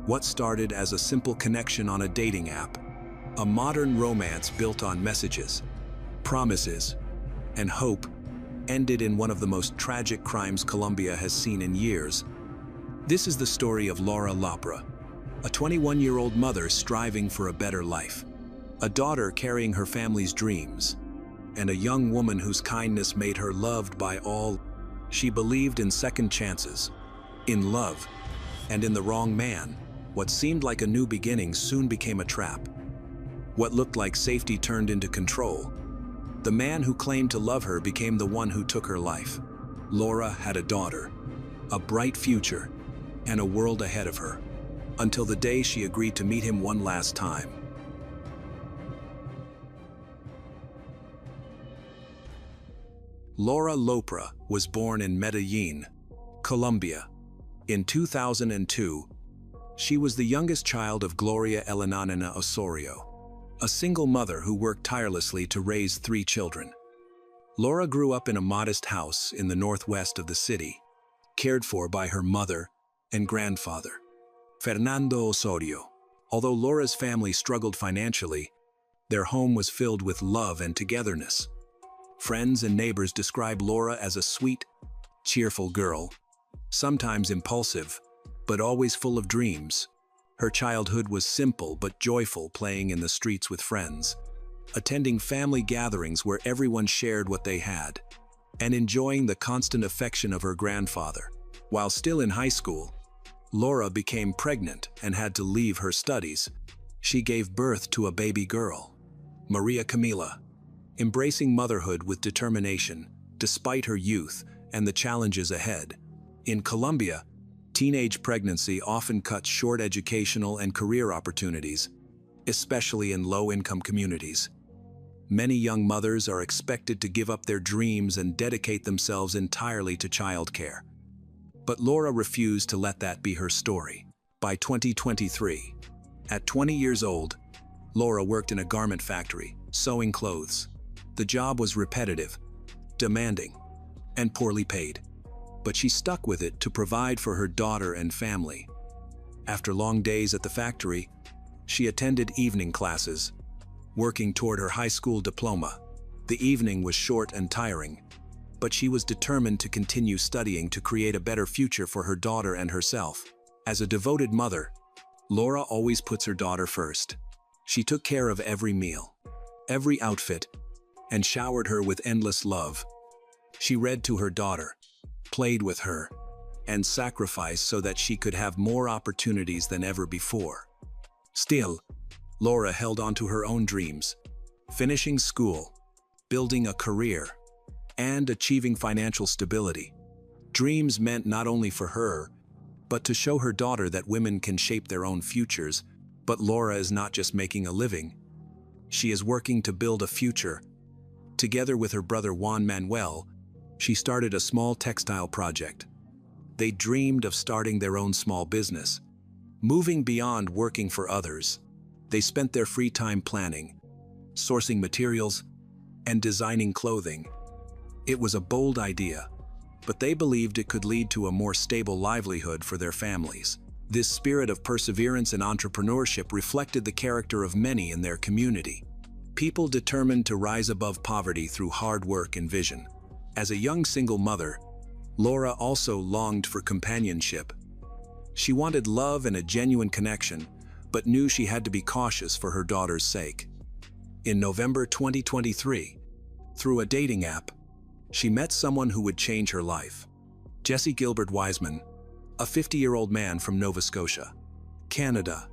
What started as a simple connection on a dating app, a modern romance built on messages, promises, and hope, ended in one of the most tragic crimes Colombia has seen in years. This is the story of Laura Lopera, a 21-year-old mother striving for a better life, a daughter carrying her family's dreams, and a young woman whose kindness made her loved by all. She believed in second chances, in love, and in the wrong man. What seemed like a new beginning soon became a trap. What looked like safety turned into control. The man who claimed to love her became the one who took her life. Laura had a daughter, a bright future, and a world ahead of her, until the day she agreed to meet him one last time. Laura Lopera was born in Medellin, Colombia. In 2002, she was the youngest child of Gloria Elenanina Osorio, a single mother who worked tirelessly to raise 3 children. Laura grew up in a modest house in the northwest of the city, cared for by her mother and grandfather, Fernando Osorio. Although Laura's family struggled financially, their home was filled with love and togetherness. Friends and neighbors describe Laura as a sweet, cheerful girl, sometimes impulsive, but always full of dreams. Her childhood was simple but joyful, playing in the streets with friends, attending family gatherings where everyone shared what they had, and enjoying the constant affection of her grandfather. While still in high school, Laura became pregnant and had to leave her studies. She gave birth to a baby girl, Maria Camila, embracing motherhood with determination, despite her youth and the challenges ahead. In Colombia, teenage pregnancy often cuts short educational and career opportunities, especially in low-income communities. Many young mothers are expected to give up their dreams and dedicate themselves entirely to childcare. But Laura refused to let that be her story. By 2023, at 20 years old, Laura worked in a garment factory, sewing clothes. The job was repetitive, demanding, and poorly paid. But she stuck with it to provide for her daughter and family. After long days at the factory, she attended evening classes, working toward her high school diploma. The evening was short and tiring, but she was determined to continue studying to create a better future for her daughter and herself. As a devoted mother, Laura always puts her daughter first. She took care of every meal, every outfit, and showered her with endless love. She read to her daughter, played with her, and sacrificed so that she could have more opportunities than ever before. Still, Laura held on to her own dreams, finishing school, building a career, and achieving financial stability. Dreams meant not only for her, but to show her daughter that women can shape their own futures. But Laura is not just making a living. She is working to build a future. Together with her brother Juan Manuel, she started a small textile project. They dreamed of starting their own small business, moving beyond working for others. They spent their free time planning, sourcing materials, and designing clothing. It was a bold idea, but they believed it could lead to a more stable livelihood for their families. This spirit of perseverance and entrepreneurship reflected the character of many in their community. People determined to rise above poverty through hard work and vision. As a young single mother, Laura also longed for companionship. She wanted love and a genuine connection, but knew she had to be cautious for her daughter's sake. In November 2023, through a dating app, she met someone who would change her life. Jesse Gilbert Wiseman, a 50-year-old man from Nova Scotia, Canada,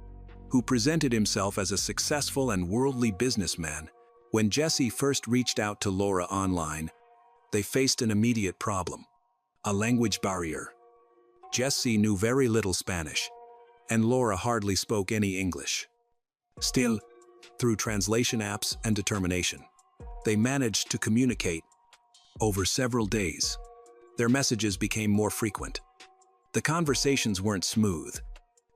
who presented himself as a successful and worldly businessman. When Jesse first reached out to Laura online, they faced an immediate problem: a language barrier. Jesse knew very little Spanish, and Laura hardly spoke any English. Still, through translation apps and determination, they managed to communicate. Over several days, their messages became more frequent. The conversations weren't smooth,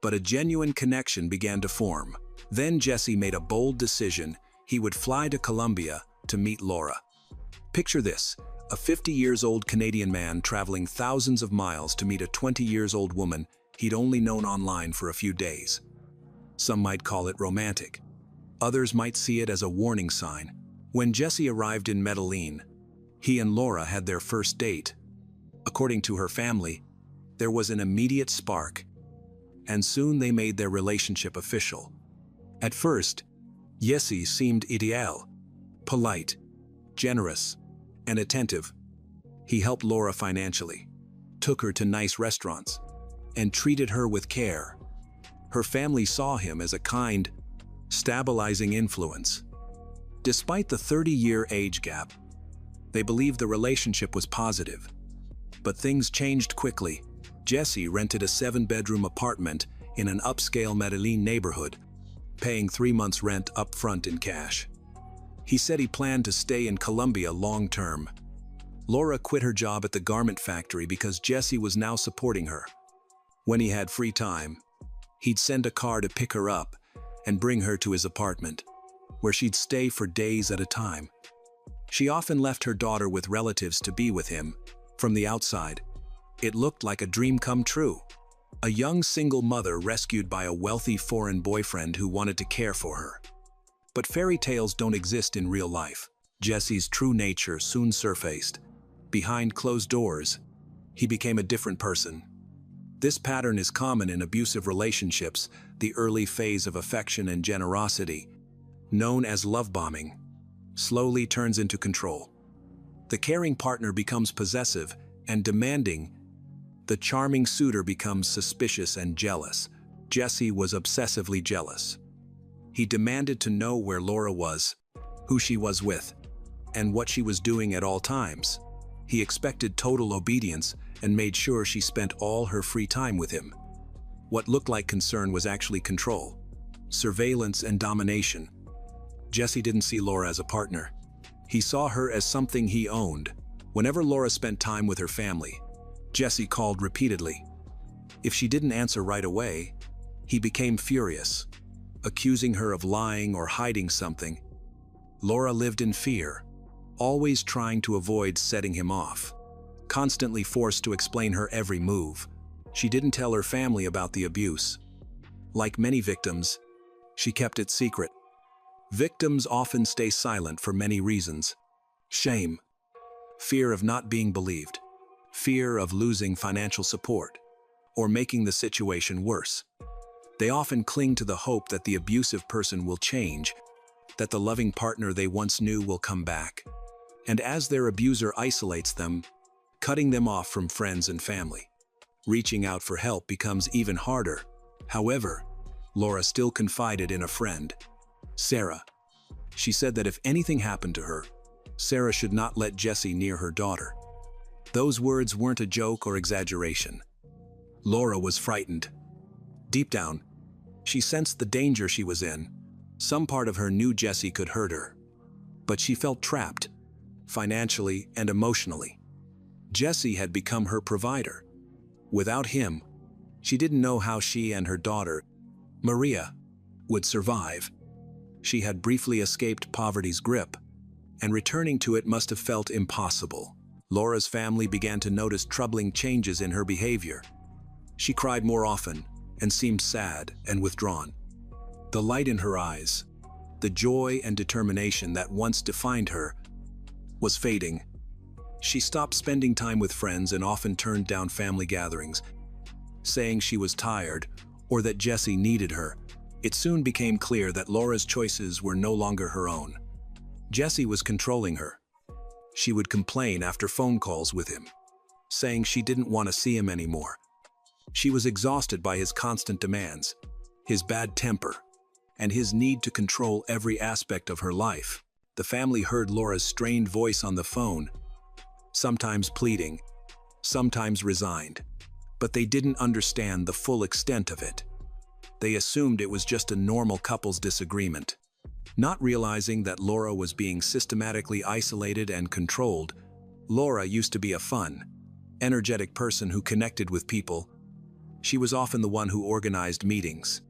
but a genuine connection began to form. Then Jesse made a bold decision. He would fly to Colombia to meet Laura. Picture this: a 50-year-old Canadian man traveling thousands of miles to meet a 20-year-old woman he'd only known online for a few days. Some might call it romantic. Others might see it as a warning sign. When Jesse arrived in Medellin, he and Laura had their first date. According to her family, there was an immediate spark, and soon they made their relationship official. At first, Jesse seemed ideal, polite, generous, and attentive. He helped Laura financially, took her to nice restaurants, and treated her with care. Her family saw him as a kind, stabilizing influence. Despite the 30-year age gap, they believed the relationship was positive. But things changed quickly. Jesse rented a 7-bedroom apartment in an upscale Medellin neighborhood, paying 3 months' rent up front in cash. He said he planned to stay in Colombia long-term. Laura quit her job at the garment factory because Jesse was now supporting her. When he had free time, he'd send a car to pick her up and bring her to his apartment, where she'd stay for days at a time. She often left her daughter with relatives to be with him. From the outside, it looked like a dream come true. A young single mother rescued by a wealthy foreign boyfriend who wanted to care for her. But fairy tales don't exist in real life. Jesse's true nature soon surfaced. Behind closed doors, he became a different person. This pattern is common in abusive relationships, the early phase of affection and generosity, known as love bombing, slowly turns into control. The caring partner becomes possessive and demanding. The charming suitor becomes suspicious and jealous. Jesse was obsessively jealous. He demanded to know where Laura was, who she was with, and what she was doing at all times. He expected total obedience and made sure she spent all her free time with him. What looked like concern was actually control, surveillance, and domination. Jesse didn't see Laura as a partner. He saw her as something he owned. Whenever Laura spent time with her family, Jesse called repeatedly. If she didn't answer right away, he became furious, accusing her of lying or hiding something. Laura lived in fear, always trying to avoid setting him off, constantly forced to explain her every move. She didn't tell her family about the abuse. Like many victims, she kept it secret. Victims often stay silent for many reasons. Shame, fear of not being believed, fear of losing financial support, or making the situation worse. They often cling to the hope that the abusive person will change, that the loving partner they once knew will come back. And as their abuser isolates them, cutting them off from friends and family, reaching out for help becomes even harder. However, Laura still confided in a friend, Sarah. She said that if anything happened to her, Sarah should not let Jesse near her daughter. Those words weren't a joke or exaggeration. Laura was frightened. Deep down, she sensed the danger she was in. Some part of her knew Jesse could hurt her, but she felt trapped, financially and emotionally. Jesse had become her provider. Without him, she didn't know how she and her daughter, Maria, would survive. She had briefly escaped poverty's grip, and returning to it must have felt impossible. Laura's family began to notice troubling changes in her behavior. She cried more often and seemed sad and withdrawn. The light in her eyes, the joy and determination that once defined her, was fading. She stopped spending time with friends and often turned down family gatherings, saying she was tired or that Jesse needed her. It soon became clear that Laura's choices were no longer her own. Jesse was controlling her. She would complain after phone calls with him, saying she didn't want to see him anymore. She was exhausted by his constant demands, his bad temper, and his need to control every aspect of her life. The family heard Laura's strained voice on the phone, sometimes pleading, sometimes resigned, but they didn't understand the full extent of it. They assumed it was just a normal couple's disagreement, not realizing that Laura was being systematically isolated and controlled. Laura used to be a fun, energetic person who connected with people. She was often the one who organized meetings,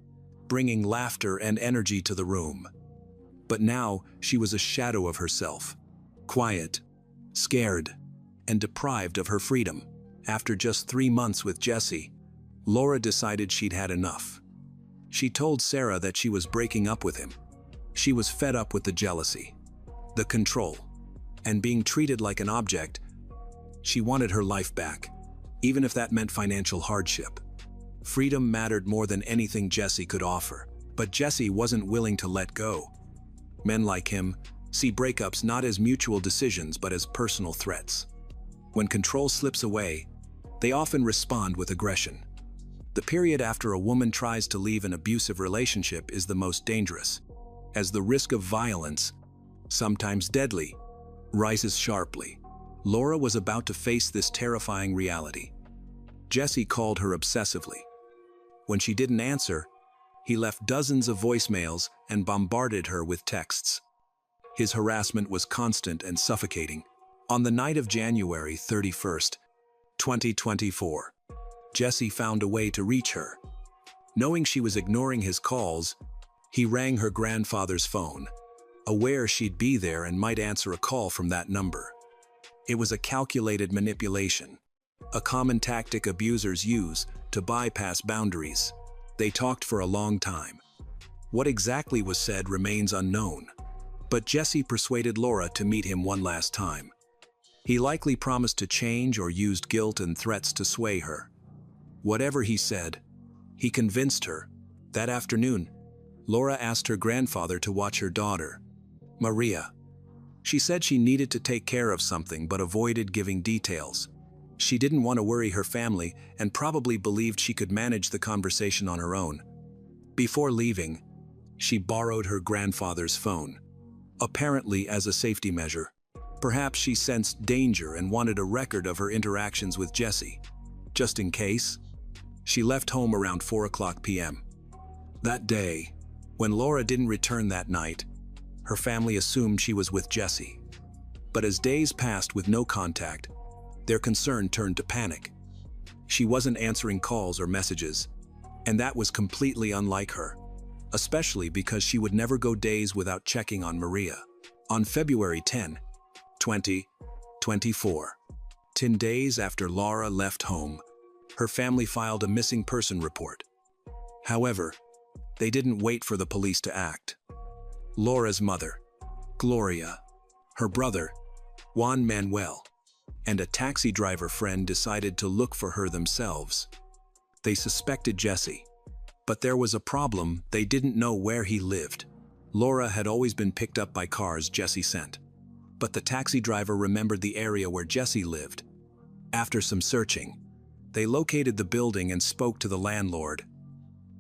bringing laughter and energy to the room. But now she was a shadow of herself, quiet, scared, and deprived of her freedom. After just 3 months with Jesse, Laura decided she'd had enough. She told Sarah that she was breaking up with him. She was fed up with the jealousy, the control, and being treated like an object. She wanted her life back, even if that meant financial hardship. Freedom mattered more than anything Jesse could offer, but Jesse wasn't willing to let go. Men like him see breakups not as mutual decisions but as personal threats. When control slips away, they often respond with aggression. The period after a woman tries to leave an abusive relationship is the most dangerous, as the risk of violence, sometimes deadly, rises sharply. Laura was about to face this terrifying reality. Jesse called her obsessively. When she didn't answer, he left dozens of voicemails and bombarded her with texts. His harassment was constant and suffocating. On the night of January 31st, 2024, Jesse found a way to reach her. Knowing she was ignoring his calls, he rang her grandfather's phone, aware she'd be there and might answer a call from that number. It was a calculated manipulation, a common tactic abusers use to bypass boundaries. They talked for a long time. What exactly was said remains unknown, but Jesse persuaded Laura to meet him one last time. He likely promised to change or used guilt and threats to sway her. Whatever he said, he convinced her. That afternoon, Laura asked her grandfather to watch her daughter, Maria. She said she needed to take care of something but avoided giving details. She didn't want to worry her family and probably believed she could manage the conversation on her own. Before leaving, she borrowed her grandfather's phone, apparently as a safety measure. Perhaps she sensed danger and wanted a record of her interactions with Jesse. Just in case, she left home around 4:00 p.m. That day, when Laura didn't return that night, her family assumed she was with Jesse. But as days passed with no contact, their concern turned to panic. She wasn't answering calls or messages, and that was completely unlike her, especially because she would never go days without checking on Maria. On February 10, 2024, 10 days after Laura left home, her family filed a missing person report. However, they didn't wait for the police to act. Laura's mother, Gloria, her brother, Juan Manuel, and a taxi driver friend decided to look for her themselves. They suspected Jesse, but there was a problem: they didn't know where he lived. Laura had always been picked up by cars Jesse sent, but the taxi driver remembered the area where Jesse lived. After some searching, they located the building and spoke to the landlord.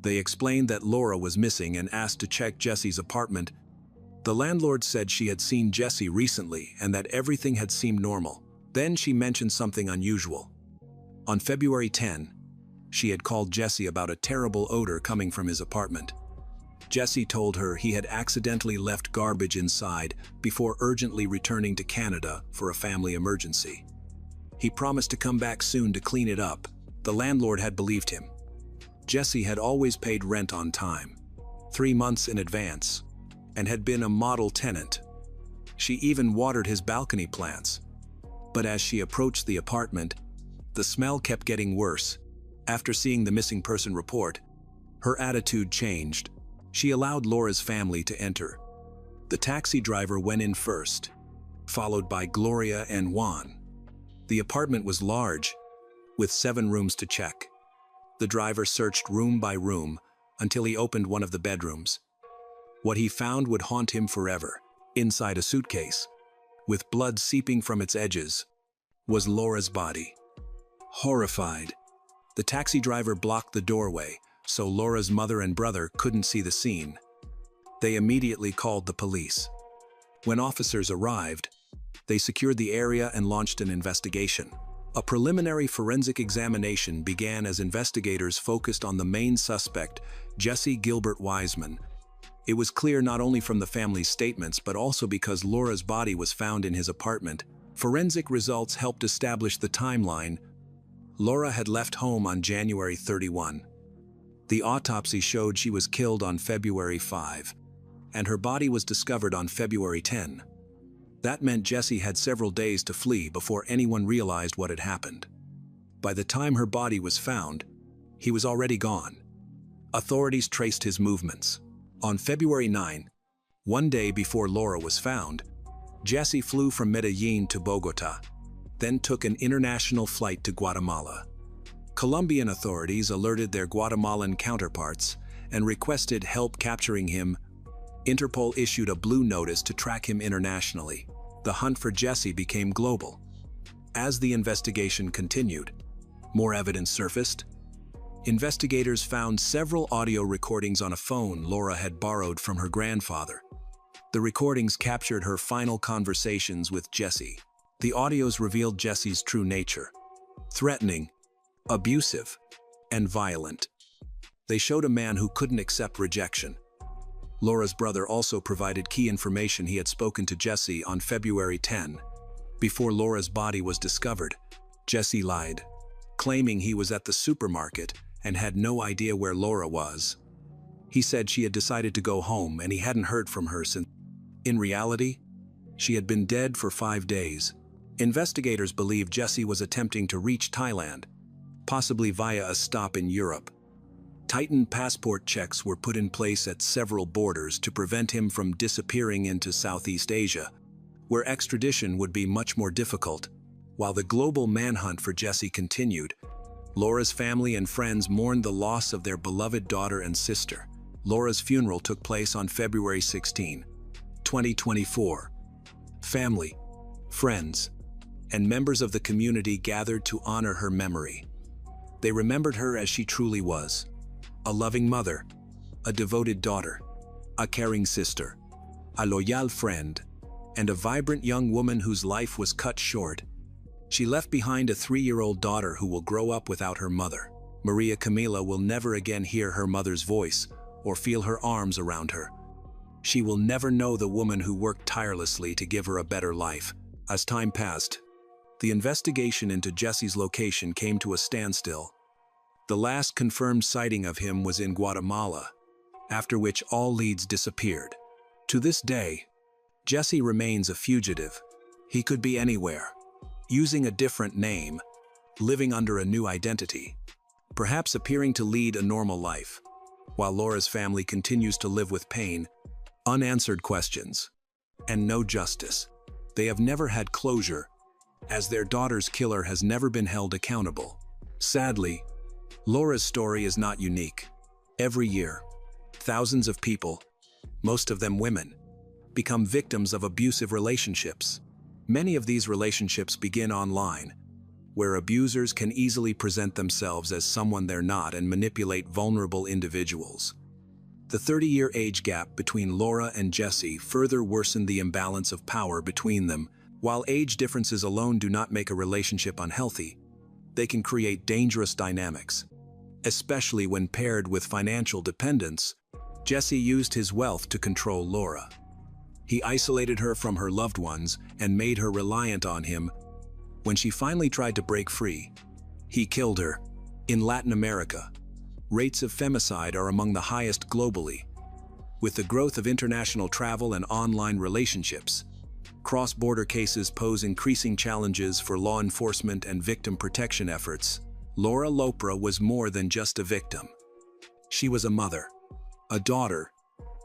They explained that Laura was missing and asked to check Jesse's apartment. The landlord said she had seen Jesse recently and that everything had seemed normal. Then she mentioned something unusual. On February 10, she had called Jesse about a terrible odor coming from his apartment. Jesse told her he had accidentally left garbage inside before urgently returning to Canada for a family emergency. He promised to come back soon to clean it up. The landlord had believed him. Jesse had always paid rent on time, 3 months in advance, and had been a model tenant. She even watered his balcony plants. But as she approached the apartment, the smell kept getting worse. After seeing the missing person report, her attitude changed. She allowed Laura's family to enter. The taxi driver went in first, followed by Gloria and Juan. The apartment was large, with 7 rooms to check. The driver searched room by room until he opened one of the bedrooms. What he found would haunt him forever. Inside a suitcase, with blood seeping from its edges, was Laura's body. Horrified, the taxi driver blocked the doorway so Laura's mother and brother couldn't see the scene. They immediately called the police. When officers arrived, they secured the area and launched an investigation. A preliminary forensic examination began as investigators focused on the main suspect, Jesse Gilbert Wiseman. It was clear not only from the family's statements but also because Laura's body was found in his apartment. Forensic results helped establish the timeline. Laura had left home on January 31. The autopsy showed she was killed on February 5, and her body was discovered on February 10. That meant Jesse had several days to flee before anyone realized what had happened. By the time her body was found, he was already gone. Authorities traced his movements. On February 9, one day before Laura was found, Jesse flew from Medellin to Bogota, then took an international flight to Guatemala. Colombian authorities alerted their Guatemalan counterparts and requested help capturing him. Interpol issued a blue notice to track him internationally. The hunt for Jesse became global. As the investigation continued, more evidence surfaced. Investigators found several audio recordings on a phone Laura had borrowed from her grandfather. The recordings captured her final conversations with Jesse. The audios revealed Jesse's true nature: threatening, abusive, and violent. They showed a man who couldn't accept rejection. Laura's brother also provided key information. He had spoken to Jesse on February 10. Before Laura's body was discovered, Jesse lied, claiming he was at the supermarket and had no idea where Laura was. He said she had decided to go home and he hadn't heard from her since. In reality, she had been dead for 5 days. Investigators believe Jesse was attempting to reach Thailand, possibly via a stop in Europe. Tightened passport checks were put in place at several borders to prevent him from disappearing into Southeast Asia, where extradition would be much more difficult. While the global manhunt for Jesse continued, Laura's family and friends mourned the loss of their beloved daughter and sister. Laura's funeral took place on February 16, 2024. Family, friends, and members of the community gathered to honor her memory. They remembered her as she truly was: a loving mother, a devoted daughter, a caring sister, a loyal friend, and a vibrant young woman whose life was cut short. She left behind a 3-year-old daughter who will grow up without her mother. Maria Camila will never again hear her mother's voice or feel her arms around her. She will never know the woman who worked tirelessly to give her a better life. As time passed, the investigation into Jesse's location came to a standstill. The last confirmed sighting of him was in Guatemala, after which all leads disappeared. To this day, Jesse remains a fugitive. He could be anywhere, using a different name, living under a new identity, perhaps appearing to lead a normal life, while Laura's family continues to live with pain, unanswered questions, and no justice. They have never had closure, as their daughter's killer has never been held accountable. Sadly, Laura's story is not unique. Every year, thousands of people, most of them women, become victims of abusive relationships. Many of these relationships begin online, where abusers can easily present themselves as someone they're not and manipulate vulnerable individuals. The 30-year age gap between Laura and Jesse further worsened the imbalance of power between them. While age differences alone do not make a relationship unhealthy, they can create dangerous dynamics, especially when paired with financial dependence. Jesse used his wealth to control Laura. He isolated her from her loved ones and made her reliant on him. When she finally tried to break free, he killed her. In Latin America, rates of femicide are among the highest globally. With the growth of international travel and online relationships, cross-border cases pose increasing challenges for law enforcement and victim protection efforts. Laura Lopera was more than just a victim. She was a mother, a daughter,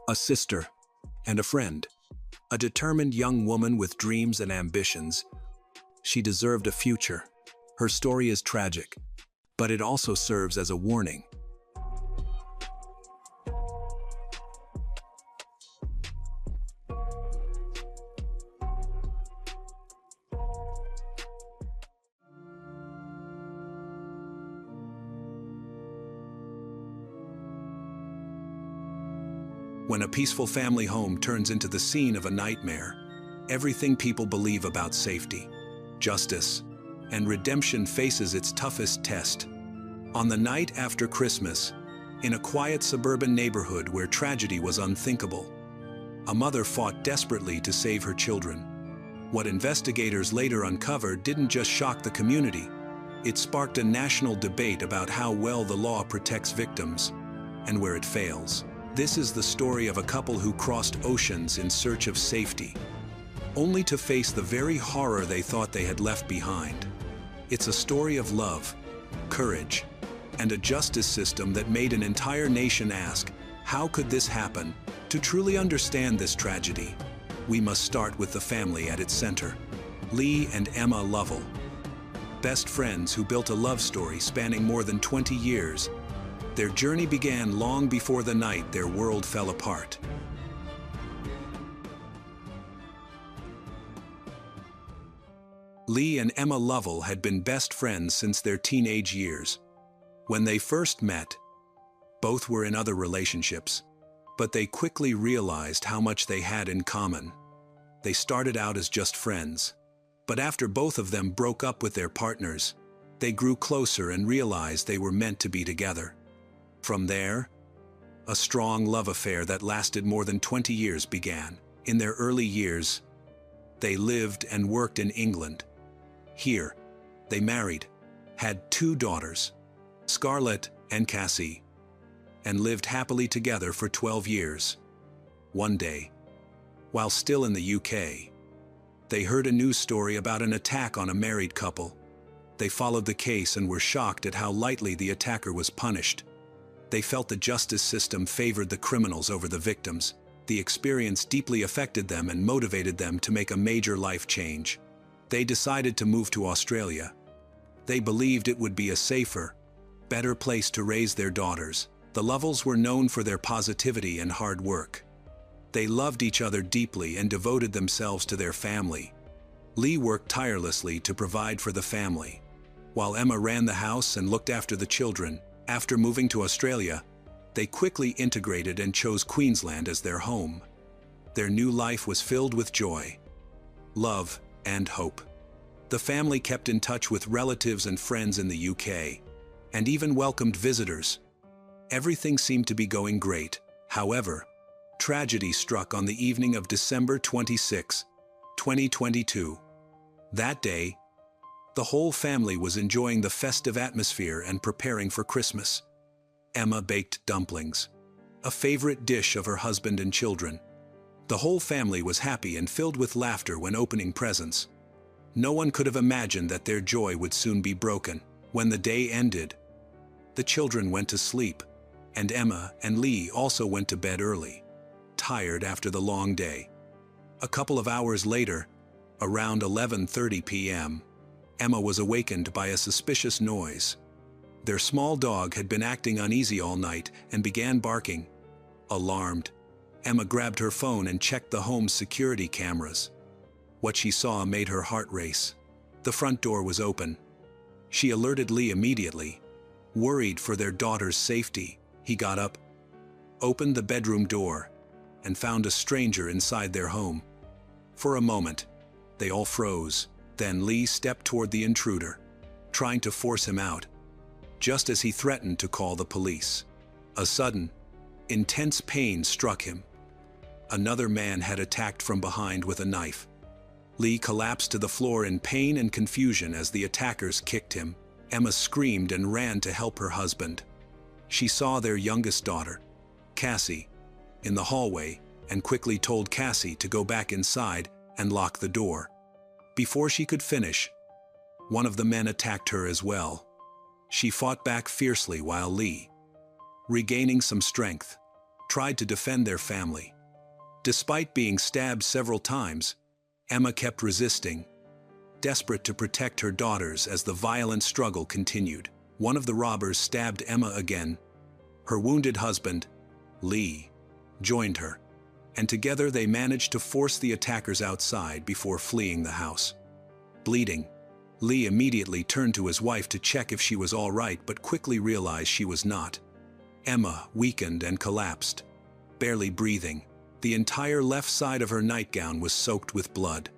a sister, and a friend. A determined young woman with dreams and ambitions. She deserved a future. Her story is tragic, but it also serves as a warning. When a peaceful family home turns into the scene of a nightmare, everything people believe about safety, justice, and redemption faces its toughest test. On the night after Christmas, in a quiet suburban neighborhood where tragedy was unthinkable, a mother fought desperately to save her children. What investigators later uncovered didn't just shock the community, it sparked a national debate about how well the law protects victims and where it fails. This is the story of a couple who crossed oceans in search of safety, only to face the very horror they thought they had left behind. It's a story of love, courage, and a justice system that made an entire nation ask, how could this happen? To truly understand this tragedy, we must start with the family at its center. Lee and Emma Lovell, best friends who built a love story spanning more than 20 years. Their journey began long before the night their world fell apart. Lee and Emma Lovell had been best friends since their teenage years. When they first met, both were in other relationships, but they quickly realized how much they had in common. They started out as just friends, but after both of them broke up with their partners, they grew closer and realized they were meant to be together. From there, a strong love affair that lasted more than 20 years began. In their early years, they lived and worked in England. Here, they married, had 2 daughters, Scarlett and Cassie, and lived happily together for 12 years. One day, while still in the UK, they heard a news story about an attack on a married couple. They followed the case and were shocked at how lightly the attacker was punished. They felt the justice system favored the criminals over the victims. The experience deeply affected them and motivated them to make a major life change. They decided to move to Australia. They believed it would be a safer, better place to raise their daughters. The Lovells were known for their positivity and hard work. They loved each other deeply and devoted themselves to their family. Lee worked tirelessly to provide for the family, while Emma ran the house and looked after the children. After moving to Australia, they quickly integrated and chose Queensland as their home. Their new life was filled with joy, love, and hope. The family kept in touch with relatives and friends in the UK, and even welcomed visitors. Everything seemed to be going great. However, tragedy struck on the evening of December 26, 2022. That day, the whole family was enjoying the festive atmosphere and preparing for Christmas. Emma baked dumplings, a favorite dish of her husband and children. The whole family was happy and filled with laughter when opening presents. No one could have imagined that their joy would soon be broken. When the day ended, the children went to sleep, and Emma and Lee also went to bed early, tired after the long day. A couple of hours later, around 11:30 p.m., Emma was awakened by a suspicious noise. Their small dog had been acting uneasy all night and began barking. Alarmed, Emma grabbed her phone and checked the home's security cameras. What she saw made her heart race. The front door was open. She alerted Lee immediately. Worried for their daughter's safety, he got up, opened the bedroom door, and found a stranger inside their home. For a moment, they all froze. Then Lee stepped toward the intruder, trying to force him out, just as he threatened to call the police. A sudden, intense pain struck him. Another man had attacked from behind with a knife. Lee collapsed to the floor in pain and confusion as the attackers kicked him. Emma screamed and ran to help her husband. She saw their youngest daughter, Cassie, in the hallway and quickly told Cassie to go back inside and lock the door. Before she could finish, one of the men attacked her as well. She fought back fiercely while Lee, regaining some strength, tried to defend their family. Despite being stabbed several times, Emma kept resisting, desperate to protect her daughters as the violent struggle continued. One of the robbers stabbed Emma again. Her wounded husband, Lee, joined her, and together they managed to force the attackers outside before fleeing the house. Bleeding, Lee immediately turned to his wife to check if she was all right, but quickly realized she was not. Emma weakened and collapsed, barely breathing. The entire left side of her nightgown was soaked with blood.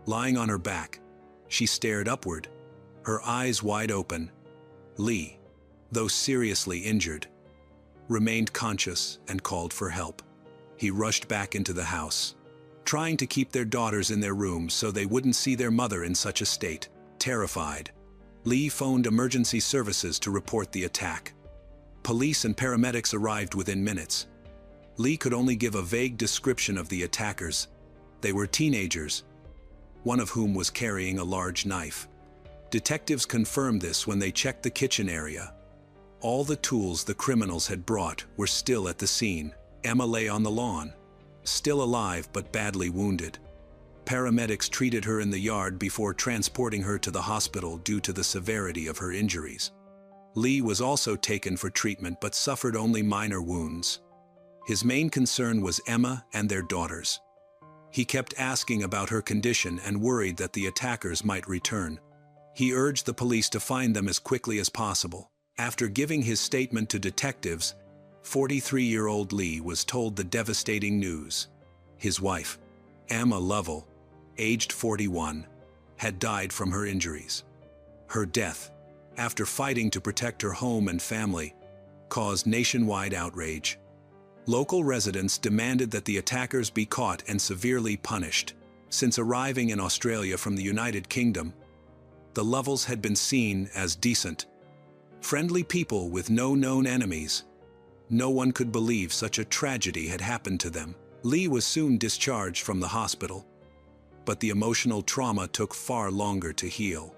Lying on her back, she stared upward, her eyes wide open. Lee, though seriously injured, remained conscious and called for help. He rushed back into the house, trying to keep their daughters in their rooms so they wouldn't see their mother in such a state. Terrified, Lee phoned emergency services to report the attack. Police and paramedics arrived within minutes. Lee could only give a vague description of the attackers. They were teenagers, one of whom was carrying a large knife. Detectives confirmed this when they checked the kitchen area. All the tools the criminals had brought were still at the scene. Emma lay on the lawn, still alive but badly wounded. Paramedics treated her in the yard before transporting her to the hospital due to the severity of her injuries. Lee was also taken for treatment but suffered only minor wounds. His main concern was Emma and their daughters. He kept asking about her condition and worried that the attackers might return. He urged the police to find them as quickly as possible. After giving his statement to detectives, 43-year-old Lee was told the devastating news. His wife, Emma Lovell, aged 41, had died from her injuries. Her death, after fighting to protect her home and family, caused nationwide outrage. Local residents demanded that the attackers be caught and severely punished. Since arriving in Australia from the United Kingdom, the Lovells had been seen as decent, friendly people with no known enemies. No one could believe such a tragedy had happened to them. Lee was soon discharged from the hospital, but the emotional trauma took far longer to heal.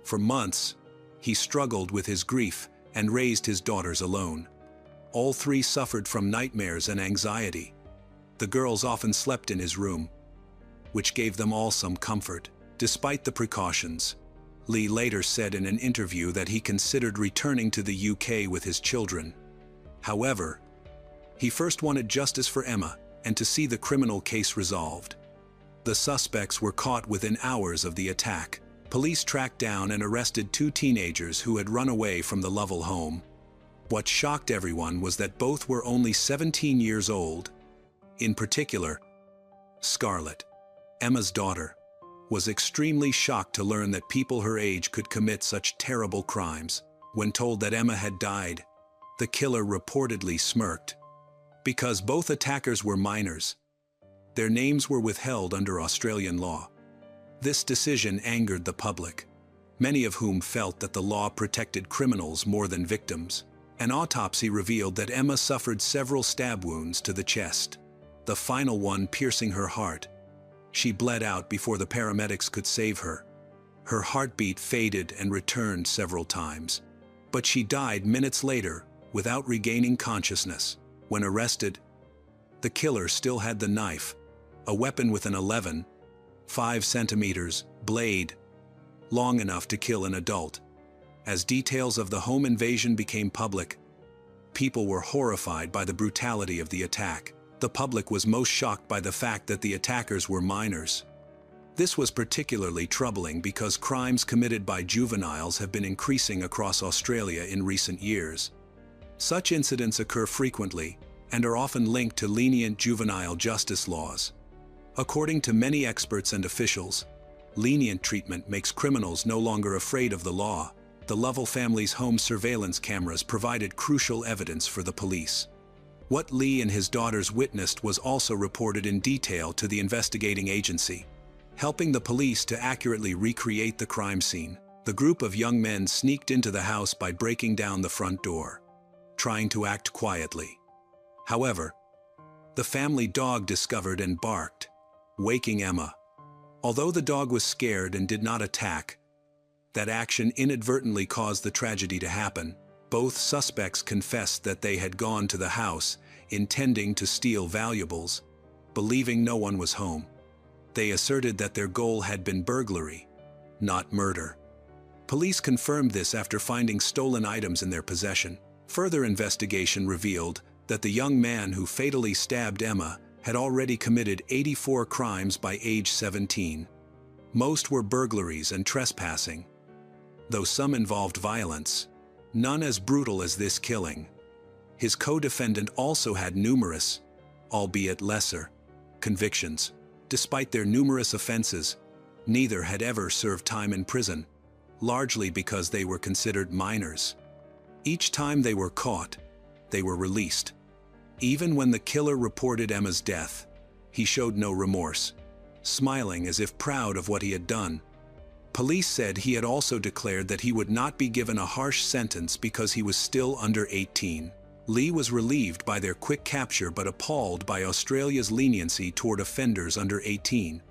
For months, he struggled with his grief and raised his daughters alone. All three suffered from nightmares and anxiety. The girls often slept in his room, which gave them all some comfort. Despite the precautions, Lee later said in an interview that he considered returning to the UK with his children. However, he first wanted justice for Emma and to see the criminal case resolved. The suspects were caught within hours of the attack. Police tracked down and arrested two teenagers who had run away from the Lovell home. What shocked everyone was that both were only 17 years old. In particular, Scarlett, Emma's daughter, was extremely shocked to learn that people her age could commit such terrible crimes. When told that Emma had died, the killer reportedly smirked. Because both attackers were minors, their names were withheld under Australian law. This decision angered the public, many of whom felt that the law protected criminals more than victims. An autopsy revealed that Emma suffered several stab wounds to the chest, the final one piercing her heart. She bled out before the paramedics could save her. Her heartbeat faded and returned several times, but she died minutes later without regaining consciousness. When arrested, the killer still had the knife, a weapon with an 11.5 centimeters blade, long enough to kill an adult. As details of the home invasion became public, people were horrified by the brutality of the attack. The public was most shocked by the fact that the attackers were minors. This was particularly troubling because crimes committed by juveniles have been increasing across Australia in recent years. Such incidents occur frequently and are often linked to lenient juvenile justice laws. According to many experts and officials, lenient treatment makes criminals no longer afraid of the law. The Lovell family's home surveillance cameras provided crucial evidence for the police. What Lee and his daughters witnessed was also reported in detail to the investigating agency, helping the police to accurately recreate the crime scene. The group of young men sneaked into the house by breaking down the front door, trying to act quietly. However, the family dog discovered and barked, waking Emma. Although the dog was scared and did not attack, that action inadvertently caused the tragedy to happen. Both suspects confessed that they had gone to the house intending to steal valuables, believing no one was home. They asserted that their goal had been burglary, not murder. Police confirmed this after finding stolen items in their possession. Further investigation revealed that the young man who fatally stabbed Emma had already committed 84 crimes by age 17. Most were burglaries and trespassing. Though some involved violence, none as brutal as this killing. His co-defendant also had numerous, albeit lesser, convictions. Despite their numerous offenses, neither had ever served time in prison, largely because they were considered minors. Each time they were caught, they were released. Even when the killer reported Emma's death, he showed no remorse, smiling as if proud of what he had done. Police said he had also declared that he would not be given a harsh sentence because he was still under 18. Lee was relieved by their quick capture but appalled by Australia's leniency toward offenders under 18.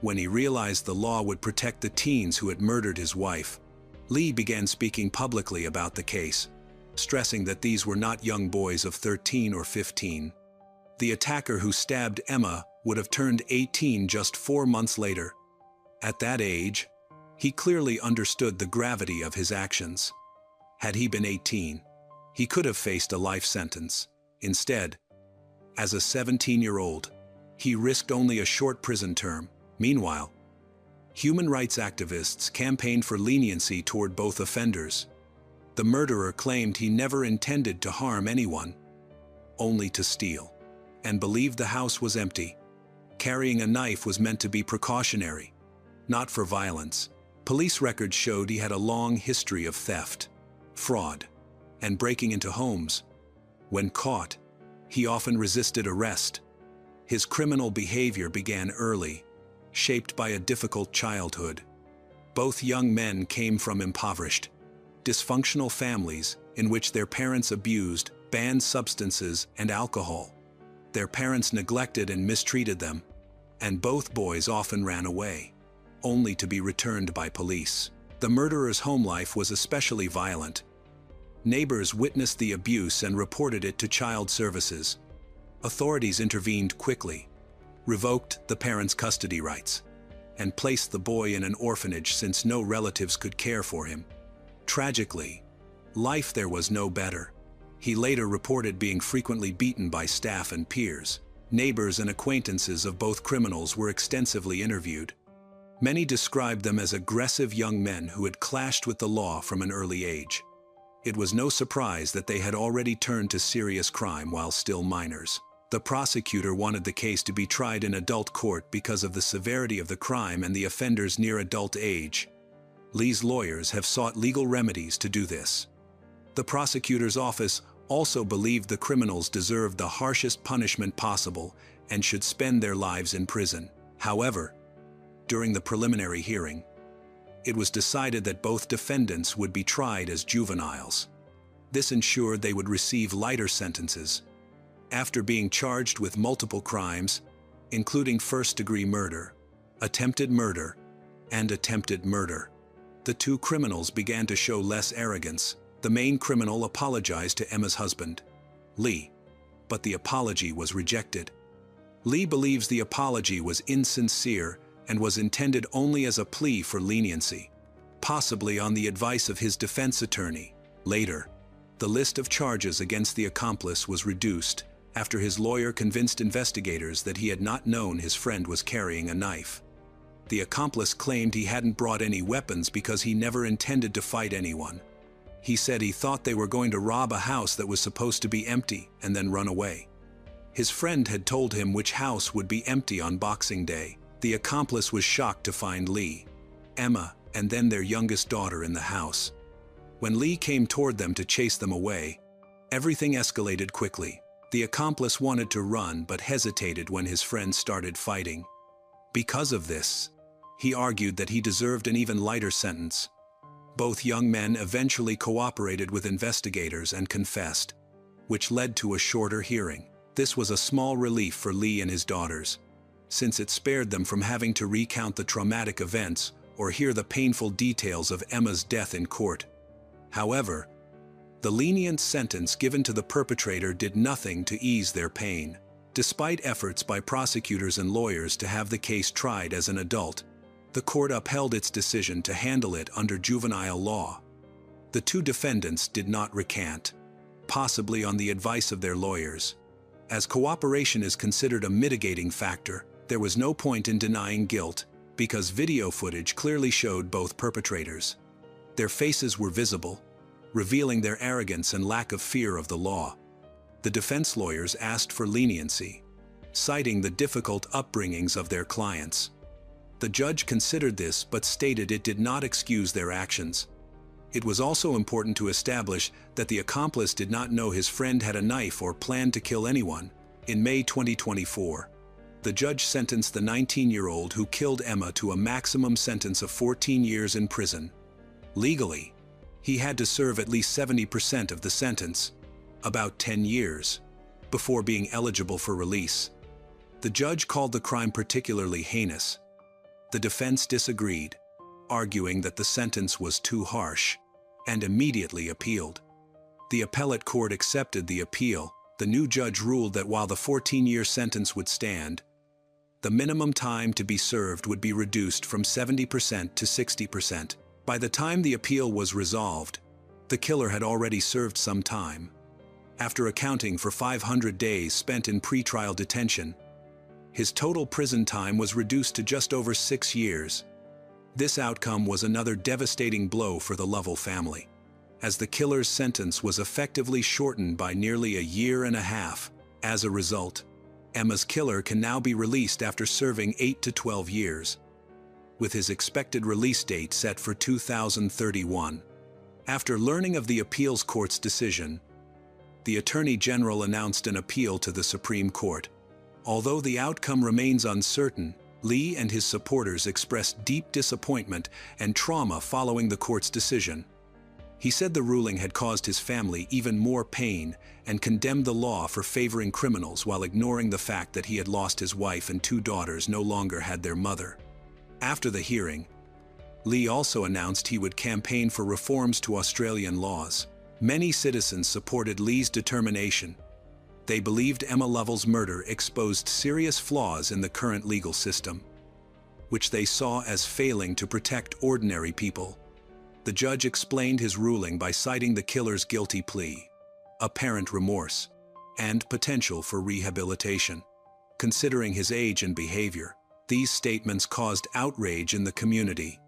When he realized the law would protect the teens who had murdered his wife, Lee began speaking publicly about the case. stressing that these were not young boys of 13 or 15. The attacker who stabbed Emma would have turned 18 just 4 months later. At that age, he clearly understood the gravity of his actions. Had he been 18, he could have faced a life sentence. Instead, as a 17-year-old, he risked only a short prison term. Meanwhile, human rights activists campaigned for leniency toward both offenders. The murderer claimed he never intended to harm anyone, only to steal, and believed the house was empty. Carrying a knife was meant to be precautionary, not for violence. Police records showed he had a long history of theft, fraud, and breaking into homes. When caught, he often resisted arrest. His criminal behavior began early, shaped by a difficult childhood. Both young men came from impoverished, dysfunctional families in which their parents abused, banned substances and alcohol. Their parents neglected and mistreated them, and both boys often ran away, only to be returned by police. The murderer's home life was especially violent. Neighbors witnessed the abuse and reported it to child services. Authorities intervened quickly, revoked the parents' custody rights, and placed the boy in an orphanage since no relatives could care for him. Tragically, life there was no better. He later reported being frequently beaten by staff and peers. Neighbors and acquaintances of both criminals were extensively interviewed. Many described them as aggressive young men who had clashed with the law from an early age. It was no surprise that they had already turned to serious crime while still minors. The prosecutor wanted the case to be tried in adult court because of the severity of the crime and the offender's near-adult age. Lee's lawyers have sought legal remedies to do this. The prosecutor's office also believed the criminals deserved the harshest punishment possible and should spend their lives in prison. However, during the preliminary hearing, it was decided that both defendants would be tried as juveniles. This ensured they would receive lighter sentences. After being charged with multiple crimes, including first-degree murder, attempted murder, and attempted murder, the two criminals began to show less arrogance. The main criminal apologized to Emma's husband, Lee, but the apology was rejected. Lee believes the apology was insincere and was intended only as a plea for leniency, possibly on the advice of his defense attorney. Later, the list of charges against the accomplice was reduced after his lawyer convinced investigators that he had not known his friend was carrying a knife. The accomplice claimed he hadn't brought any weapons because he never intended to fight anyone. He said he thought they were going to rob a house that was supposed to be empty and then run away. His friend had told him which house would be empty on Boxing Day. The accomplice was shocked to find Lee, Emma, and then their youngest daughter in the house. When Lee came toward them to chase them away, everything escalated quickly. The accomplice wanted to run but hesitated when his friend started fighting. Because of this, he argued that he deserved an even lighter sentence. Both young men eventually cooperated with investigators and confessed, which led to a shorter hearing. This was a small relief for Lee and his daughters, since it spared them from having to recount the traumatic events or hear the painful details of Emma's death in court. However, the lenient sentence given to the perpetrator did nothing to ease their pain. Despite efforts by prosecutors and lawyers to have the case tried as an adult, the court upheld its decision to handle it under juvenile law. The two defendants did not recant, possibly on the advice of their lawyers. As cooperation is considered a mitigating factor, there was no point in denying guilt because video footage clearly showed both perpetrators. Their faces were visible, revealing their arrogance and lack of fear of the law. The defense lawyers asked for leniency, citing the difficult upbringings of their clients. The judge considered this but stated it did not excuse their actions. It was also important to establish that the accomplice did not know his friend had a knife or planned to kill anyone. In May 2024, the judge sentenced the 19-year-old who killed Emma to a maximum sentence of 14 years in prison. Legally, he had to serve at least 70% of the sentence, about 10 years, before being eligible for release. The judge called the crime particularly heinous. The defense disagreed, arguing that the sentence was too harsh, and immediately appealed. The appellate court accepted the appeal. The new judge ruled that while the 14-year sentence would stand, the minimum time to be served would be reduced from 70% to 60%. By the time the appeal was resolved, the killer had already served some time. After accounting for 500 days spent in pretrial detention, his total prison time was reduced to just over 6 years. This outcome was another devastating blow for the Lovell family, as the killer's sentence was effectively shortened by nearly a year and a half. As a result, Emma's killer can now be released after serving 8 to 12 years, with his expected release date set for 2031. After learning of the appeals court's decision, the Attorney General announced an appeal to the Supreme Court. Although the outcome remains uncertain, Lee and his supporters expressed deep disappointment and trauma following the court's decision. He said the ruling had caused his family even more pain and condemned the law for favoring criminals while ignoring the fact that he had lost his wife and 2 daughters no longer had their mother. After the hearing, Lee also announced he would campaign for reforms to Australian laws. Many citizens supported Lee's determination. They believed Emma Lovell's murder exposed serious flaws in the current legal system, which they saw as failing to protect ordinary people. The judge explained his ruling by citing the killer's guilty plea, apparent remorse, and potential for rehabilitation. Considering his age and behavior, these statements caused outrage in the community,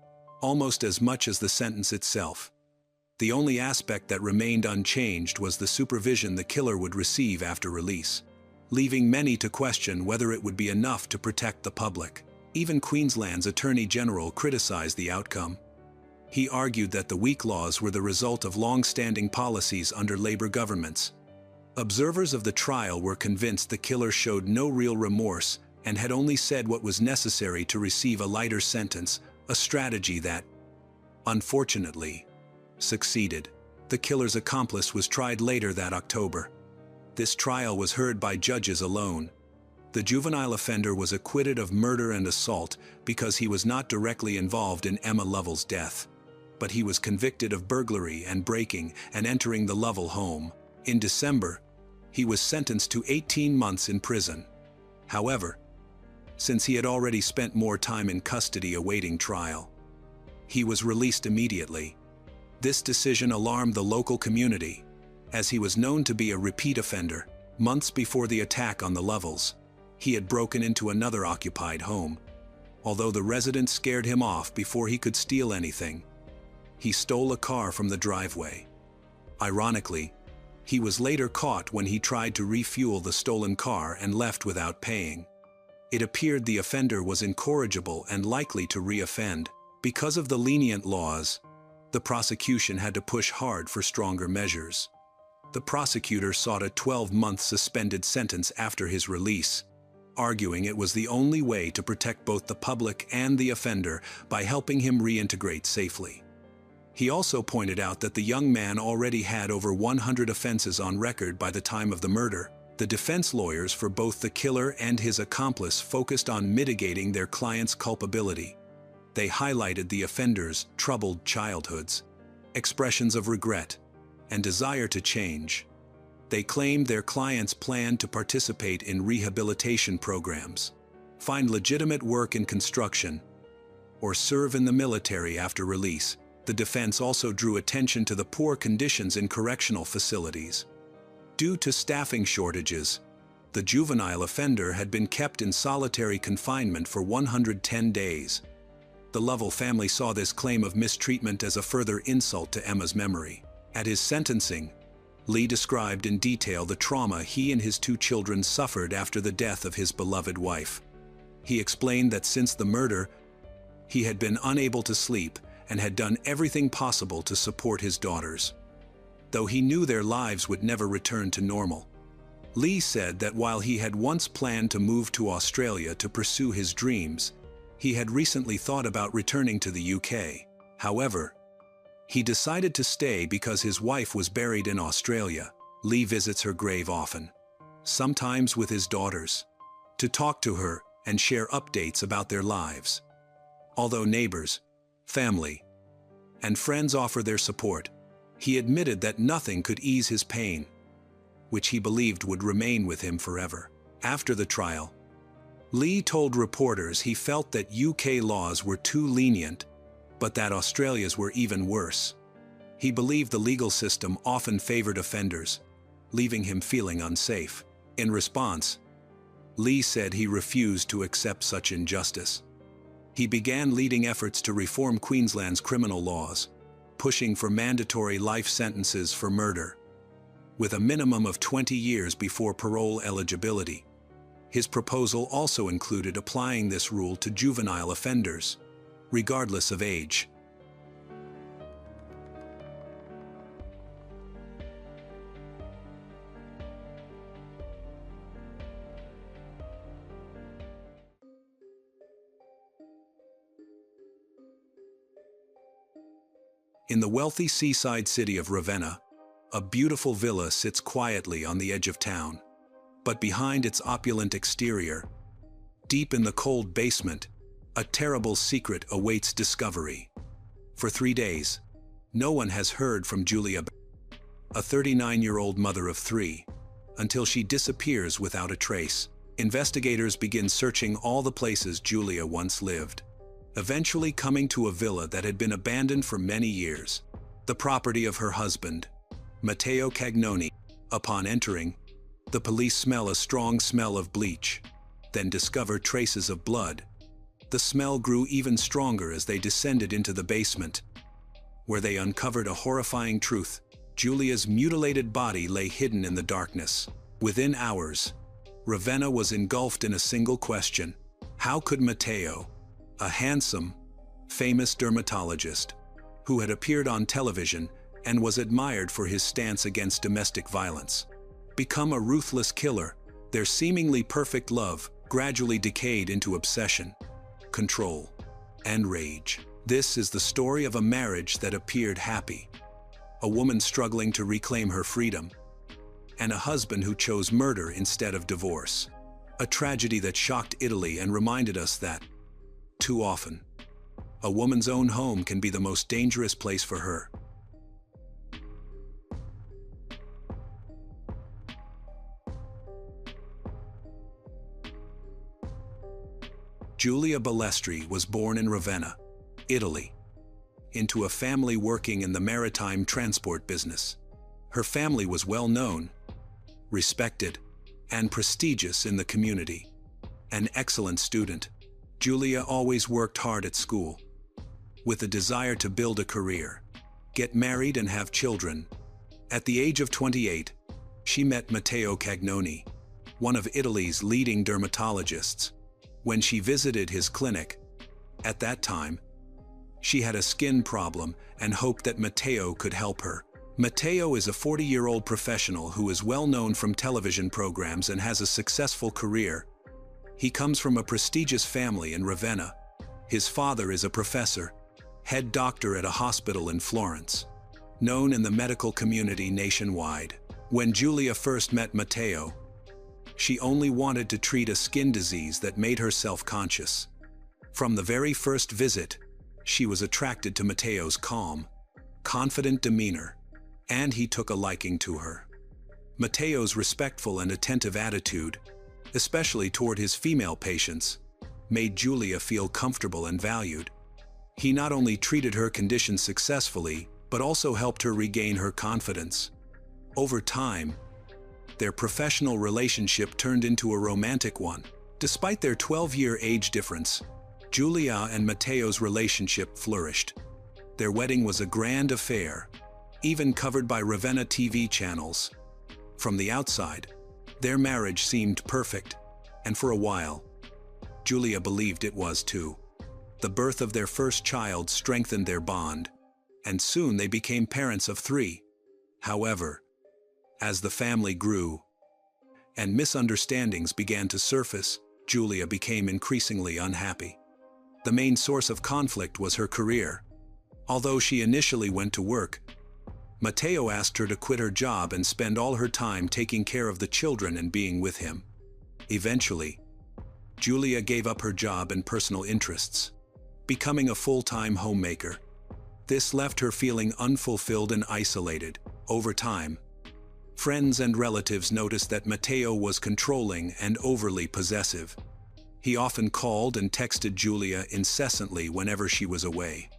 almost as much as the sentence itself. The only aspect that remained unchanged was the supervision the killer would receive after release, leaving many to question whether it would be enough to protect the public. Even Queensland's Attorney General criticized the outcome. He argued that the weak laws were the result of long-standing policies under Labor governments. Observers of the trial were convinced the killer showed no real remorse and had only said what was necessary to receive a lighter sentence, a strategy that, unfortunately, succeeded. The killer's accomplice was tried later that October. This trial was heard by judges alone. The juvenile offender was acquitted of murder and assault because he was not directly involved in Emma Lovell's death. But he was convicted of burglary and breaking and entering the Lovell home. In December, he was sentenced to 18 months in prison. However, since he had already spent more time in custody awaiting trial, he was released immediately. This decision alarmed the local community, as he was known to be a repeat offender. Months before the attack on the Lovells, he had broken into another occupied home. Although the residents scared him off before he could steal anything, he stole a car from the driveway. Ironically, he was later caught when he tried to refuel the stolen car and left without paying. It appeared the offender was incorrigible and likely to reoffend. Because of the lenient laws, the prosecution had to push hard for stronger measures. The prosecutor sought a 12-month suspended sentence after his release, arguing it was the only way to protect both the public and the offender by helping him reintegrate safely. He also pointed out that the young man already had over 100 offenses on record by the time of the murder. The defense lawyers for both the killer and his accomplice focused on mitigating their client's culpability. They highlighted the offenders' troubled childhoods, expressions of regret, and desire to change. They claimed their clients planned to participate in rehabilitation programs, find legitimate work in construction, or serve in the military after release. The defense also drew attention to the poor conditions in correctional facilities. Due to staffing shortages, the juvenile offender had been kept in solitary confinement for 110 days. The Lovell family saw this claim of mistreatment as a further insult to Emma's memory. At his sentencing, Lee described in detail the trauma he and his 2 children suffered after the death of his beloved wife. He explained that since the murder, he had been unable to sleep and had done everything possible to support his daughters, though he knew their lives would never return to normal. Lee said that while he had once planned to move to Australia to pursue his dreams, he had recently thought about returning to the UK. However, he decided to stay because his wife was buried in Australia. Lee visits her grave often, sometimes with his daughters, to talk to her and share updates about their lives. Although neighbors, family, and friends offer their support, He admitted that nothing could ease his pain, which he believed would remain with him forever. After the trial, Lee told reporters he felt that UK laws were too lenient, but that Australia's were even worse. He believed the legal system often favored offenders, leaving him feeling unsafe. In response, Lee said he refused to accept such injustice. He began leading efforts to reform Queensland's criminal laws, pushing for mandatory life sentences for murder, with a minimum of 20 years before parole eligibility. His proposal also included applying this rule to juvenile offenders, regardless of age. In the wealthy seaside city of Ravenna, a beautiful villa sits quietly on the edge of town. But behind its opulent exterior, deep in the cold basement, a terrible secret awaits discovery. For 3 days, no one has heard from Julia, a 39-year-old mother of 3, until she disappears without a trace. Investigators begin searching all the places Julia once lived, eventually coming to a villa that had been abandoned for many years, the property of her husband, Matteo Cagnoni. Upon entering, the police smell a strong smell of bleach, then discover traces of blood. The smell grew even stronger as they descended into the basement, where they uncovered a horrifying truth. Julia's mutilated body lay hidden in the darkness. Within hours, Ravenna was engulfed in a single question: how could Matteo, a handsome, famous dermatologist, who had appeared on television and was admired for his stance against domestic violence, become a ruthless killer? Their seemingly perfect love gradually decayed into obsession, control, and rage. This is the story of a marriage that appeared happy, a woman struggling to reclaim her freedom, and a husband who chose murder instead of divorce. A tragedy that shocked Italy and reminded us that, too often, a woman's own home can be the most dangerous place for her. Giulia Ballestri was born in Ravenna, Italy, into a family working in the maritime transport business. Her family was well known, respected, and prestigious in the community. An excellent student, Giulia always worked hard at school, with a desire to build a career, get married and have children. At the age of 28, she met Matteo Cagnoni, one of Italy's leading dermatologists. When she visited his clinic, at that time, she had a skin problem and hoped that Matteo could help her. Matteo is a 40-year-old professional who is well known from television programs and has a successful career. He comes from a prestigious family in Ravenna. His father is a professor, head doctor at a hospital in Florence, known in the medical community nationwide. When Giulia first met Matteo, she only wanted to treat a skin disease that made her self-conscious. From the very first visit, she was attracted to Matteo's calm, confident demeanor, and he took a liking to her. Matteo's respectful and attentive attitude, especially toward his female patients, made Giulia feel comfortable and valued. He not only treated her condition successfully, but also helped her regain her confidence. Over time, their professional relationship turned into a romantic one. Despite their 12-year age difference, Giulia and Matteo's relationship flourished. Their wedding was a grand affair, even covered by Ravenna TV channels. From the outside, their marriage seemed perfect, and for a while, Giulia believed it was too. The birth of their first child strengthened their bond, and soon they became parents of 3. However, as the family grew and misunderstandings began to surface, Giulia became increasingly unhappy. The main source of conflict was her career. Although she initially went to work, Matteo asked her to quit her job and spend all her time taking care of the children and being with him. Eventually, Giulia gave up her job and personal interests, becoming a full-time homemaker. This left her feeling unfulfilled and isolated. Over time, friends and relatives noticed that Matteo was controlling and overly possessive. He often called and texted Giulia incessantly whenever she was away.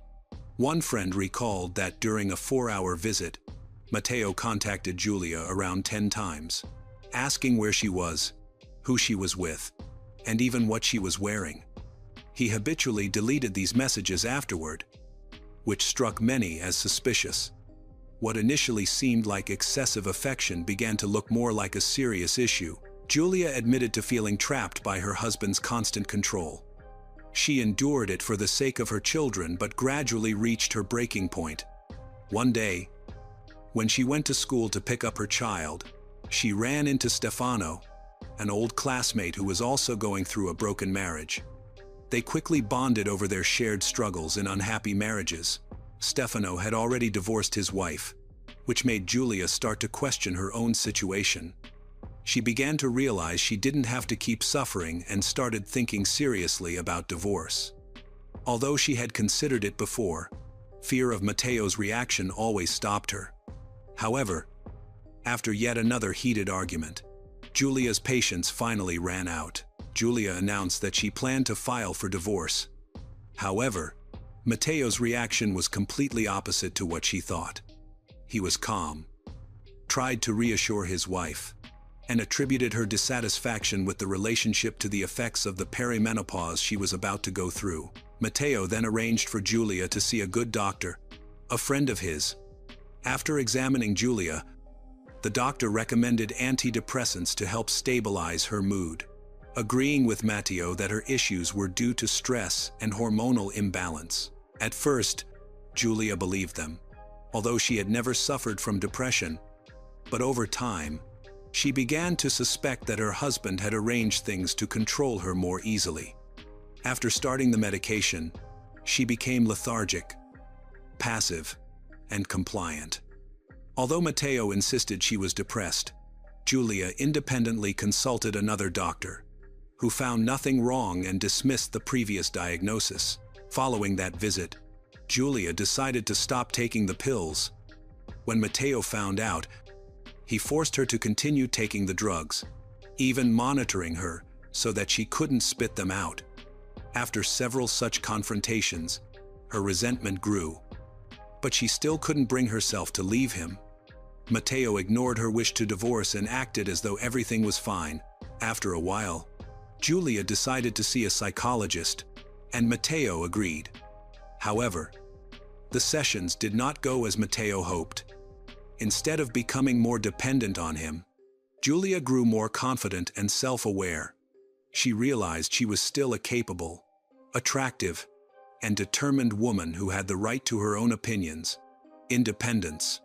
One friend recalled that during a 4-hour visit, Matteo contacted Giulia around 10 times, asking where she was, who she was with, and even what she was wearing. He habitually deleted these messages afterward, which struck many as suspicious. What initially seemed like excessive affection began to look more like a serious issue. Giulia admitted to feeling trapped by her husband's constant control. She endured it for the sake of her children, but gradually reached her breaking point. One day, when she went to school to pick up her child, she ran into Stefano, an old classmate who was also going through a broken marriage. They quickly bonded over their shared struggles in unhappy marriages. Stefano had already divorced his wife, which made Giulia start to question her own situation. She began to realize she didn't have to keep suffering and started thinking seriously about divorce. Although she had considered it before, fear of Matteo's reaction always stopped her. However, after yet another heated argument, Giulia's patience finally ran out. Giulia announced that she planned to file for divorce. However, Matteo's reaction was completely opposite to what she thought. He was calm, tried to reassure his wife, and attributed her dissatisfaction with the relationship to the effects of the perimenopause she was about to go through. Matteo then arranged for Giulia to see a good doctor, a friend of his. After examining Giulia, the doctor recommended antidepressants to help stabilize her mood, agreeing with Matteo that her issues were due to stress and hormonal imbalance. At first, Giulia believed them, although she had never suffered from depression. But over time, she began to suspect that her husband had arranged things to control her more easily. After starting the medication, she became lethargic, passive, and compliant. Although Matteo insisted she was depressed, Giulia independently consulted another doctor, who found nothing wrong and dismissed the previous diagnosis. Following that visit, Giulia decided to stop taking the pills. When Matteo found out, he forced her to continue taking the drugs, even monitoring her so that she couldn't spit them out. After several such confrontations, her resentment grew, but she still couldn't bring herself to leave him. Matteo ignored her wish to divorce and acted as though everything was fine. After a while, Giulia decided to see a psychologist, and Matteo agreed. However, the sessions did not go as Matteo hoped. Instead of becoming more dependent on him, Giulia grew more confident and self-aware. She realized she was still a capable, attractive, and determined woman who had the right to her own opinions, independence,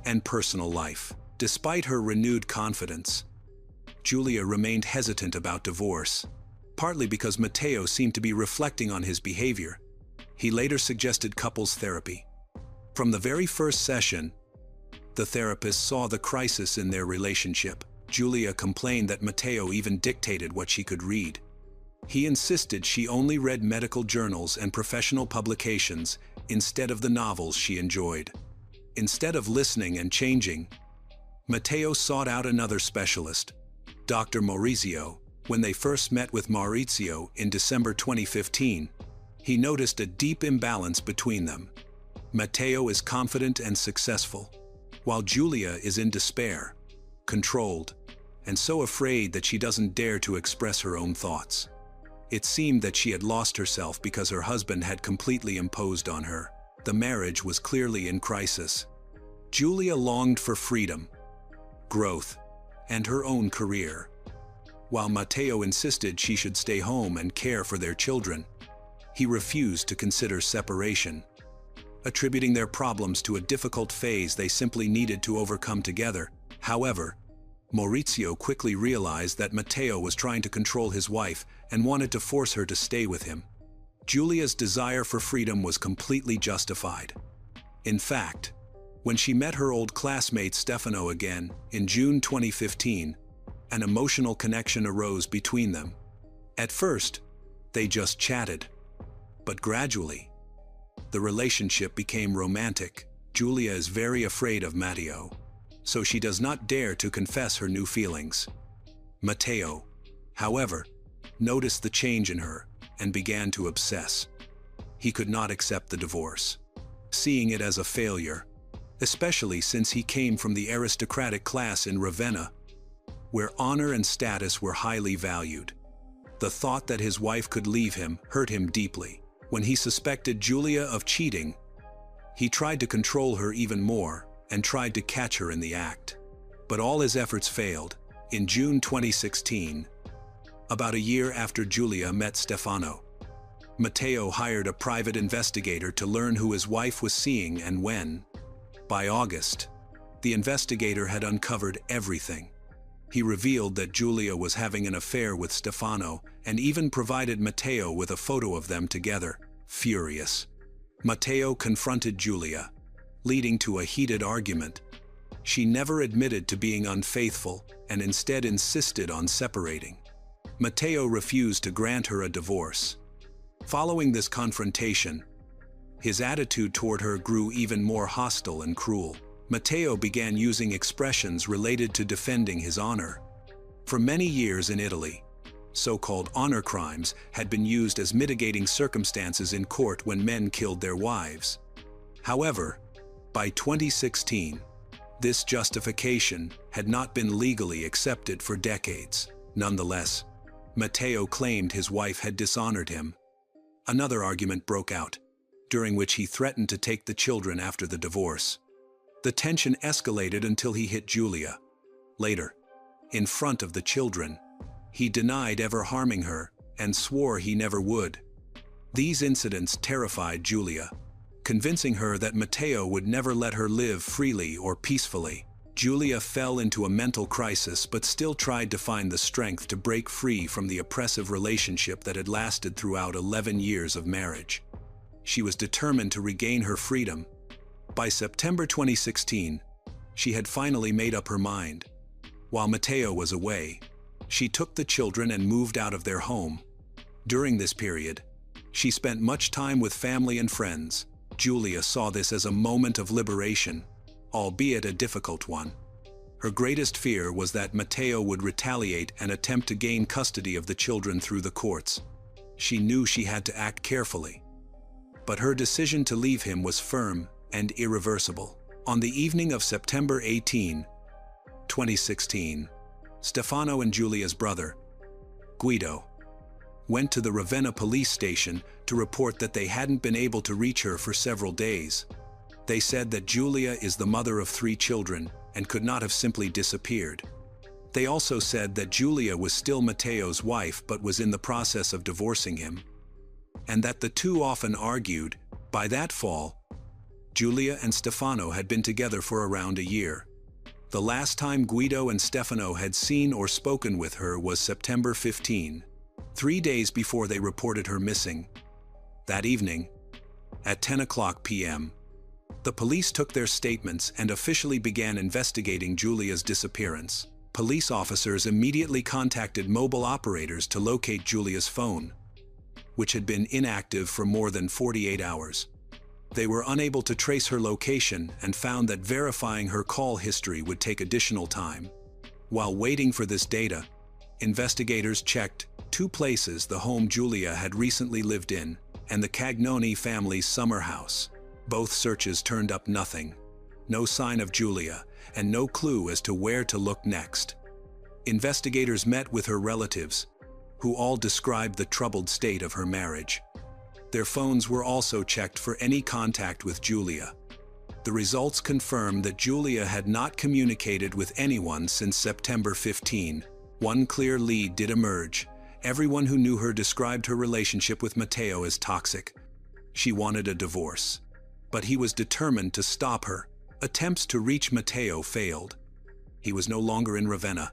and personal life. Despite her renewed confidence, Giulia remained hesitant about divorce, partly because Matteo seemed to be reflecting on his behavior. He later suggested couples therapy. From the very first session, the therapist saw the crisis in their relationship. Giulia complained that Matteo even dictated what she could read. He insisted she only read medical journals and professional publications instead of the novels she enjoyed. Instead of listening and changing, Matteo sought out another specialist, Dr. Maurizio. When they first met with Maurizio in December 2015, he noticed a deep imbalance between them. Matteo is confident and successful, while Giulia is in despair, controlled, and so afraid that she doesn't dare to express her own thoughts. It seemed that she had lost herself because her husband had completely imposed on her. The marriage was clearly in crisis. Giulia longed for freedom, growth, and her own career, while Matteo insisted she should stay home and care for their children. He refused to consider separation, attributing their problems to a difficult phase they simply needed to overcome together. However, Maurizio quickly realized that Matteo was trying to control his wife and wanted to force her to stay with him. Giulia's desire for freedom was completely justified. In fact, when she met her old classmate Stefano again in June 2015, an emotional connection arose between them. At first, they just chatted, but gradually, The relationship became romantic. Giulia is very afraid of Matteo, so she does not dare to confess her new feelings. Matteo, however, noticed the change in her and began to obsess. He could not accept the divorce, seeing it as a failure, especially since he came from the aristocratic class in Ravenna, where honor and status were highly valued. The thought that his wife could leave him hurt him deeply. When he suspected Giulia of cheating, he tried to control her even more and tried to catch her in the act. But all his efforts failed. In June 2016, about a year after Giulia met Stefano, Matteo hired a private investigator to learn who his wife was seeing and when. By August, the investigator had uncovered everything. He revealed that Giulia was having an affair with Stefano and even provided Matteo with a photo of them together. Furious, Matteo confronted Giulia, leading to a heated argument. She never admitted to being unfaithful and instead insisted on separating. Matteo refused to grant her a divorce. Following this confrontation, his attitude toward her grew even more hostile and cruel. Matteo began using expressions related to defending his honor. For many years in Italy, so-called honor crimes had been used as mitigating circumstances in court when men killed their wives. However, by 2016, this justification had not been legally accepted for decades. Nonetheless, Matteo claimed his wife had dishonored him. Another argument broke out, during which he threatened to take the children after the divorce. The tension escalated until he hit Giulia. Later, in front of the children, he denied ever harming her and swore he never would. These incidents terrified Giulia, convincing her that Matteo would never let her live freely or peacefully. Giulia fell into a mental crisis but still tried to find the strength to break free from the oppressive relationship that had lasted throughout 11 years of marriage. She was determined to regain her freedom. By September 2016, she had finally made up her mind. While Matteo was away, she took the children and moved out of their home. During this period, she spent much time with family and friends. Giulia saw this as a moment of liberation, albeit a difficult one. Her greatest fear was that Matteo would retaliate and attempt to gain custody of the children through the courts. She knew she had to act carefully, but her decision to leave him was firm and irreversible. On the evening of September 18, 2016, Stefano and Giulia's brother, Guido, went to the Ravenna police station to report that they hadn't been able to reach her for several days. They said that Giulia is the mother of 3 children and could not have simply disappeared. They also said that Giulia was still Matteo's wife but was in the process of divorcing him, and that the two often argued. By that fall, Giulia and Stefano had been together for around a year. The last time Guido and Stefano had seen or spoken with her was September 15, 3 days before they reported her missing. That evening, at 10:00 p.m., the police took their statements and officially began investigating Giulia's disappearance. Police officers immediately contacted mobile operators to locate Giulia's phone, which had been inactive for more than 48 hours. They were unable to trace her location and found that verifying her call history would take additional time. While waiting for this data, investigators checked 2 places: the home Giulia had recently lived in and the Cagnoni family's summer house. Both searches turned up nothing. No sign of Giulia, and no clue as to where to look next. Investigators met with her relatives, who all described the troubled state of her marriage. Their phones were also checked for any contact with Giulia. The results confirmed that Giulia had not communicated with anyone since September 15. One clear lead did emerge. Everyone who knew her described her relationship with Matteo as toxic. She wanted a divorce, but he was determined to stop her. Attempts to reach Matteo failed. He was no longer in Ravenna.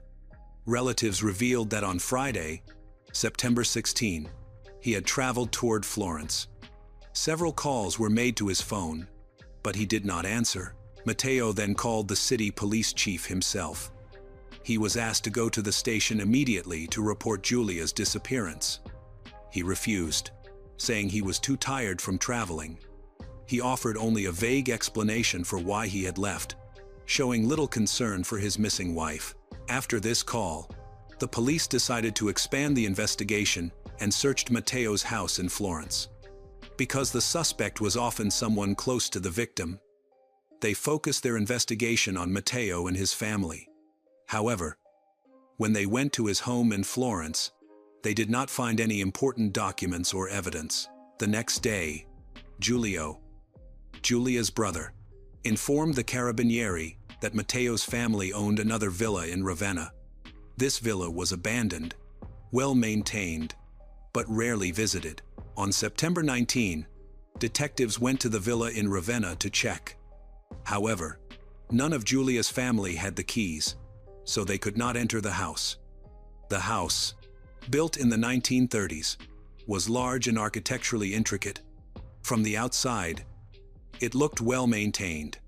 Relatives revealed that on Friday, September 16, he had traveled toward Florence. Several calls were made to his phone, but he did not answer. Matteo then called the city police chief himself. He was asked to go to the station immediately to report Giulia's disappearance. He refused, saying he was too tired from traveling. he offered only a vague explanation for why he had left, showing little concern for his missing wife. After this call, the police decided to expand the investigation and searched Matteo's house in Florence. Because the suspect was often someone close to the victim, they focused their investigation on Matteo and his family. However, when they went to his home in Florence, they did not find any important documents or evidence. The next day, Giulio, Giulia's brother, informed the Carabinieri that Matteo's family owned another villa in Ravenna. This villa was abandoned, well-maintained, but rarely visited. On September 19, detectives went to the villa in Ravenna to check. However, none of Giulia's family had the keys, so they could not enter the house. The house, built in the 1930s, was large and architecturally intricate. From the outside, it looked well-maintained,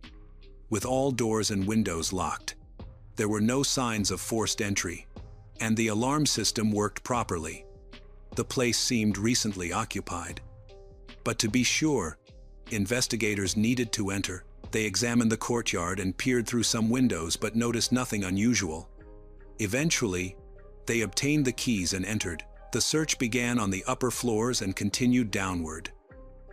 with all doors and windows locked. There were no signs of forced entry, and the alarm system worked properly. The place seemed recently occupied. But to be sure, investigators needed to enter. They examined the courtyard and peered through some windows but noticed nothing unusual. Eventually, they obtained the keys and entered. The search began on the upper floors and continued downward.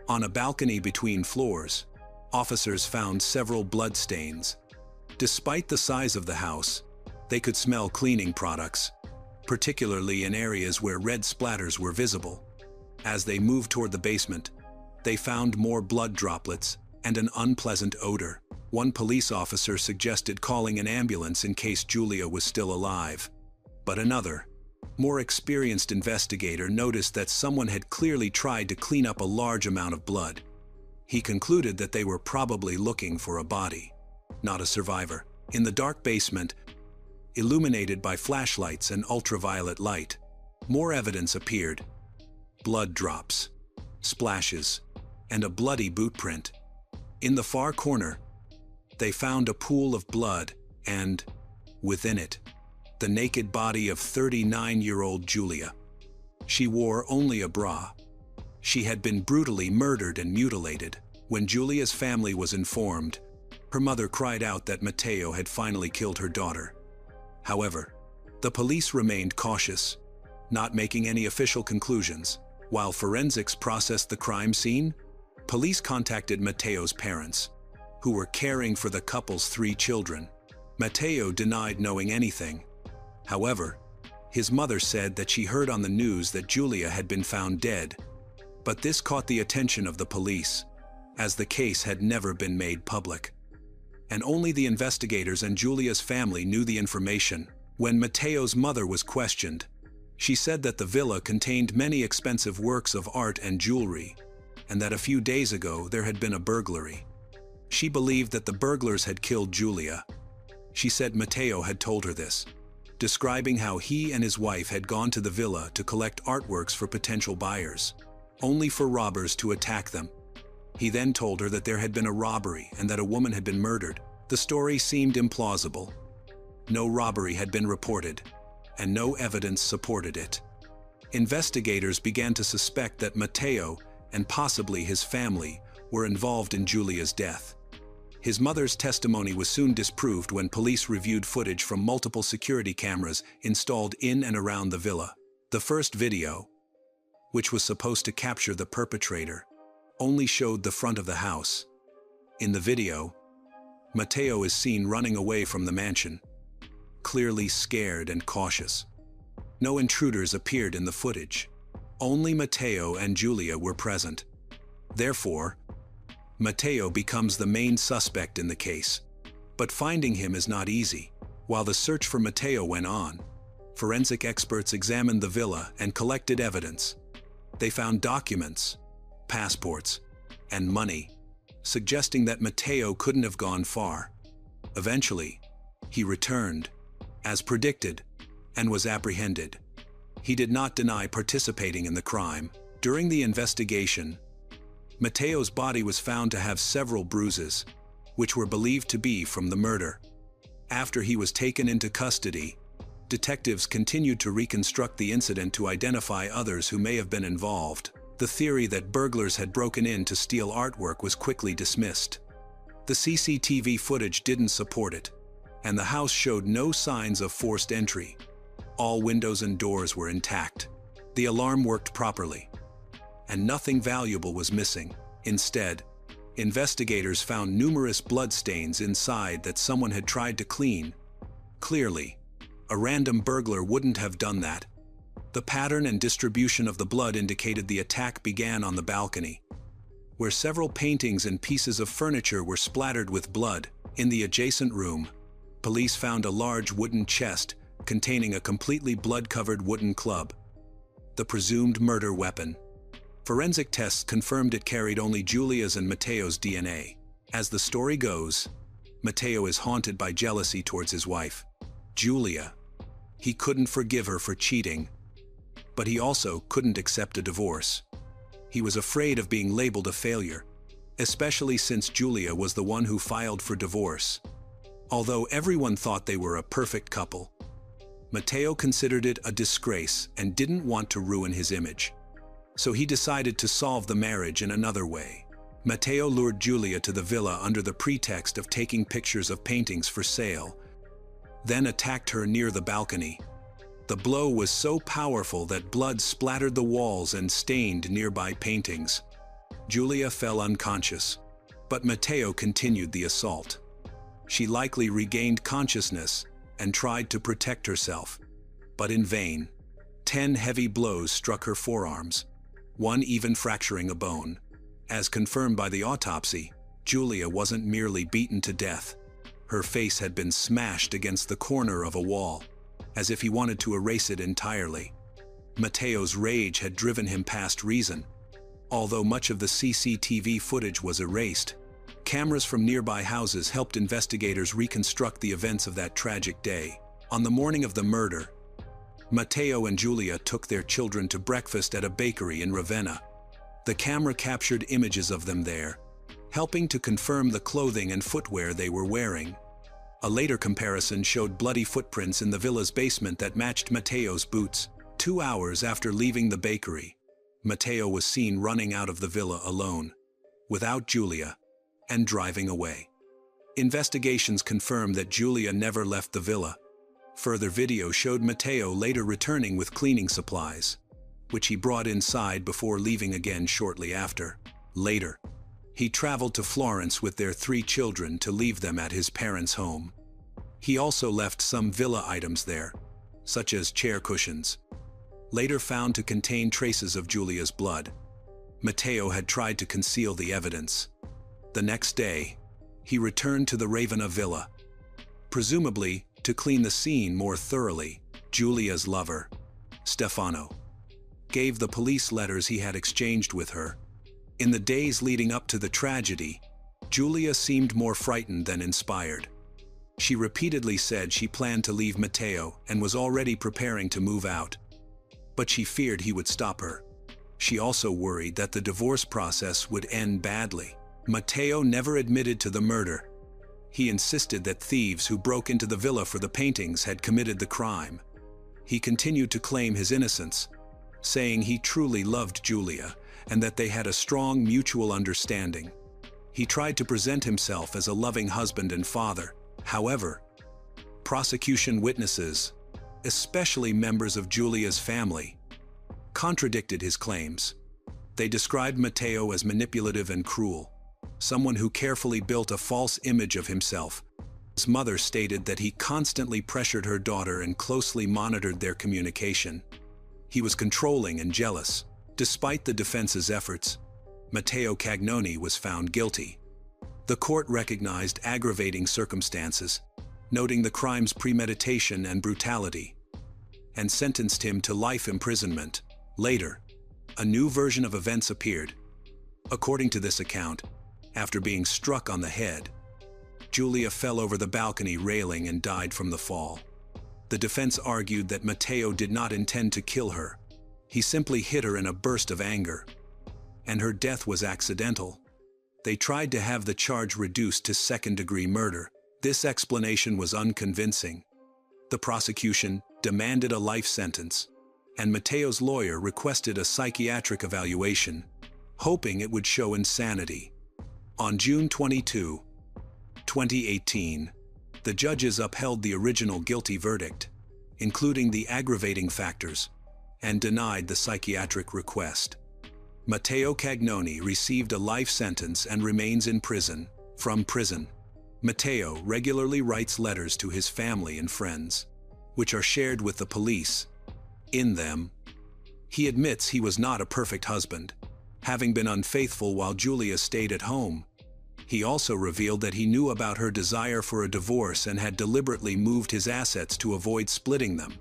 On a balcony between floors, officers found several blood stains. Despite the size of the house, they could smell cleaning products, particularly in areas where red splatters were visible. As they moved toward the basement, they found more blood droplets and an unpleasant odor. One police officer suggested calling an ambulance in case Giulia was still alive. But another, more experienced investigator noticed that someone had clearly tried to clean up a large amount of blood. He concluded that they were probably looking for a body, not a survivor. In the dark basement, illuminated by flashlights and ultraviolet light, more evidence appeared. Blood drops, splashes, and a bloody boot print. In the far corner, they found a pool of blood and, within it, the naked body of 39-year-old Giulia. She wore only a bra. She had been brutally murdered and mutilated. When Giulia's family was informed, her mother cried out that Matteo had finally killed her daughter. However, the police remained cautious, not making any official conclusions. While forensics processed the crime scene, police contacted Matteo's parents, who were caring for the couple's 3 children. Matteo denied knowing anything. However, his mother said that she heard on the news that Giulia had been found dead, but this caught the attention of the police, as the case had never been made public. And only the investigators and Giulia's family knew the information. When Matteo's mother was questioned, she said that the villa contained many expensive works of art and jewelry, and that a few days ago there had been a burglary. She believed that the burglars had killed Giulia. She said Matteo had told her this, describing how he and his wife had gone to the villa to collect artworks for potential buyers, only for robbers to attack them. He then told her that there had been a robbery and that a woman had been murdered. The story seemed implausible. No robbery had been reported, and no evidence supported it. Investigators began to suspect that Matteo and possibly his family were involved in Giulia's death. His mother's testimony was soon disproved when police reviewed footage from multiple security cameras installed in and around the villa. The first video, which was supposed to capture the perpetrator, only showed the front of the house. In the video, Matteo is seen running away from the mansion, clearly scared and cautious. No intruders appeared in the footage. Only Matteo and Giulia were present. Therefore, Matteo becomes the main suspect in the case. But finding him is not easy. While the search for Matteo went on, forensic experts examined the villa and collected evidence. They found documents, passports, and money, suggesting that Matteo couldn't have gone far. Eventually, he returned, as predicted, and was apprehended. He did not deny participating in the crime. During the investigation, Matteo's body was found to have several bruises, which were believed to be from the murder. After he was taken into custody, detectives continued to reconstruct the incident to identify others who may have been involved. The theory that burglars had broken in to steal artwork was quickly dismissed. The CCTV footage didn't support it, and the house showed no signs of forced entry. All windows and doors were intact. The alarm worked properly, and nothing valuable was missing. Instead, investigators found numerous bloodstains inside that someone had tried to clean. Clearly, a random burglar wouldn't have done that. The pattern and distribution of the blood indicated the attack began on the balcony, where several paintings and pieces of furniture were splattered with blood. In the adjacent room, police found a large wooden chest containing a completely blood-covered wooden club, the presumed murder weapon. Forensic tests confirmed it carried only Julia's and Matteo's DNA. As the story goes, Matteo is haunted by jealousy towards his wife, Julia. He couldn't forgive her for cheating, but he also couldn't accept a divorce. He was afraid of being labeled a failure, especially since Julia was the one who filed for divorce. Although everyone thought they were a perfect couple, Matteo considered it a disgrace and didn't want to ruin his image. So he decided to solve the marriage in another way. Matteo lured Julia to the villa under the pretext of taking pictures of paintings for sale, then attacked her near the balcony. The blow was so powerful that blood splattered the walls and stained nearby paintings. Julia fell unconscious, but Matteo continued the assault. She likely regained consciousness and tried to protect herself, but in vain. 10 heavy blows struck her forearms, one even fracturing a bone. As confirmed by the autopsy, Julia wasn't merely beaten to death. Her face had been smashed against the corner of a wall, as if he wanted to erase it entirely. Matteo's rage had driven him past reason. Although much of the CCTV footage was erased, cameras from nearby houses helped investigators reconstruct the events of that tragic day. On the morning of the murder, Matteo and Julia took their children to breakfast at a bakery in Ravenna. The camera captured images of them there, helping to confirm the clothing and footwear they were wearing. A later comparison showed bloody footprints in the villa's basement that matched Matteo's boots. 2 hours after leaving the bakery, Matteo was seen running out of the villa alone, without Julia, and driving away. Investigations confirmed that Julia never left the villa. Further video showed Matteo later returning with cleaning supplies, which he brought inside before leaving again shortly after. Later, he traveled to Florence with their 3 children to leave them at his parents' home. He also left some villa items there, such as chair cushions, later found to contain traces of Julia's blood. Matteo had tried to conceal the evidence. The next day, he returned to the Ravenna villa, presumably to clean the scene more thoroughly. Julia's lover, Stefano, gave the police letters he had exchanged with her. In the days leading up to the tragedy, Julia seemed more frightened than inspired. She repeatedly said she planned to leave Matteo and was already preparing to move out, but she feared he would stop her. She also worried that the divorce process would end badly. Matteo never admitted to the murder. He insisted that thieves who broke into the villa for the paintings had committed the crime. He continued to claim his innocence, saying he truly loved Julia and that they had a strong mutual understanding. He tried to present himself as a loving husband and father. However, prosecution witnesses, especially members of Julia's family, contradicted his claims. They described Matteo as manipulative and cruel, someone who carefully built a false image of himself. His mother stated that he constantly pressured her daughter and closely monitored their communication. He was controlling and jealous. Despite the defense's efforts, Matteo Cagnoni was found guilty. The court recognized aggravating circumstances, noting the crime's premeditation and brutality, and sentenced him to life imprisonment. Later, a new version of events appeared. According to this account, after being struck on the head, Julia fell over the balcony railing and died from the fall. The defense argued that Matteo did not intend to kill her. He simply hit her in a burst of anger, and her death was accidental. They tried to have the charge reduced to second-degree murder. This explanation was unconvincing. The prosecution demanded a life sentence, and Mateo's lawyer requested a psychiatric evaluation, hoping it would show insanity. On June 22, 2018, the judges upheld the original guilty verdict, including the aggravating factors, and denied the psychiatric request. Mateo Cagnoni received a life sentence and remains in prison. From prison, Mateo regularly writes letters to his family and friends, which are shared with the police. In them, he admits he was not a perfect husband, having been unfaithful while Julia stayed at home. He also revealed that he knew about her desire for a divorce and had deliberately moved his assets to avoid splitting them.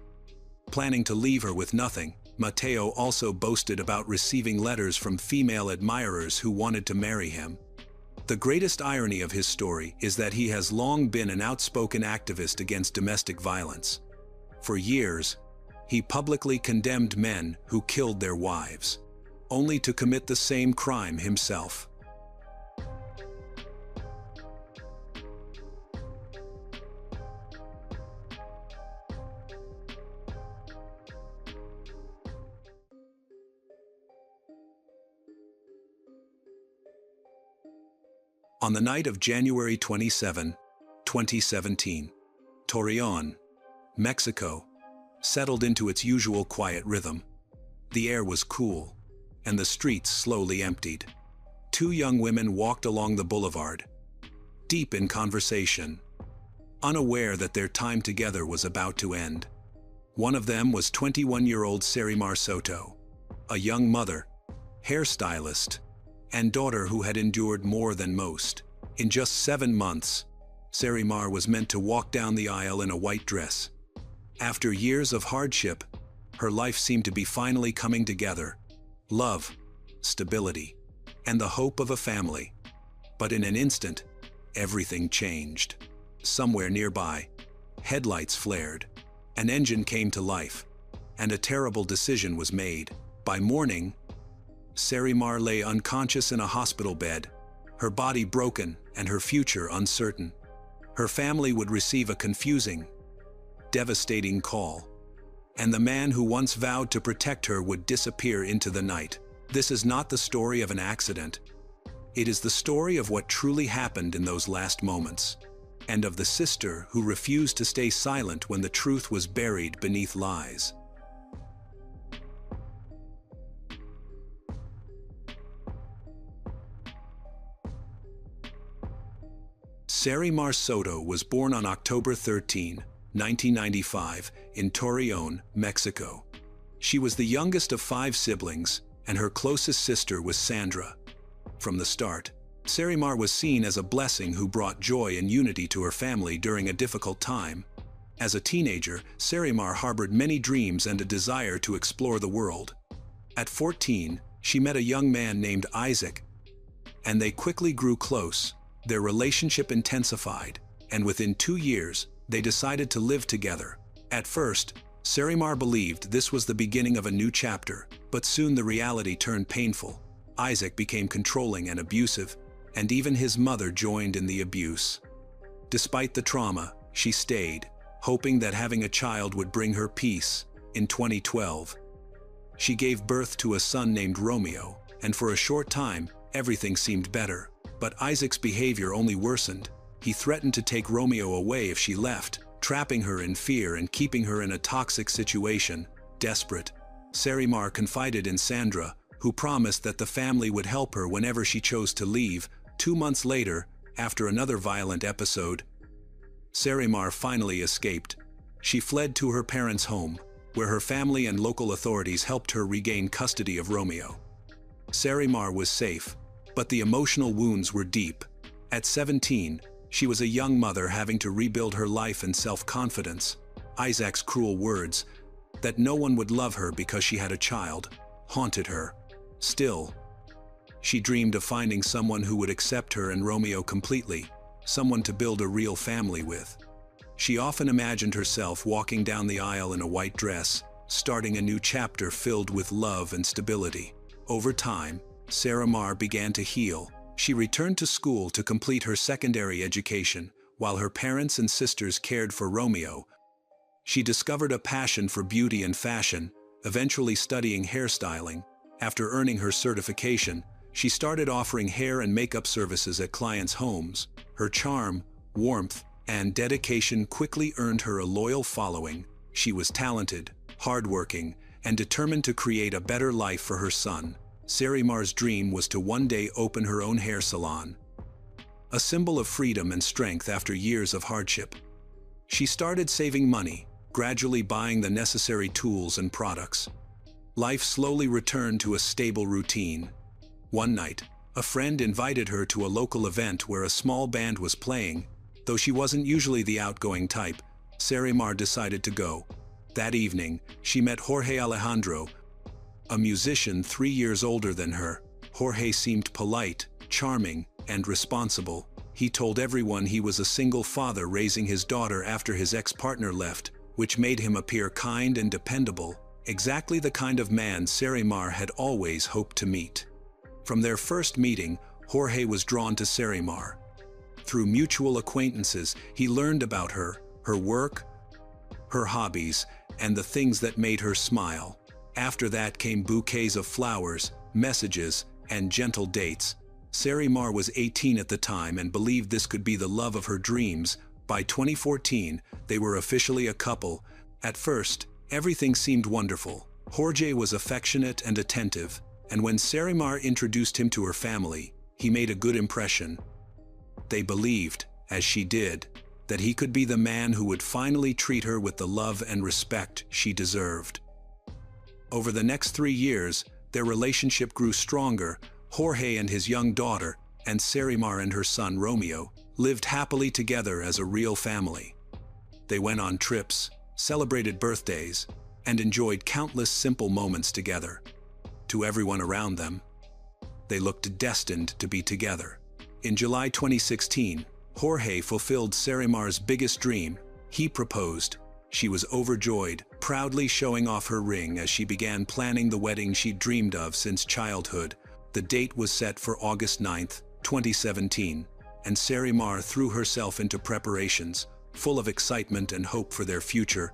Planning to leave her with nothing, Mateo also boasted about receiving letters from female admirers who wanted to marry him. The greatest irony of his story is that he has long been an outspoken activist against domestic violence. For years, he publicly condemned men who killed their wives, only to commit the same crime himself. On the night of January 27, 2017, Torreon, Mexico, settled into its usual quiet rhythm. The air was cool, and the streets slowly emptied. Two young women walked along the boulevard, deep in conversation, unaware that their time together was about to end. One of them was 21-year-old Sarimar Soto, a young mother, hairstylist, and daughter who had endured more than most. In just 7 months, Sarimar was meant to walk down the aisle in a white dress. After years of hardship, her life seemed to be finally coming together. Love, stability, and the hope of a family. But in an instant, everything changed. Somewhere nearby, headlights flared, an engine came to life, and a terrible decision was made. By morning, Sarimar lay unconscious in a hospital bed, her body broken and her future uncertain. Her family would receive a confusing, devastating call, and the man who once vowed to protect her would disappear into the night. This is not the story of an accident. It is the story of what truly happened in those last moments, and of the sister who refused to stay silent when the truth was buried beneath lies. Sarimar Soto was born on October 13, 1995, in Torreon, Mexico. She was the youngest of 5 siblings, and her closest sister was Sandra. From the start, Sarimar was seen as a blessing who brought joy and unity to her family during a difficult time. As a teenager, Sarimar harbored many dreams and a desire to explore the world. At 14, she met a young man named Isaac, and they quickly grew close. Their relationship intensified, and within 2 years, they decided to live together. At first, Sarimar believed this was the beginning of a new chapter, but soon the reality turned painful. Isaac became controlling and abusive, and even his mother joined in the abuse. Despite the trauma, she stayed, hoping that having a child would bring her peace. In 2012, she gave birth to a son named Romeo, and for a short time, everything seemed better. But Isaac's behavior only worsened. He threatened to take Romeo away if she left, trapping her in fear and keeping her in a toxic situation. Desperate, Sarimar confided in Sandra, who promised that the family would help her whenever she chose to leave. 2 months later, after another violent episode, Sarimar finally escaped. She fled to her parents' home, where her family and local authorities helped her regain custody of Romeo. Sarimar was safe, but the emotional wounds were deep. At 17, she was a young mother having to rebuild her life and self-confidence. Isaac's cruel words, that no one would love her because she had a child, haunted her. Still, she dreamed of finding someone who would accept her and Romeo completely, someone to build a real family with. She often imagined herself walking down the aisle in a white dress, starting a new chapter filled with love and stability. Over time, Sarimar began to heal. She returned to school to complete her secondary education, while her parents and sisters cared for Romeo. She discovered a passion for beauty and fashion, Eventually studying hairstyling, after earning her certification, she started offering hair and makeup services at clients' homes. Her charm, warmth, and dedication quickly earned her a loyal following. She was talented, hardworking, and determined to create a better life for her son. Sarimar's dream was to one day open her own hair salon, a symbol of freedom and strength after years of hardship. She started saving money, gradually buying the necessary tools and products. Life slowly returned to a stable routine. One night, a friend invited her to a local event where a small band was playing. Though she wasn't usually the outgoing type, Sarimar decided to go. That evening, she met Jorge Alejandro, a musician 3 years older than her. Jorge seemed polite, charming, and responsible. He told everyone he was a single father raising his daughter after his ex-partner left, which made him appear kind and dependable, exactly the kind of man Sarimar had always hoped to meet. From their first meeting, Jorge was drawn to Sarimar. Through mutual acquaintances, he learned about her, her work, her hobbies, and the things that made her smile. After that came bouquets of flowers, messages, and gentle dates. Sarimar was 18 at the time and believed this could be the love of her dreams. By 2014, they were officially a couple. At first, everything seemed wonderful. Jorge was affectionate and attentive, and when Sarimar introduced him to her family, he made a good impression. They believed, as she did, that he could be the man who would finally treat her with the love and respect she deserved. Over the next 3 years, their relationship grew stronger. Jorge and his young daughter, and Sarimar and her son Romeo, lived happily together as a real family. They went on trips, celebrated birthdays, and enjoyed countless simple moments together. To everyone around them, they looked destined to be together. In July 2016, Jorge fulfilled Sarimar's biggest dream. He proposed. She was overjoyed, proudly showing off her ring as she began planning the wedding she'd dreamed of since childhood. The date was set for August 9, 2017, and Sarimar threw herself into preparations, full of excitement and hope for their future.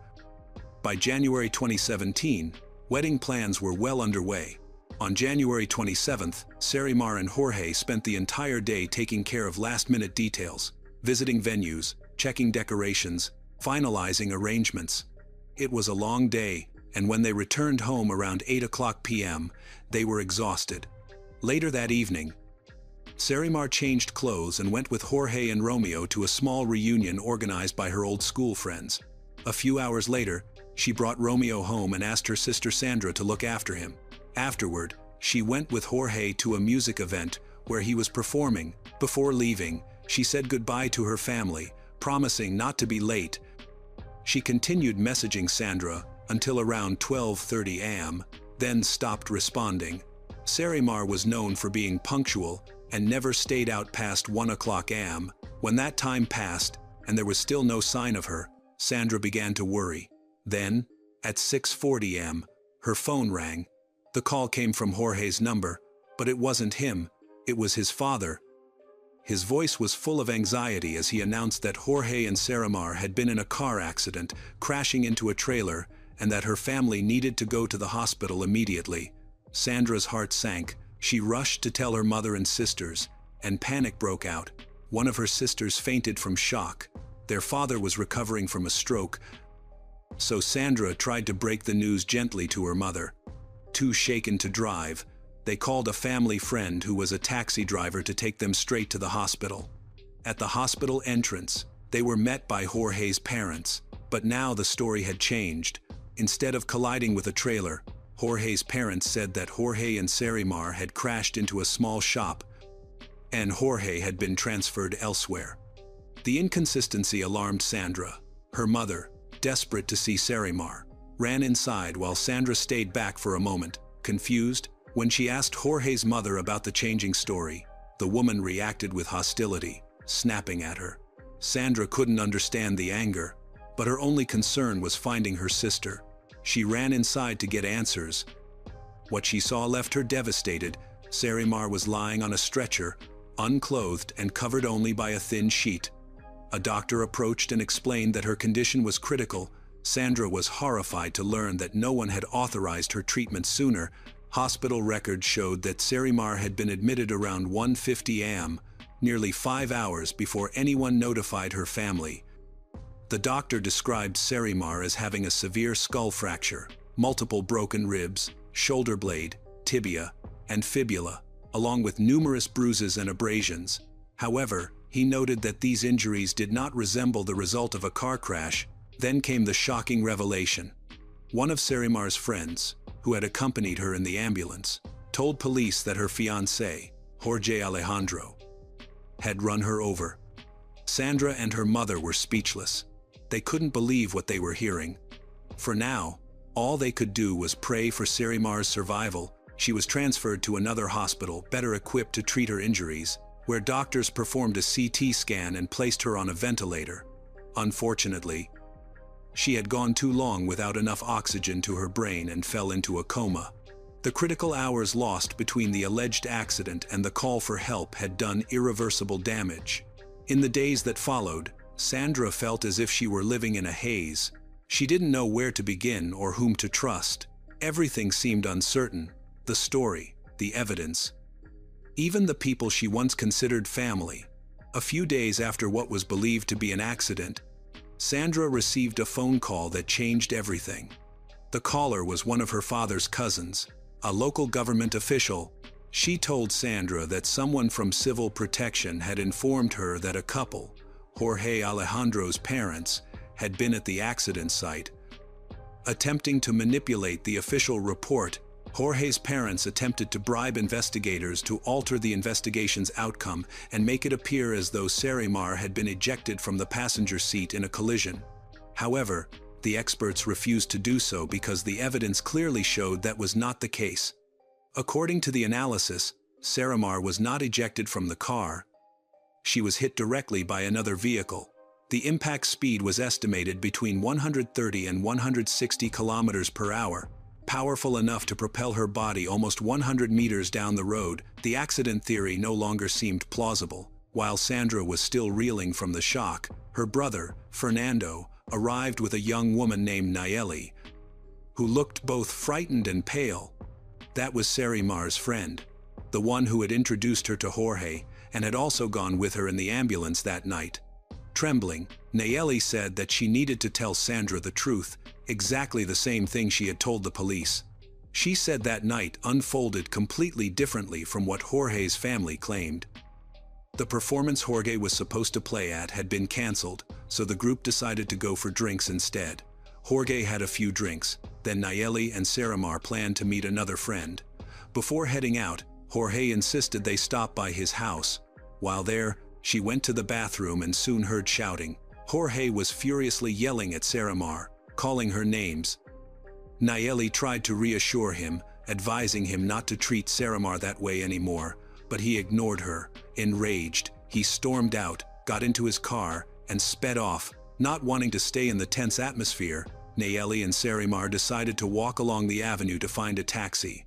By January 2017, wedding plans were well underway. On January 27th, Sarimar and Jorge spent the entire day taking care of last-minute details, visiting venues, checking decorations, finalizing arrangements. It was a long day, and when they returned home around 8:00 p.m., they were exhausted. Later that evening, Sarimar changed clothes and went with Jorge and Romeo to a small reunion organized by her old school friends. A few hours later, she brought Romeo home and asked her sister Sandra to look after him. Afterward, she went with Jorge to a music event where he was performing. Before leaving, she said goodbye to her family, promising not to be late. She continued messaging Sandra until around 12:30 a.m., then stopped responding. Sarimar was known for being punctual and never stayed out past 1:00 a.m. When that time passed and there was still no sign of her, Sandra began to worry. Then, at 6:40 a.m., her phone rang. The call came from Jorge's number, but it wasn't him, it was his father. His voice was full of anxiety as he announced that Jorge and Sarimar had been in a car accident, crashing into a trailer, and that her family needed to go to the hospital immediately. Sandra's heart sank. She rushed to tell her mother and sisters, and panic broke out. One of her sisters fainted from shock. Their father was recovering from a stroke, so Sandra tried to break the news gently to her mother. Too shaken to drive, they called a family friend who was a taxi driver to take them straight to the hospital. At the hospital entrance, they were met by Jorge's parents, but now the story had changed. Instead of colliding with a trailer, Jorge's parents said that Jorge and Sarimar had crashed into a small shop, and Jorge had been transferred elsewhere. The inconsistency alarmed Sandra. Her mother, desperate to see Sarimar, ran inside while Sandra stayed back for a moment, confused. When she asked Jorge's mother about the changing story, the woman reacted with hostility, snapping at her. Sandra couldn't understand the anger, but her only concern was finding her sister. She ran inside to get answers. What she saw left her devastated. Sarimar was lying on a stretcher, unclothed and covered only by a thin sheet. A doctor approached and explained that her condition was critical. Sandra was horrified to learn that no one had authorized her treatment sooner. Hospital records showed that Sarimar had been admitted around 1:50 a.m., nearly 5 hours before anyone notified her family. The doctor described Sarimar as having a severe skull fracture, multiple broken ribs, shoulder blade, tibia, and fibula, along with numerous bruises and abrasions. However, he noted that these injuries did not resemble the result of a car crash. Then came the shocking revelation. One of Sarimar's friends, who had accompanied her in the ambulance, told police that her fiancé, Jorge Alejandro, had run her over. Sandra and her mother were speechless. They couldn't believe what they were hearing. For now, all they could do was pray for Sarimar's survival. She was transferred to another hospital, better equipped to treat her injuries, where doctors performed a CT scan and placed her on a ventilator. Unfortunately, she had gone too long without enough oxygen to her brain and fell into a coma. The critical hours lost between the alleged accident and the call for help had done irreversible damage. In the days that followed, Sandra felt as if she were living in a haze. She didn't know where to begin or whom to trust. Everything seemed uncertain: the story, the evidence, even the people she once considered family. A few days after what was believed to be an accident, Sandra received a phone call that changed everything. The caller was one of her father's cousins, a local government official. She told Sandra that someone from Civil Protection had informed her that a couple, Jorge Alejandro's parents, had been at the accident site. Attempting to manipulate the official report, Jorge's parents attempted to bribe investigators to alter the investigation's outcome and make it appear as though Sarimar had been ejected from the passenger seat in a collision. However, the experts refused to do so because the evidence clearly showed that was not the case. According to the analysis, Sarimar was not ejected from the car. She was hit directly by another vehicle. The impact speed was estimated between 130 and 160 kilometers per hour. Powerful enough to propel her body almost 100 meters down the road. The accident theory no longer seemed plausible. While Sandra was still reeling from the shock, her brother, Fernando, arrived with a young woman named Nayeli, who looked both frightened and pale. That was Sarimar's friend, the one who had introduced her to Jorge and had also gone with her in the ambulance that night. Trembling, Nayeli said that she needed to tell Sandra the truth, exactly the same thing she had told the police. She said that night unfolded completely differently from what Jorge's family claimed. The performance Jorge was supposed to play at had been cancelled, so the group decided to go for drinks instead. Jorge had a few drinks, then Nayeli and Sarimar planned to meet another friend. Before heading out, Jorge insisted they stop by his house. While there, she went to the bathroom and soon heard shouting. Jorge was furiously yelling at Sarimar, calling her names. Nayeli tried to reassure him, advising him not to treat Sarimar that way anymore, but he ignored her. Enraged, he stormed out, got into his car, and sped off. Not wanting to stay in the tense atmosphere, Nayeli and Sarimar decided to walk along the avenue to find a taxi.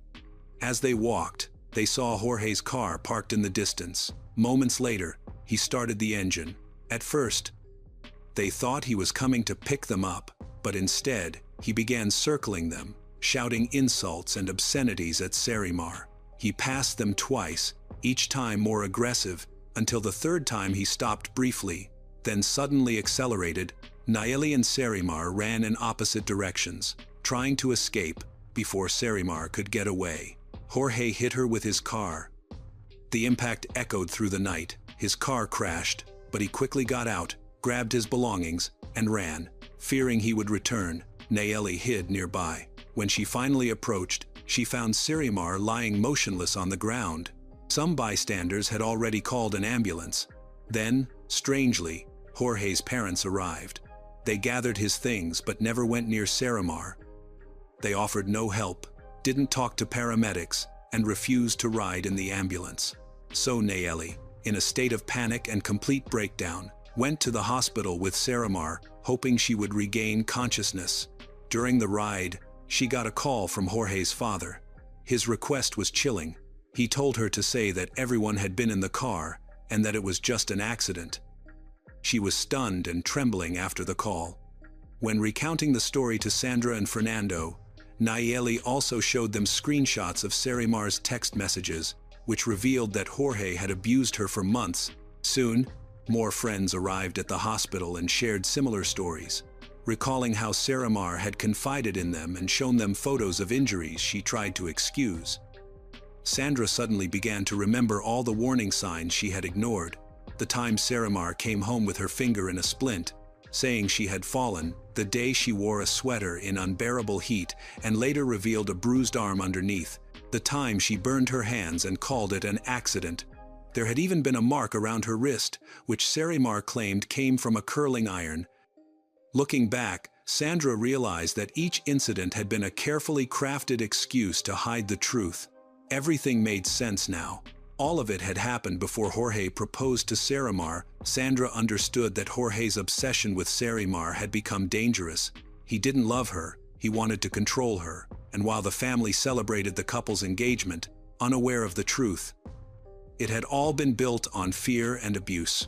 As they walked, they saw Jorge's car parked in the distance. Moments later, he started the engine. At first, they thought he was coming to pick them up, but instead, he began circling them, shouting insults and obscenities at Sarimar. He passed them twice, each time more aggressive, until the third time he stopped briefly, then suddenly accelerated. Nayeli and Sarimar ran in opposite directions, trying to escape before Sarimar could get away. Jorge hit her with his car. The impact echoed through the night. His car crashed, but he quickly got out, grabbed his belongings, and ran. Fearing he would return, Nayeli hid nearby. When she finally approached, she found Sarimar lying motionless on the ground. Some bystanders had already called an ambulance. Then, strangely, Jorge's parents arrived. They gathered his things but never went near Sarimar. They offered no help, didn't talk to paramedics, and refused to ride in the ambulance. So Nayeli, in a state of panic and complete breakdown, went to the hospital with Sarimar, hoping she would regain consciousness. During the ride, she got a call from Jorge's father. His request was chilling. He told her to say that everyone had been in the car and that it was just an accident. She was stunned and trembling after the call. When recounting the story to Sandra and Fernando, Nayeli also showed them screenshots of Sarimar's text messages, which revealed that Jorge had abused her for months. Soon, more friends arrived at the hospital and shared similar stories, recalling how Sarimar had confided in them and shown them photos of injuries she tried to excuse. Sandra suddenly began to remember all the warning signs she had ignored. The time Sarimar came home with her finger in a splint, saying she had fallen, the day she wore a sweater in unbearable heat and later revealed a bruised arm underneath, the time she burned her hands and called it an accident. There had even been a mark around her wrist, which Sarimar claimed came from a curling iron. Looking back, Sandra realized that each incident had been a carefully crafted excuse to hide the truth. Everything made sense now. All of it had happened before Jorge proposed to Sarimar. Sandra understood that Jorge's obsession with Sarimar had become dangerous. He didn't love her, he wanted to control her, and while the family celebrated the couple's engagement, unaware of the truth, it had all been built on fear and abuse.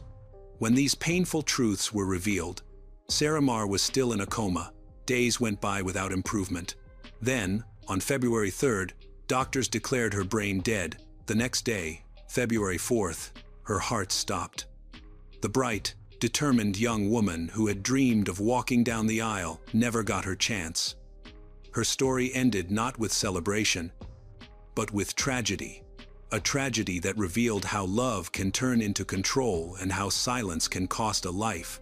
When these painful truths were revealed, Sarimar was still in a coma. Days went by without improvement. Then, on February 3rd, doctors declared her brain dead. The next day, February 4th, her heart stopped. The bright, determined young woman who had dreamed of walking down the aisle never got her chance. Her story ended not with celebration, but with tragedy. A tragedy that revealed how love can turn into control and how silence can cost a life.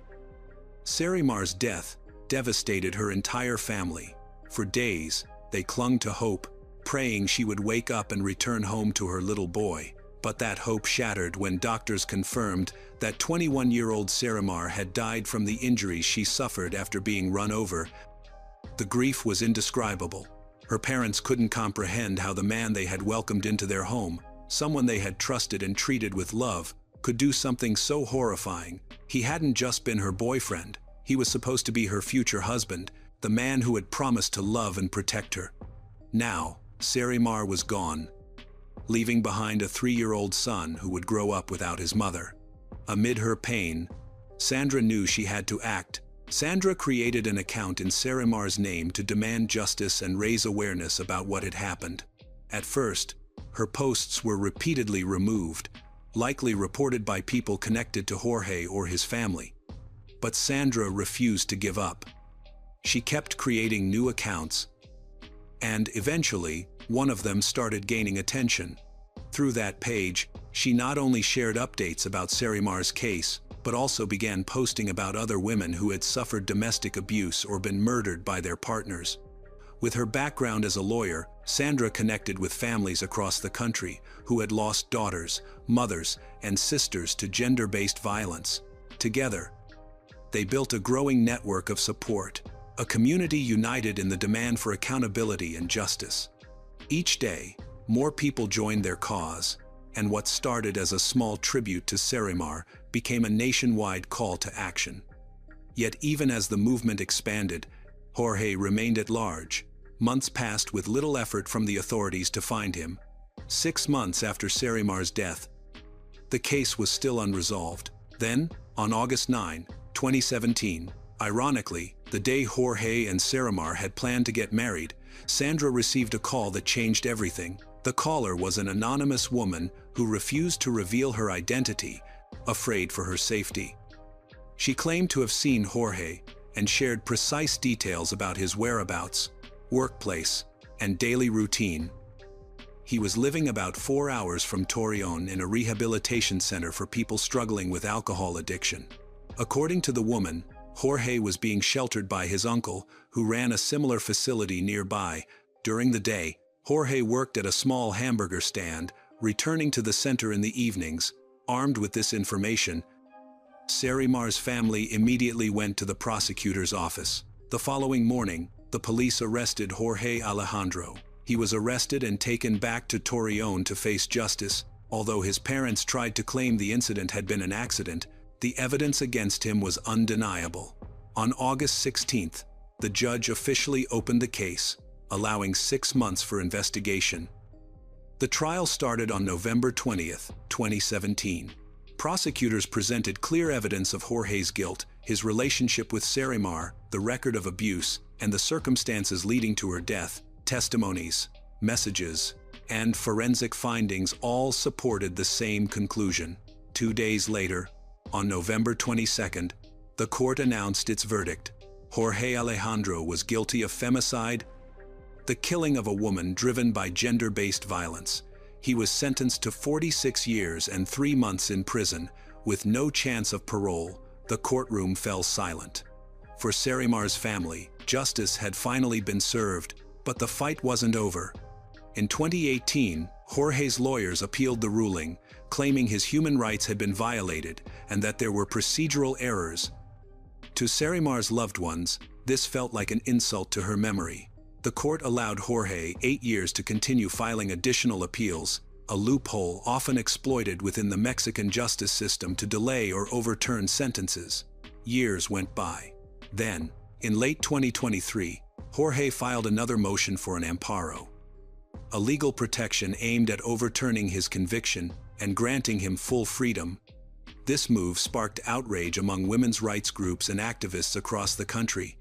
Sarimar's death devastated her entire family. For days, they clung to hope, praying she would wake up and return home to her little boy. But that hope shattered when doctors confirmed that 21-year-old Sarimar had died from the injuries she suffered after being run over. The grief was indescribable. Her parents couldn't comprehend how the man they had welcomed into their home, someone they had trusted and treated with love, could do something so horrifying. He hadn't just been her boyfriend, he was supposed to be her future husband, the man who had promised to love and protect her. Now, Sarimar was gone, leaving behind a 3-year-old son who would grow up without his mother. Amid her pain, Sandra knew she had to act. Sandra created an account in Sarimar's name to demand justice and raise awareness about what had happened. At first, her posts were repeatedly removed, likely reported by people connected to Jorge or his family. But Sandra refused to give up. She kept creating new accounts, and eventually, one of them started gaining attention. Through that page, she not only shared updates about Sarimar's case, but also began posting about other women who had suffered domestic abuse or been murdered by their partners. With her background as a lawyer, Sandra connected with families across the country who had lost daughters, mothers, and sisters to gender-based violence. Together, they built a growing network of support, a community united in the demand for accountability and justice. Each day, more people joined their cause, and what started as a small tribute to Sarimar became a nationwide call to action. Yet even as the movement expanded, Jorge remained at large. Months passed with little effort from the authorities to find him. 6 months after Sarimar's death, the case was still unresolved. Then, on August 9, 2017, ironically, the day Jorge and Sarimar had planned to get married, Sandra received a call that changed everything. The caller was an anonymous woman who refused to reveal her identity, afraid for her safety. She claimed to have seen Jorge and shared precise details about his whereabouts, workplace, and daily routine. He was living about 4 hours from Torreon in a rehabilitation center for people struggling with alcohol addiction. According to the woman, Jorge was being sheltered by his uncle, who ran a similar facility nearby. During the day, Jorge worked at a small hamburger stand, returning to the center in the evenings. Armed with this information, Sarimar's family immediately went to the prosecutor's office. The following morning, the police arrested Jorge Alejandro. He was arrested and taken back to Torreon to face justice. Although his parents tried to claim the incident had been an accident, the evidence against him was undeniable. On August 16th, the judge officially opened the case, allowing 6 months for investigation. The trial started on November 20th, 2017. Prosecutors presented clear evidence of Jorge's guilt, his relationship with Sarimar, the record of abuse, and the circumstances leading to her death, testimonies, messages, and forensic findings all supported the same conclusion. 2 days later, on November 22nd, the court announced its verdict. Jorge Alejandro was guilty of femicide, the killing of a woman driven by gender-based violence. He was sentenced to 46 years and 3 months in prison, with no chance of parole. The courtroom fell silent. For Sarimar's family, justice had finally been served, but the fight wasn't over. In 2018, Jorge's lawyers appealed the ruling, claiming his human rights had been violated and that there were procedural errors. To Sarimar's loved ones, this felt like an insult to her memory. The court allowed Jorge 8 years to continue filing additional appeals, a loophole often exploited within the Mexican justice system to delay or overturn sentences. Years went by. Then, in late 2023, Jorge filed another motion for an amparo, a legal protection aimed at overturning his conviction and granting him full freedom. This move sparked outrage among women's rights groups and activists across the country.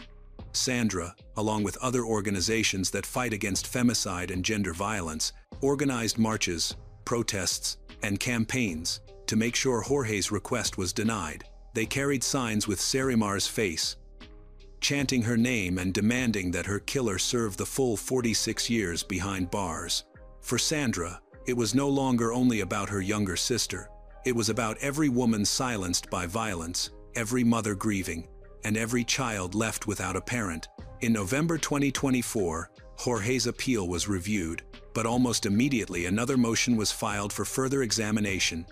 Sandra, along with other organizations that fight against femicide and gender violence, organized marches, protests, and campaigns to make sure Jorge's request was denied. They carried signs with Sarimar's face, chanting her name and demanding that her killer serve the full 46 years behind bars. For Sandra, it was no longer only about her younger sister. It was about every woman silenced by violence, every mother grieving, and every child left without a parent. In November 2024, Jorge's appeal was reviewed, but almost immediately another motion was filed for further examination.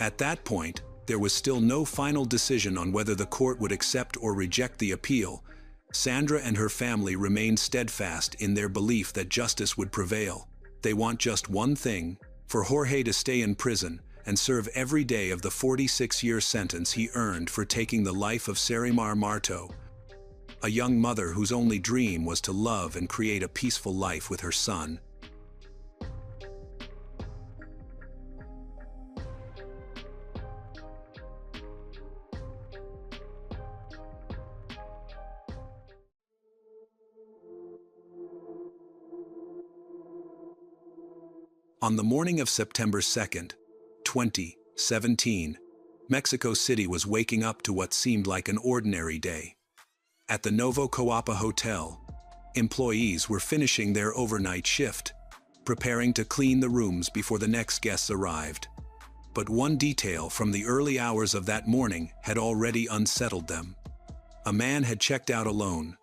At that point, there was still no final decision on whether the court would accept or reject the appeal. Sandra and her family remained steadfast in their belief that justice would prevail. They want just one thing: for Jorge to stay in prison and serve every day of the 46-year sentence he earned for taking the life of Sarimar Marto, a young mother whose only dream was to love and create a peaceful life with her son. On the morning of September 2nd, 2017, Mexico City was waking up to what seemed like an ordinary day. At the Novo Coapa Hotel, employees were finishing their overnight shift, preparing to clean the rooms before the next guests arrived. But one detail from the early hours of that morning had already unsettled them. A man had checked out alone,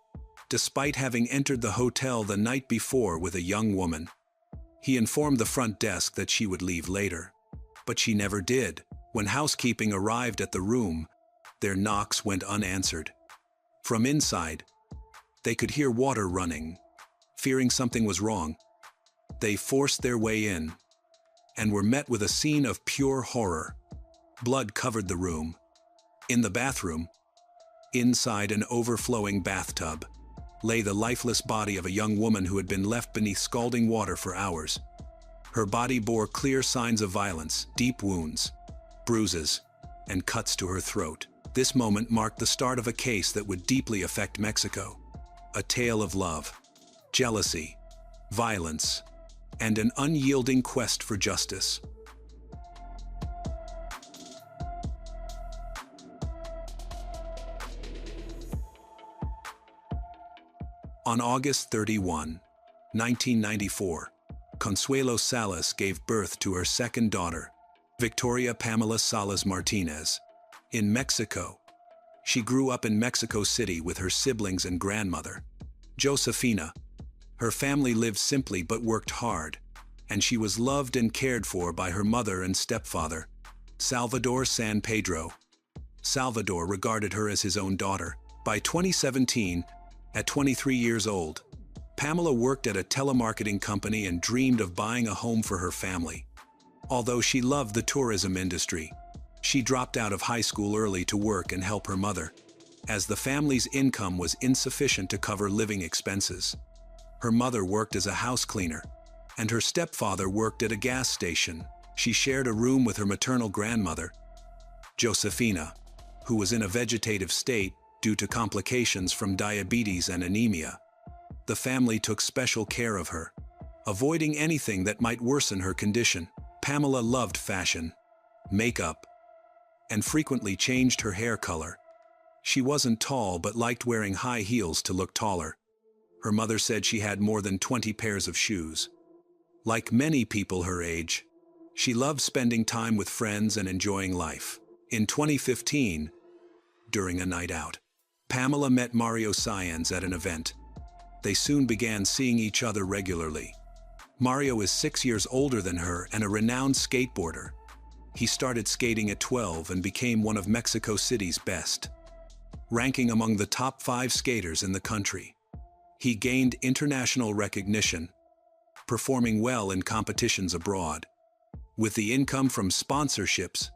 despite having entered the hotel the night before with a young woman. He informed the front desk that she would leave later, but she never did. When housekeeping arrived at the room, their knocks went unanswered. From inside, they could hear water running. Fearing something was wrong, they forced their way in and were met with a scene of pure horror. Blood covered the room. In the bathroom, inside an overflowing bathtub, lay the lifeless body of a young woman who had been left beneath scalding water for hours. Her body bore clear signs of violence: deep wounds, bruises, and cuts to her throat. This moment marked the start of a case that would deeply affect Mexico. A tale of love, jealousy, violence, and an unyielding quest for justice. On August 31, 1994, Consuelo Salas gave birth to her second daughter, Victoria Pamela Salas Martinez. In Mexico, she grew up in Mexico City with her siblings and grandmother, Josefina. Her family lived simply but worked hard, and she was loved and cared for by her mother and stepfather, Salvador San Pedro. Salvador regarded her as his own daughter. By 2017, at 23 years old, Pamela worked at a telemarketing company and dreamed of buying a home for her family. Although she loved the tourism industry, she dropped out of high school early to work and help her mother, as the family's income was insufficient to cover living expenses. Her mother worked as a house cleaner, and her stepfather worked at a gas station. She shared a room with her maternal grandmother, Josefina, who was in a vegetative state due to complications from diabetes and anemia. The family took special care of her, avoiding anything that might worsen her condition. Pamela loved fashion, makeup, and frequently changed her hair color. She wasn't tall but liked wearing high heels to look taller. Her mother said she had more than 20 pairs of shoes. Like many people her age, she loved spending time with friends and enjoying life. In 2015, during a night out, Pamela met Mario Sáenz at an event. They soon began seeing each other regularly. Mario is 6 years older than her and a renowned skateboarder. He started skating at 12 and became one of Mexico City's best, ranking among the top 5 skaters in the country. He gained international recognition, performing well in competitions abroad. With the income from sponsorships,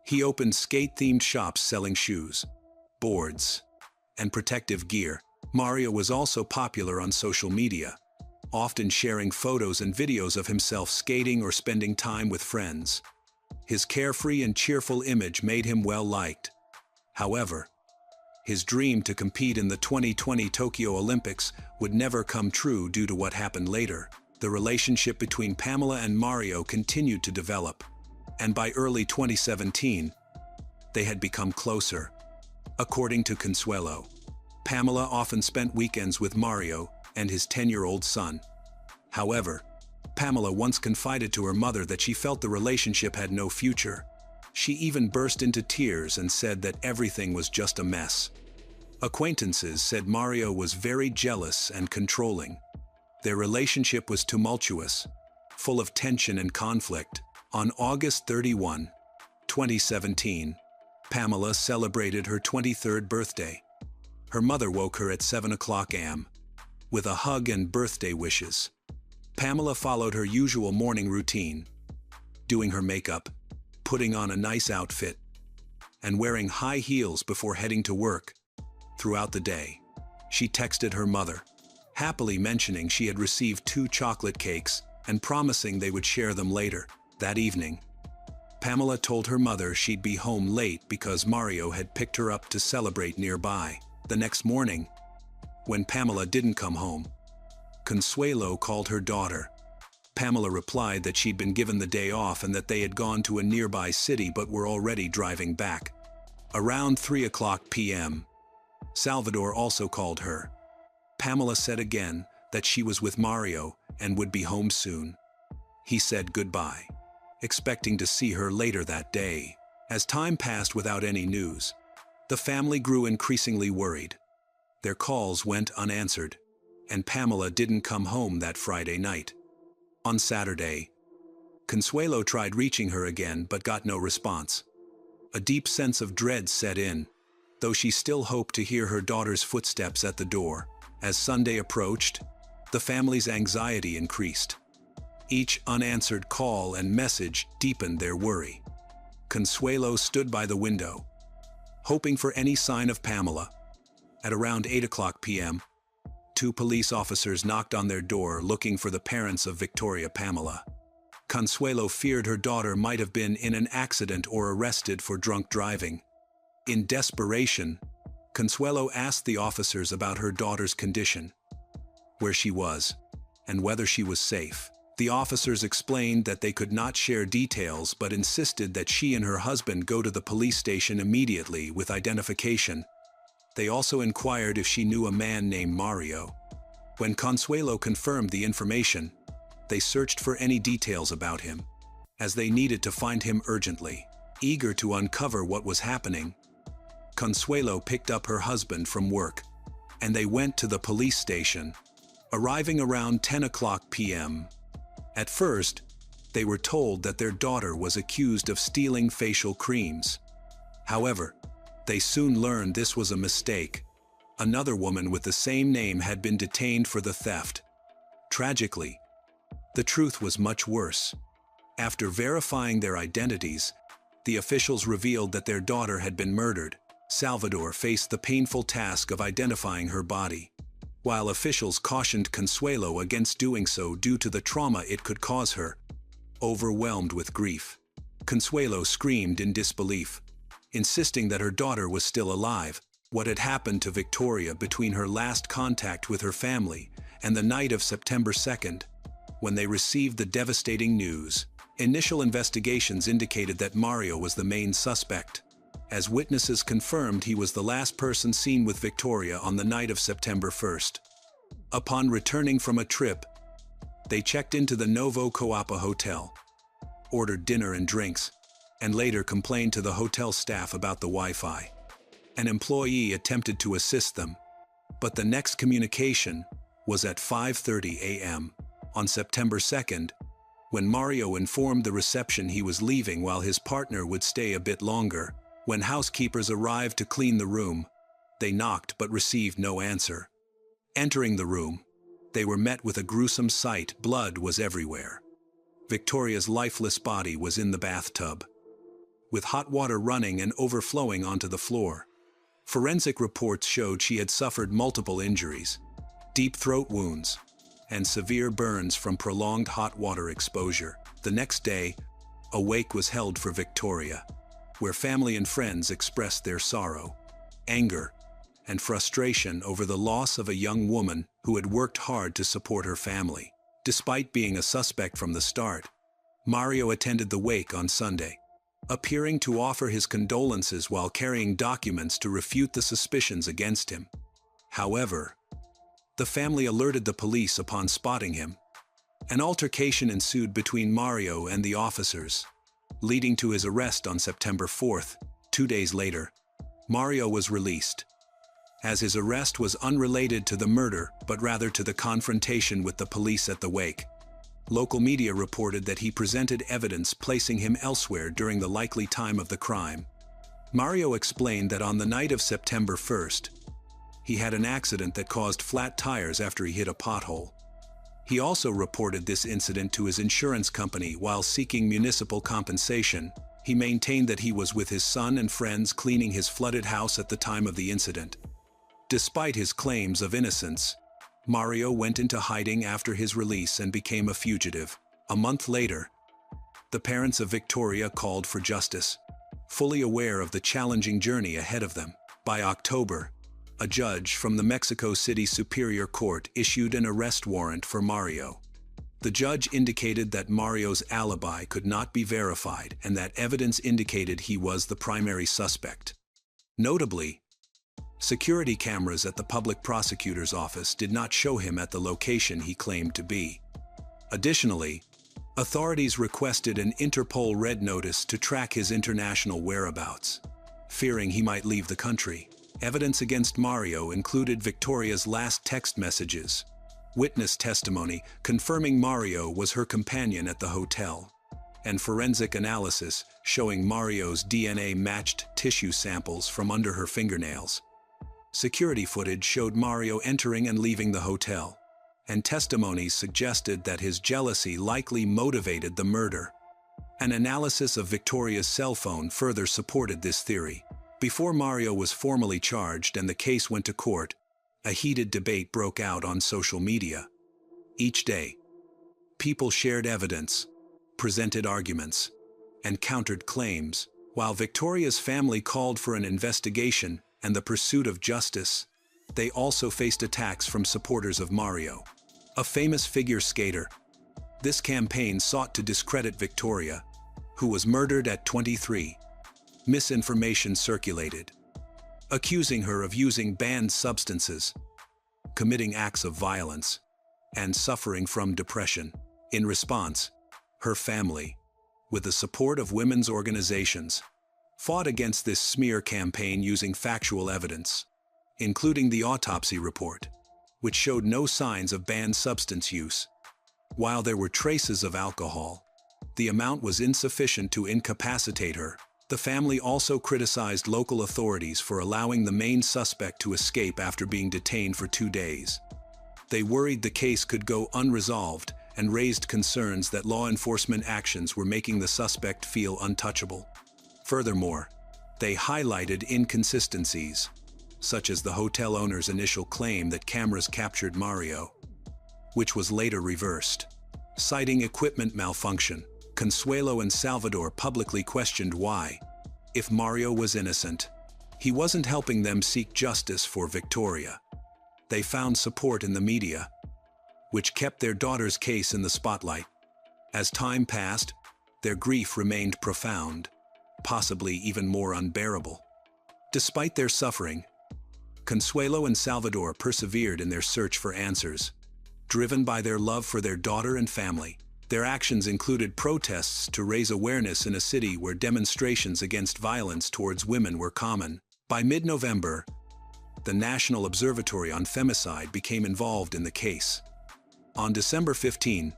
he opened skate-themed shops selling shoes, boards, and protective gear. Mario was also popular on social media, often sharing photos and videos of himself skating or spending time with friends. His carefree and cheerful image made him well-liked. However, his dream to compete in the 2020 Tokyo Olympics would never come true due to what happened later. The relationship between Pamela and Mario continued to develop, and by early 2017, they had become closer. According to Consuelo, Pamela often spent weekends with Mario and his 10-year-old son. However, Pamela once confided to her mother that she felt the relationship had no future. She even burst into tears and said that everything was just a mess. Acquaintances said Mario was very jealous and controlling. Their relationship was tumultuous, full of tension and conflict. On August 31, 2017, Pamela celebrated her 23rd birthday. Her mother woke her at 7 o'clock a.m. with a hug and birthday wishes. Pamela followed her usual morning routine, doing her makeup, putting on a nice outfit, and wearing high heels before heading to work. Throughout the day, she texted her mother, happily mentioning she had received 2 chocolate cakes and promising they would share them later. That evening, Pamela told her mother she'd be home late because Mario had picked her up to celebrate nearby. The next morning, when Pamela didn't come home, Consuelo called her daughter. Pamela replied that she'd been given the day off and that they had gone to a nearby city but were already driving back. Around 3 o'clock p.m., Salvador also called her. Pamela said again that she was with Mario and would be home soon. He said goodbye, expecting to see her later that day. As time passed without any news, the family grew increasingly worried. Their calls went unanswered, and Pamela didn't come home that Friday night. On Saturday, Consuelo tried reaching her again but got no response. A deep sense of dread set in, though she still hoped to hear her daughter's footsteps at the door. As Sunday approached, the family's anxiety increased. Each unanswered call and message deepened their worry. Consuelo stood by the window, hoping for any sign of Pamela. At around 8 o'clock p.m., 2 police officers knocked on their door looking for the parents of Victoria Pamela. Consuelo feared her daughter might have been in an accident or arrested for drunk driving. In desperation, Consuelo asked the officers about her daughter's condition, where she was, and whether she was safe. The officers explained that they could not share details but insisted that she and her husband go to the police station immediately with identification. They also inquired if she knew a man named Mario. When Consuelo confirmed the information, they searched for any details about him, as they needed to find him urgently. Eager to uncover what was happening, Consuelo picked up her husband from work, and they went to the police station, arriving around 10 o'clock p.m. At first, they were told that their daughter was accused of stealing facial creams. However, they soon learned this was a mistake. Another woman with the same name had been detained for the theft. Tragically, the truth was much worse. After verifying their identities, the officials revealed that their daughter had been murdered. Salvador faced the painful task of identifying her body, while officials cautioned Consuelo against doing so due to the trauma it could cause her. Overwhelmed with grief, Consuelo screamed in disbelief. insisting that her daughter was still alive. What had happened to Victoria between her last contact with her family and the night of September 2nd, when they received the devastating news. Initial investigations indicated that Mario was the main suspect, as witnesses confirmed he was the last person seen with Victoria on the night of September 1st. Upon returning from a trip, they checked into the Novo Coapa Hotel, ordered dinner and drinks, and later complained to the hotel staff about the Wi-Fi. An employee attempted to assist them, but the next communication was at 5:30 a.m. on September 2nd, when Mario informed the reception he was leaving while his partner would stay a bit longer. When housekeepers arrived to clean the room, they knocked but received no answer. Entering the room, they were met with a gruesome sight. Blood was everywhere. Victoria's lifeless body was in the bathtub, with hot water running and overflowing onto the floor. Forensic reports showed she had suffered multiple injuries, deep throat wounds, and severe burns from prolonged hot water exposure. The next day, a wake was held for Victoria, where family and friends expressed their sorrow, anger, and frustration over the loss of a young woman who had worked hard to support her family. Despite being a suspect from the start, Mario attended the wake on Sunday, appearing to offer his condolences while carrying documents to refute the suspicions against him. However, the family alerted the police upon spotting him. An altercation ensued between Mario and the officers, leading to his arrest on September 4th. 2 days later, Mario was released, as his arrest was unrelated to the murder but rather to the confrontation with the police at the wake. Local media reported that he presented evidence placing him elsewhere during the likely time of the crime. Mario explained that on the night of September 1st, he had an accident that caused flat tires after he hit a pothole. He also reported this incident to his insurance company while seeking municipal compensation. He maintained that he was with his son and friends cleaning his flooded house at the time of the incident. Despite his claims of innocence, Mario went into hiding after his release and became a fugitive. A month later, the parents of Victoria called for justice, fully aware of the challenging journey ahead of them. By October, a judge from the Mexico City Superior Court issued an arrest warrant for Mario. The judge indicated that Mario's alibi could not be verified and that evidence indicated he was the primary suspect. Notably, security cameras at the public prosecutor's office did not show him at the location he claimed to be. Additionally, authorities requested an Interpol red notice to track his international whereabouts, fearing he might leave the country. Evidence against Mario included Victoria's last text messages, witness testimony confirming Mario was her companion at the hotel, and forensic analysis showing Mario's DNA matched tissue samples from under her fingernails. Security footage showed Mario entering and leaving the hotel, and testimonies suggested that his jealousy likely motivated the murder. An analysis of Victoria's cell phone further supported this theory. Before Mario was formally charged and the case went to court, a heated debate broke out on social media. Each day, people shared evidence, presented arguments, and countered claims. While Victoria's family called for an investigation and the pursuit of justice, they also faced attacks from supporters of Mario, a famous figure skater. This campaign sought to discredit Victoria, who was murdered at 23. Misinformation circulated, accusing her of using banned substances, committing acts of violence, and suffering from depression. In response, her family, with the support of women's organizations, fought against this smear campaign using factual evidence, including the autopsy report, which showed no signs of banned substance use. While there were traces of alcohol, the amount was insufficient to incapacitate her. The family also criticized local authorities for allowing the main suspect to escape after being detained for 2 days. They worried the case could go unresolved and raised concerns that law enforcement actions were making the suspect feel untouchable. Furthermore, they highlighted inconsistencies, such as the hotel owner's initial claim that cameras captured Mario, which was later reversed. Citing equipment malfunction, Consuelo and Salvador publicly questioned why, if Mario was innocent, he wasn't helping them seek justice for Victoria. They found support in the media, which kept their daughter's case in the spotlight. As time passed, their grief remained profound, possibly even more unbearable. Despite their suffering, Consuelo and Salvador persevered in their search for answers. Driven by their love for their daughter and family, their actions included protests to raise awareness in a city where demonstrations against violence towards women were common. By mid-November, the National Observatory on Femicide became involved in the case. On December 15,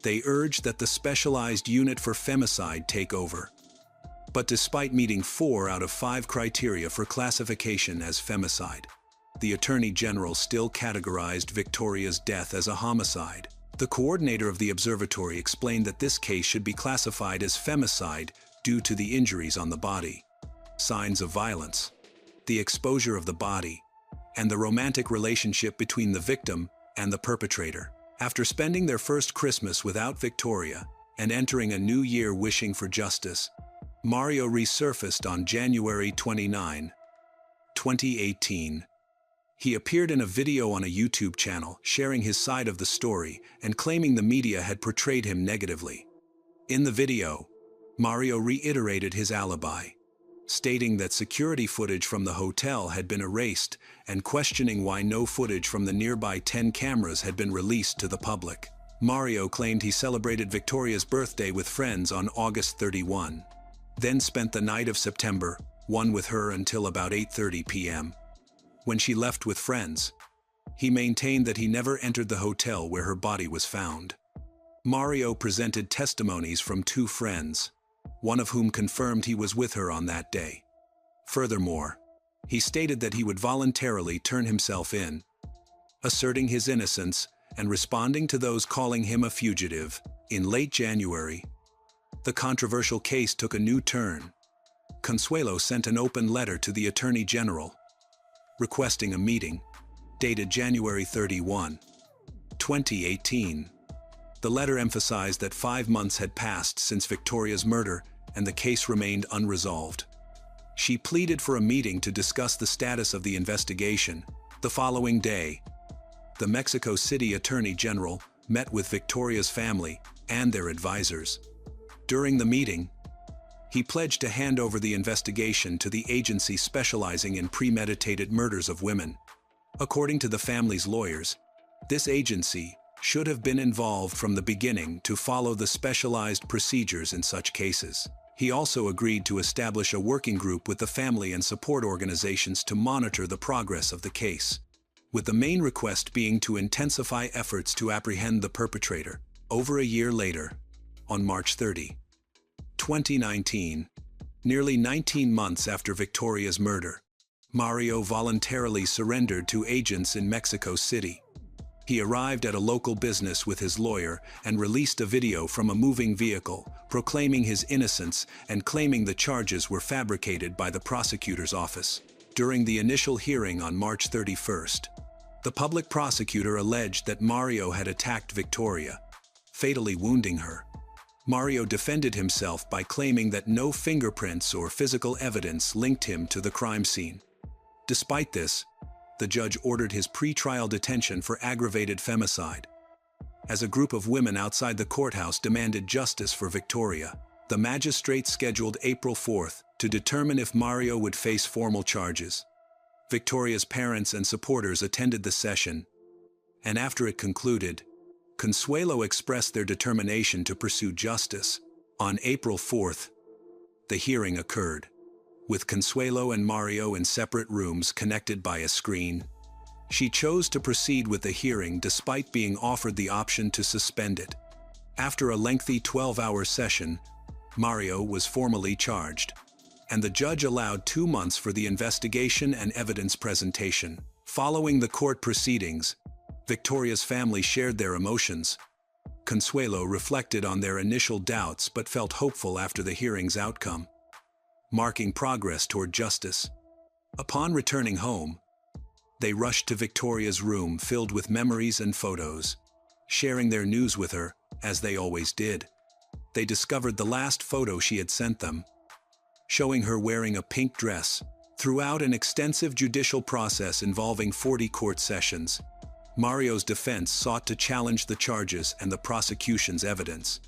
they urged that the Specialized Unit for Femicide take over. But despite meeting 4 out of 5 criteria for classification as femicide, the Attorney General still categorized Victoria's death as a homicide. The coordinator of the observatory explained that this case should be classified as femicide due to the injuries on the body, signs of violence, the exposure of the body, and the romantic relationship between the victim and the perpetrator. After spending their first Christmas without Victoria and entering a new year wishing for justice, Mario resurfaced on January 29, 2018. He appeared in a video on a YouTube channel, sharing his side of the story and claiming the media had portrayed him negatively. In the video, Mario reiterated his alibi, stating that security footage from the hotel had been erased and questioning why no footage from the nearby 10 cameras had been released to the public. Mario claimed he celebrated Victoria's birthday with friends on August 31, then spent the night of September 1 with her until about 8:30 p.m. When she left with friends, he maintained that he never entered the hotel where her body was found. Mario presented testimonies from 2 friends, one of whom confirmed he was with her on that day. Furthermore, he stated that he would voluntarily turn himself in, asserting his innocence and responding to those calling him a fugitive. In late January, the controversial case took a new turn. Consuelo sent an open letter to the Attorney General, requesting a meeting, dated January 31, 2018. The letter emphasized that 5 months had passed since Victoria's murder and the case remained unresolved. She pleaded for a meeting to discuss the status of the investigation. The following day, the Mexico City Attorney General met with Victoria's family and their advisors. During the meeting, he pledged to hand over the investigation to the agency specializing in premeditated murders of women. According to the family's lawyers, this agency should have been involved from the beginning to follow the specialized procedures in such cases. He also agreed to establish a working group with the family and support organizations to monitor the progress of the case, with the main request being to intensify efforts to apprehend the perpetrator. Over a year later, on March 30, 2019, nearly 19 months after Victoria's murder, Mario voluntarily surrendered to agents in Mexico City. He arrived at a local business with his lawyer and released a video from a moving vehicle, proclaiming his innocence and claiming the charges were fabricated by the prosecutor's office. During the initial hearing on March 31st, the public prosecutor alleged that Mario had attacked Victoria, fatally wounding her. Mario defended himself by claiming that no fingerprints or physical evidence linked him to the crime scene. Despite this, the judge ordered his pre-trial detention for aggravated femicide. As a group of women outside the courthouse demanded justice for Victoria, the magistrate scheduled April 4th to determine if Mario would face formal charges. Victoria's parents and supporters attended the session, and after it concluded, Consuelo expressed their determination to pursue justice. On April 4th, the hearing occurred, with Consuelo and Mario in separate rooms connected by a screen. She chose to proceed with the hearing despite being offered the option to suspend it. After a lengthy 12-hour session, Mario was formally charged, and the judge allowed 2 months for the investigation and evidence presentation. Following the court proceedings, Victoria's family shared their emotions. Consuelo reflected on their initial doubts but felt hopeful after the hearing's outcome, marking progress toward justice. Upon returning home, they rushed to Victoria's room filled with memories and photos, sharing their news with her, as they always did. They discovered the last photo she had sent them, showing her wearing a pink dress. Throughout an extensive judicial process involving 40 court sessions, Mario's defense sought to challenge the charges and the prosecution's evidence.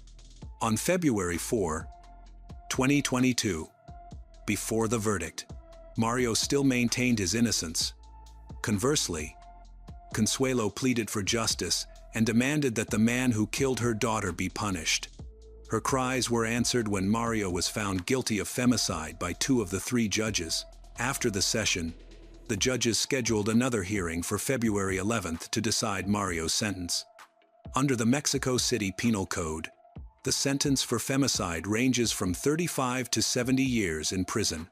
On February 4, 2022, before the verdict, Mario still maintained his innocence. Conversely, Consuelo pleaded for justice and demanded that the man who killed her daughter be punished. Her cries were answered when Mario was found guilty of femicide by 2 of the 3 judges. After the session, the judges scheduled another hearing for February 11th to decide Mario's sentence. Under the Mexico City Penal Code, the sentence for femicide ranges from 35 to 70 years in prison.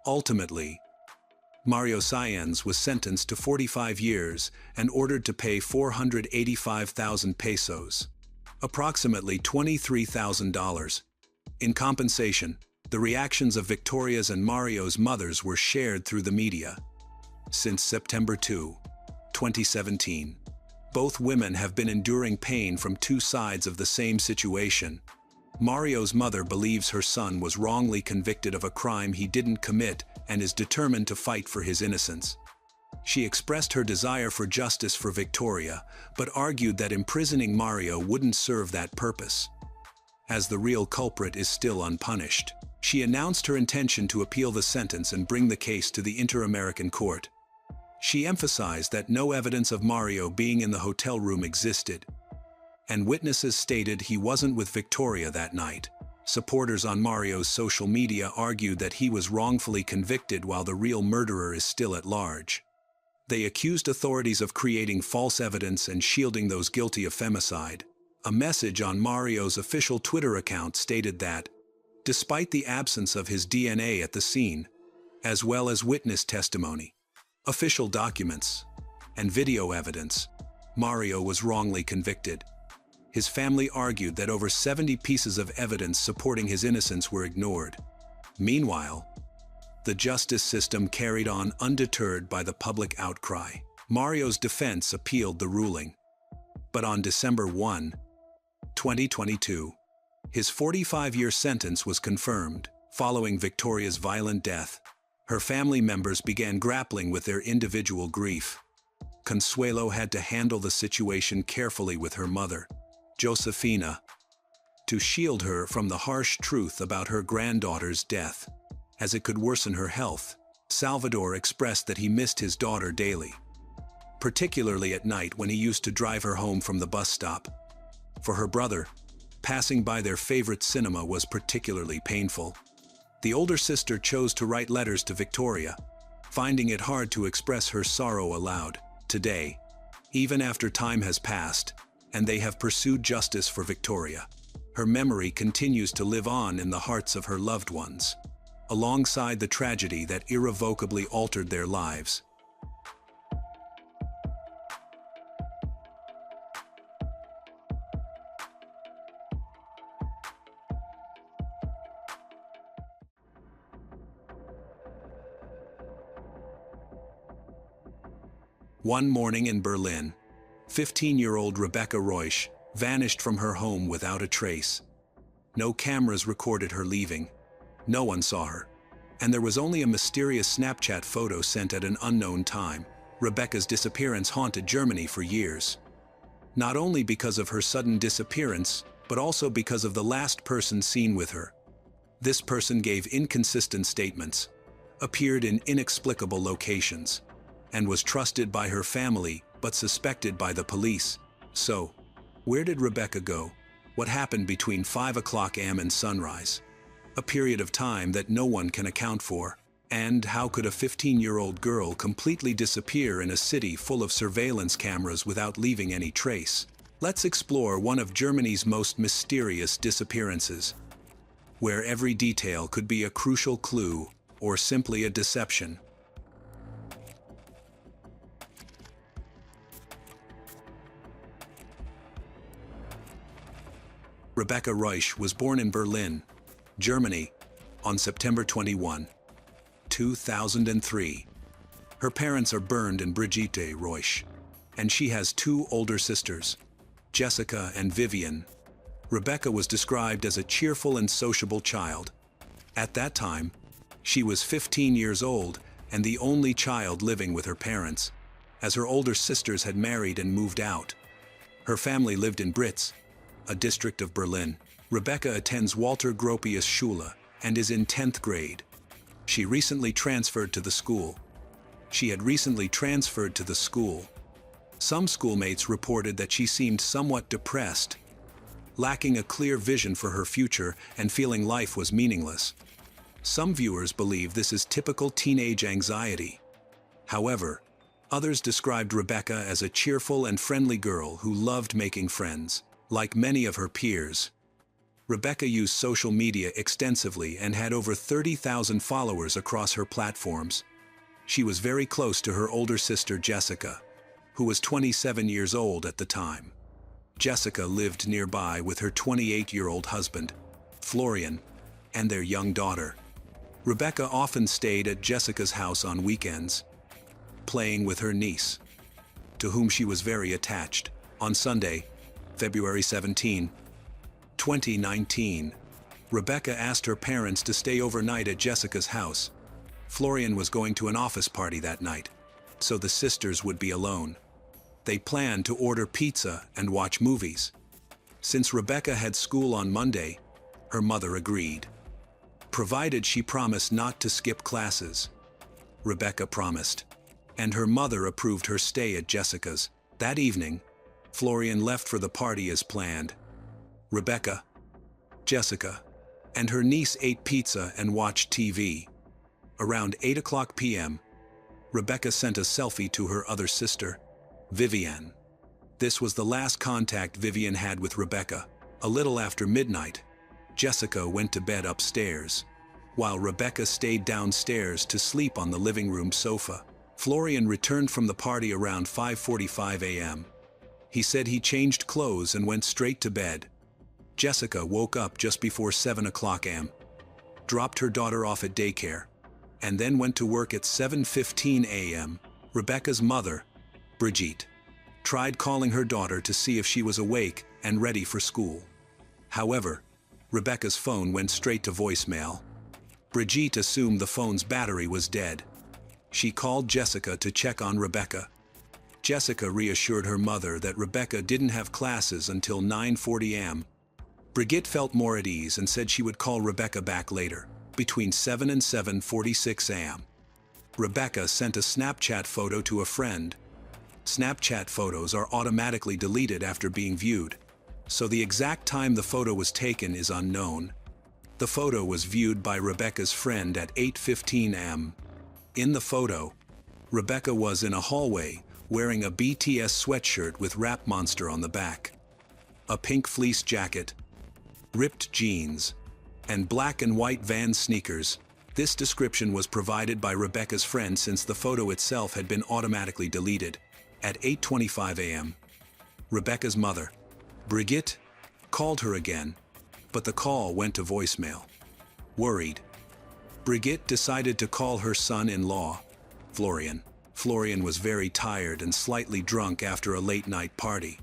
Ultimately, Mario Sáenz was sentenced to 45 years and ordered to pay 485,000 pesos, approximately $23,000. In compensation, the reactions of Victoria's and Mario's mothers were shared through the media. Since September 2, 2017, both women have been enduring pain from 2 sides of the same situation. Mario's mother believes her son was wrongly convicted of a crime he didn't commit and is determined to fight for his innocence. She expressed her desire for justice for Victoria, but argued that imprisoning Mario wouldn't serve that purpose. As the real culprit is still unpunished, she announced her intention to appeal the sentence and bring the case to the Inter-American Court. She emphasized that no evidence of Mario being in the hotel room existed, and witnesses stated he wasn't with Victoria that night. Supporters on Mario's social media argued that he was wrongfully convicted while the real murderer is still at large. They accused authorities of creating false evidence and shielding those guilty of femicide. A message on Mario's official Twitter account stated that, despite the absence of his DNA at the scene, as well as witness testimony, official documents, and video evidence, Mario was wrongly convicted. His family argued that over 70 pieces of evidence supporting his innocence were ignored. Meanwhile, the justice system carried on undeterred by the public outcry. Mario's defense appealed the ruling. But on December 1, 2022, his 45-year sentence was confirmed. Following Victoria's violent death, her family members began grappling with their individual grief. Consuelo had to handle the situation carefully with her mother, Josefina, to shield her from the harsh truth about her granddaughter's death, as it could worsen her health. Salvador expressed that he missed his daughter daily, particularly at night when he used to drive her home from the bus stop. For her brother, passing by their favorite cinema was particularly painful. The older sister chose to write letters to Victoria, finding it hard to express her sorrow aloud. Today, even after time has passed, and they have pursued justice for Victoria, her memory continues to live on in the hearts of her loved ones, alongside the tragedy that irrevocably altered their lives. One morning in Berlin, 15-year-old Rebecca Reusch vanished from her home without a trace. No cameras recorded her leaving. No one saw her, and there was only a mysterious Snapchat photo sent at an unknown time. Rebecca's disappearance haunted Germany for years. Not only because of her sudden disappearance, but also because of the last person seen with her. This person gave inconsistent statements, appeared in inexplicable locations, and was trusted by her family but suspected by the police. So, where did Rebecca go? What happened between 5 o'clock a.m. and sunrise? A period of time that no one can account for. And how could a 15-year-old girl completely disappear in a city full of surveillance cameras without leaving any trace? Let's explore one of Germany's most mysterious disappearances, where every detail could be a crucial clue or simply a deception. Rebecca Reusch was born in Berlin, Germany, on September 21, 2003. Her parents are Bernd and Brigitte Reusch, and she has 2 older sisters, Jessica and Vivian. Rebecca was described as a cheerful and sociable child, At that time, she was 15 years old and the only child living with her parents, as her older sisters had married and moved out. Her family lived in Britz, a district of Berlin. Rebecca attends Walter Gropius Schule and is in 10th grade. She had recently transferred to the school. Some schoolmates reported that she seemed somewhat depressed, lacking a clear vision for her future and feeling life was meaningless. Some viewers believe this is typical teenage anxiety. However, others described Rebecca as a cheerful and friendly girl who loved making friends. Like many of her peers, Rebecca used social media extensively and had over 30,000 followers across her platforms. She was very close to her older sister Jessica, who was 27 years old at the time. Jessica lived nearby with her 28-year-old husband, Florian, and their young daughter. Rebecca often stayed at Jessica's house on weekends, playing with her niece, to whom she was very attached. On Sunday, February 17, 2019, Rebecca asked her parents to stay overnight at Jessica's house. Florian was going to an office party that night, so the sisters would be alone. They planned to order pizza and watch movies. Since Rebecca had school on Monday, her mother agreed, provided she promised not to skip classes. Rebecca promised, and her mother approved her stay at Jessica's. That evening, Florian left for the party as planned. Rebecca, Jessica, and her niece ate pizza and watched TV. Around 8:00 p.m., Rebecca sent a selfie to her other sister, Vivienne. This was the last contact Vivienne had with Rebecca. A little after midnight, Jessica went to bed upstairs, while Rebecca stayed downstairs to sleep on the living room sofa. Florian returned from the party around 5:45 a.m. He said he changed clothes and went straight to bed. Jessica woke up just before 7:00 a.m., dropped her daughter off at daycare, and then went to work at 7:15 a.m. Rebecca's mother, Brigitte, tried calling her daughter to see if she was awake and ready for school. However, Rebecca's phone went straight to voicemail. Brigitte assumed the phone's battery was dead. She called Jessica to check on Rebecca. Jessica reassured her mother that Rebecca didn't have classes until 9:40 a.m. Brigitte felt more at ease and said she would call Rebecca back later, between 7 and 7:46 a.m. Rebecca sent a Snapchat photo to a friend. Snapchat photos are automatically deleted after being viewed, so the exact time the photo was taken is unknown. The photo was viewed by Rebecca's friend at 8:15 a.m. In the photo, Rebecca was in a hallway wearing a BTS sweatshirt with Rap Monster on the back, a pink fleece jacket, ripped jeans, and black and white Vans sneakers. This description was provided by Rebecca's friend since the photo itself had been automatically deleted. At 8:25 a.m., Rebecca's mother, Brigitte, called her again, but the call went to voicemail. Worried, Brigitte decided to call her son-in-law, Florian. Florian was very tired and slightly drunk after a late-night party.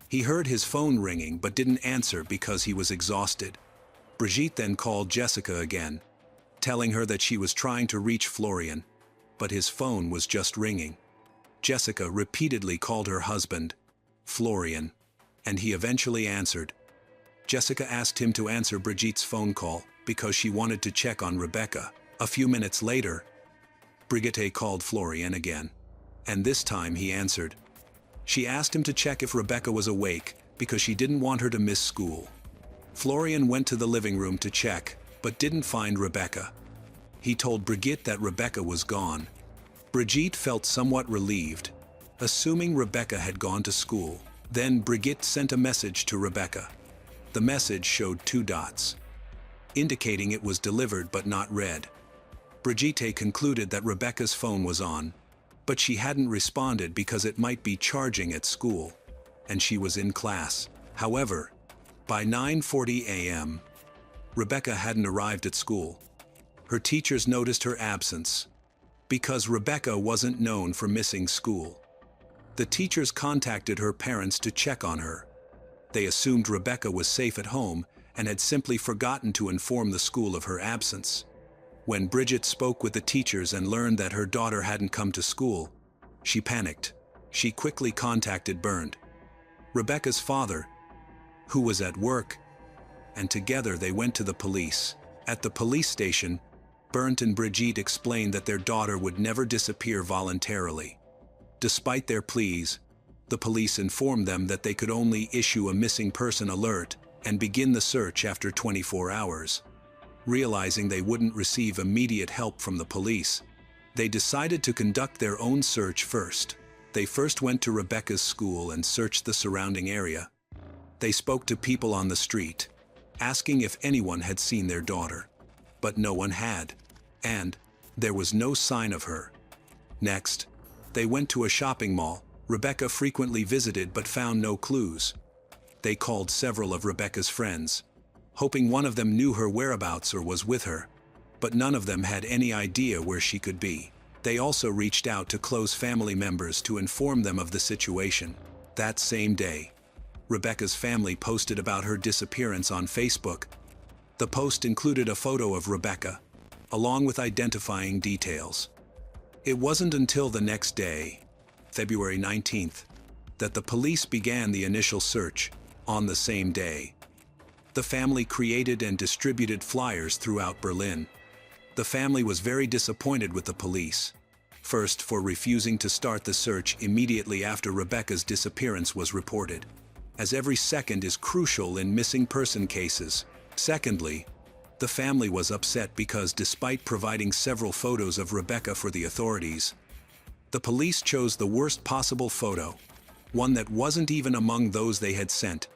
He heard his phone ringing but didn't answer because he was exhausted. Brigitte then called Jessica again, telling her that she was trying to reach Florian, but his phone was just ringing. Jessica repeatedly called her husband, Florian, and he eventually answered. Jessica asked him to answer Brigitte's phone call because she wanted to check on Rebecca. A few minutes later, Brigitte called Florian again, and this time he answered. She asked him to check if Rebecca was awake because she didn't want her to miss school. Florian went to the living room to check, but didn't find Rebecca. He told Brigitte that Rebecca was gone. Brigitte felt somewhat relieved, assuming Rebecca had gone to school. Then Brigitte sent a message to Rebecca. The message showed 2 dots, indicating it was delivered but not read. Brigitte concluded that Rebecca's phone was on, but she hadn't responded because it might be charging at school, and she was in class. However, by 9:40 a.m., Rebecca hadn't arrived at school. Her teachers noticed her absence because Rebecca wasn't known for missing school. The teachers contacted her parents to check on her. They assumed Rebecca was safe at home and had simply forgotten to inform the school of her absence. When Bridget spoke with the teachers and learned that her daughter hadn't come to school, she panicked. She quickly contacted Bernd, Rebecca's father, who was at work, and together they went to the police. At the police station, Bernd and Brigitte explained that their daughter would never disappear voluntarily. Despite their pleas, the police informed them that they could only issue a missing person alert and begin the search after 24 hours. Realizing they wouldn't receive immediate help from the police, they decided to conduct their own search first. They first went to Rebecca's school and searched the surrounding area. They spoke to people on the street, asking if anyone had seen their daughter. But no one had, and there was no sign of her. Next, they went to a shopping mall Rebecca frequently visited but found no clues. They called several of Rebecca's friends, hoping one of them knew her whereabouts or was with her, but none of them had any idea where she could be. They also reached out to close family members to inform them of the situation. That same day, Rebecca's family posted about her disappearance on Facebook. The post included a photo of Rebecca, along with identifying details. It wasn't until the next day, February 19th, that the police began the initial search. On the same day, the family created and distributed flyers throughout Berlin. The family was very disappointed with the police. First, for refusing to start the search immediately after Rebecca's disappearance was reported, as every second is crucial in missing person cases. Secondly, the family was upset because despite providing several photos of Rebecca for the authorities, the police chose the worst possible photo, one that wasn't even among those they had sent.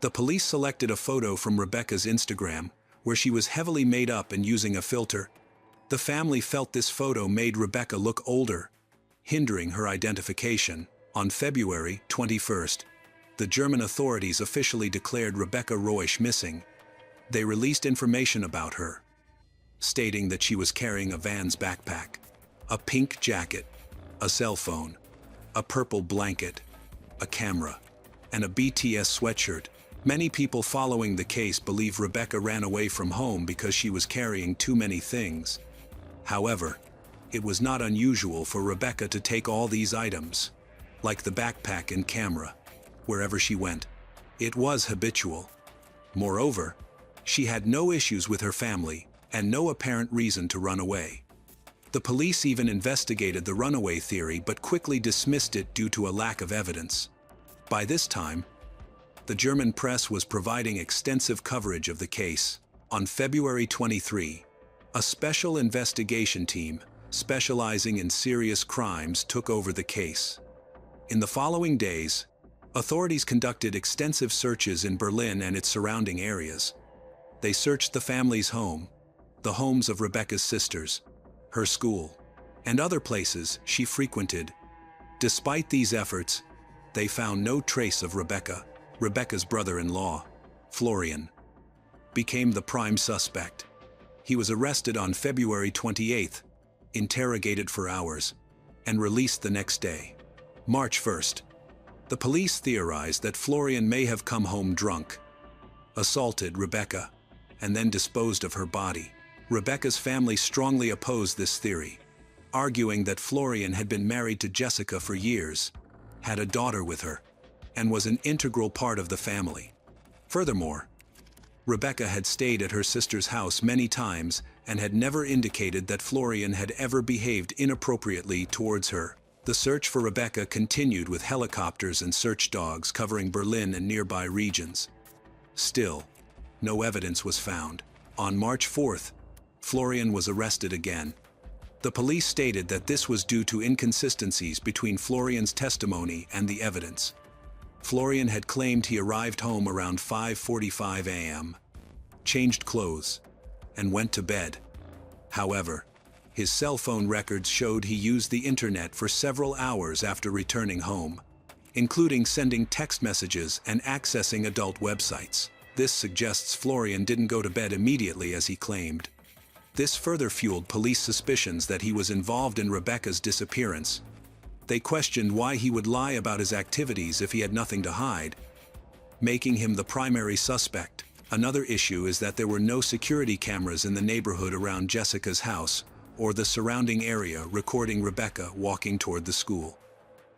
The police selected a photo from Rebecca's Instagram, where she was heavily made up and using a filter. The family felt this photo made Rebecca look older, hindering her identification. On February 21st, the German authorities officially declared Rebecca Reusch missing. They released information about her, stating that she was carrying a Vans backpack, a pink jacket, a cell phone, a purple blanket, a camera, and a BTS sweatshirt. Many people following the case believe Rebecca ran away from home because she was carrying too many things. However, it was not unusual for Rebecca to take all these items, like the backpack and camera, wherever she went. It was habitual. Moreover, she had no issues with her family and no apparent reason to run away. The police even investigated the runaway theory but quickly dismissed it due to a lack of evidence. By this time, the German press was providing extensive coverage of the case. On February 23, a special investigation team specializing in serious crimes took over the case. In the following days, authorities conducted extensive searches in Berlin and its surrounding areas. They searched the family's home, the homes of Rebecca's sisters, her school, and other places she frequented. Despite these efforts, they found no trace of Rebecca. Rebecca's brother-in-law, Florian, became the prime suspect. He was arrested on February 28th, interrogated for hours, and released the next day. March 1st, the police theorized that Florian may have come home drunk, assaulted Rebecca, and then disposed of her body. Rebecca's family strongly opposed this theory, arguing that Florian had been married to Jessica for years, had a daughter with her, and was an integral part of the family. Furthermore, Rebecca had stayed at her sister's house many times and had never indicated that Florian had ever behaved inappropriately towards her. The search for Rebecca continued with helicopters and search dogs covering Berlin and nearby regions. Still, no evidence was found. On March 4th, Florian was arrested again. The police stated that this was due to inconsistencies between Florian's testimony and the evidence. Florian had claimed he arrived home around 5:45 a.m., changed clothes, and went to bed. However, his cell phone records showed he used the internet for several hours after returning home, including sending text messages and accessing adult websites. This suggests Florian didn't go to bed immediately as he claimed. This further fueled police suspicions that he was involved in Rebecca's disappearance. They questioned why he would lie about his activities if he had nothing to hide, making him the primary suspect. Another issue is that there were no security cameras in the neighborhood around Jessica's house or the surrounding area recording Rebecca walking toward the school.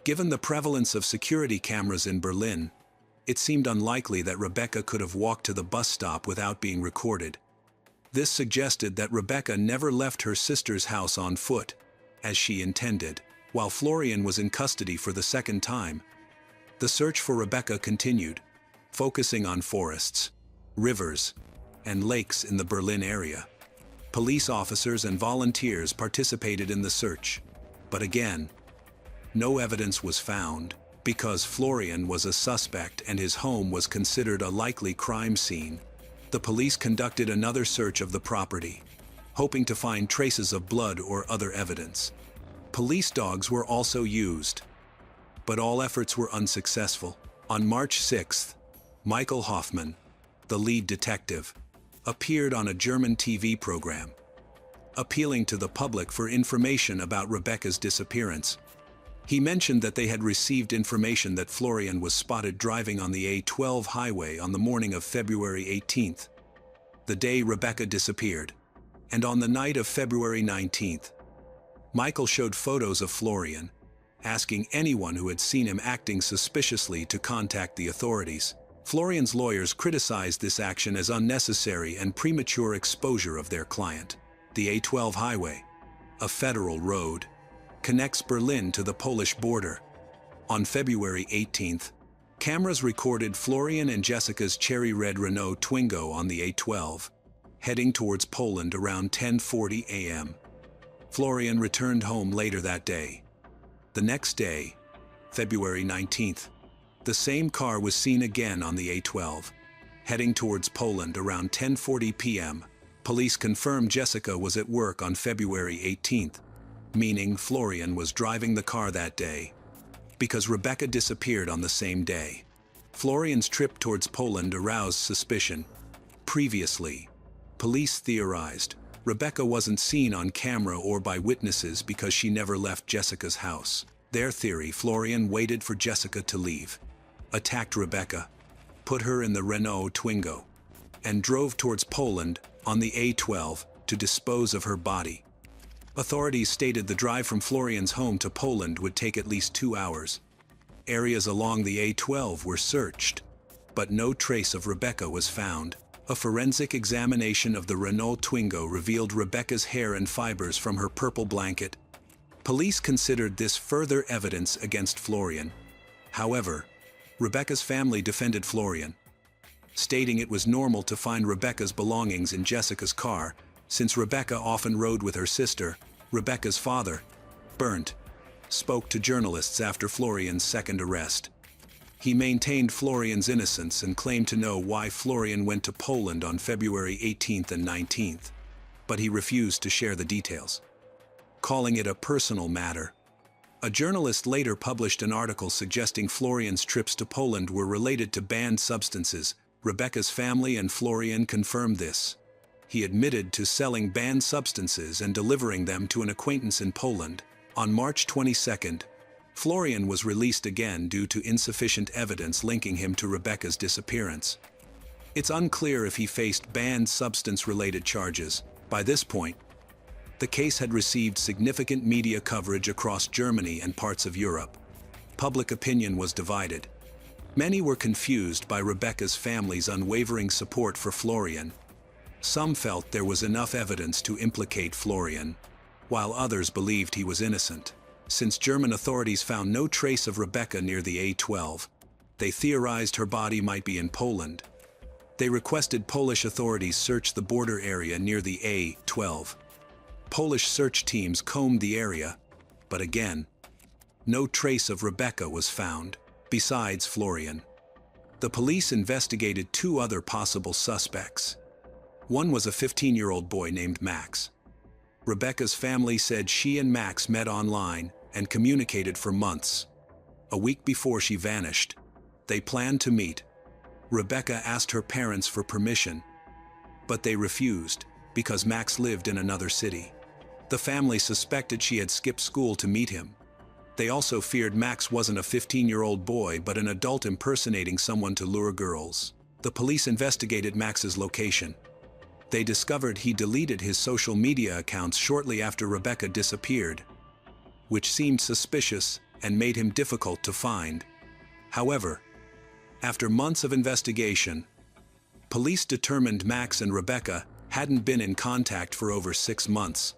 Given the prevalence of security cameras in Berlin, it seemed unlikely that Rebecca could have walked to the bus stop without being recorded. This suggested that Rebecca never left her sister's house on foot, as she intended, while Florian was in custody for the second time. The search for Rebecca continued, focusing on forests, rivers, and lakes in the Berlin area. Police officers and volunteers participated in the search, but again, no evidence was found because Florian was a suspect and his home was considered a likely crime scene. The police conducted another search of the property, hoping to find traces of blood or other evidence. Police dogs were also used, but all efforts were unsuccessful. On March 6th, Michael Hoffman, the lead detective, appeared on a German TV program, appealing to the public for information about Rebecca's disappearance. He mentioned that they had received information that Florian was spotted driving on the A12 highway on the morning of February 18th, the day Rebecca disappeared, and on the night of February 19th. Michael showed photos of Florian, asking anyone who had seen him acting suspiciously to contact the authorities. Florian's lawyers criticized this action as unnecessary and premature exposure of their client. The A12 highway, a federal road, connects Berlin to the Polish border. On February 18th, cameras recorded Florian and Jessica's cherry red Renault Twingo on the A12, heading towards Poland around 10:40 a.m. Florian returned home later that day. The next day, February 19th, the same car was seen again on the A12, heading towards Poland around 10:40 p.m. Police confirmed Jessica was at work on February 18th, meaning Florian was driving the car that day, because Rebecca disappeared on the same day. Florian's trip towards Poland aroused suspicion. Previously, police theorized Rebecca wasn't seen on camera or by witnesses because she never left Jessica's house. Their theory: Florian waited for Jessica to leave, attacked Rebecca, put her in the Renault Twingo, and drove towards Poland on the A12 to dispose of her body. Authorities stated the drive from Florian's home to Poland would take at least 2 hours. Areas along the A12 were searched, but no trace of Rebecca was found. A forensic examination of the Renault Twingo revealed Rebecca's hair and fibers from her purple blanket. Police considered this further evidence against Florian. However, Rebecca's family defended Florian, stating it was normal to find Rebecca's belongings in Jessica's car, since Rebecca often rode with her sister. Rebecca's father, Bernd, spoke to journalists after Florian's second arrest. He maintained Florian's innocence and claimed to know why Florian went to Poland on February 18th and 19th, but he refused to share the details, calling it a personal matter. A journalist later published an article suggesting Florian's trips to Poland were related to banned substances. Rebecca's family and Florian confirmed this. He admitted to selling banned substances and delivering them to an acquaintance in Poland. On March 22nd, Florian was released again due to insufficient evidence linking him to Rebecca's disappearance. It's unclear if he faced banned substance-related charges. By this point, the case had received significant media coverage across Germany and parts of Europe. Public opinion was divided. Many were confused by Rebecca's family's unwavering support for Florian. Some felt there was enough evidence to implicate Florian, while others believed he was innocent. Since German authorities found no trace of Rebecca near the A12, they theorized her body might be in Poland. They requested Polish authorities search the border area near the A12. Polish search teams combed the area, but again, no trace of Rebecca was found, besides Florian. The police investigated 2 other possible suspects. One was a 15-year-old boy named Max. Rebecca's family said she and Max met online and communicated for months. A week before she vanished, they planned to meet. Rebecca asked her parents for permission, but they refused because Max lived in another city. The family suspected she had skipped school to meet him. They also feared Max wasn't a 15-year-old boy but an adult impersonating someone to lure girls. the police investigated Max's location. They discovered he deleted his social media accounts shortly after Rebecca disappeared, which seemed suspicious and made him difficult to find. However, after months of investigation, police determined Max and Rebecca hadn't been in contact for over 6 months.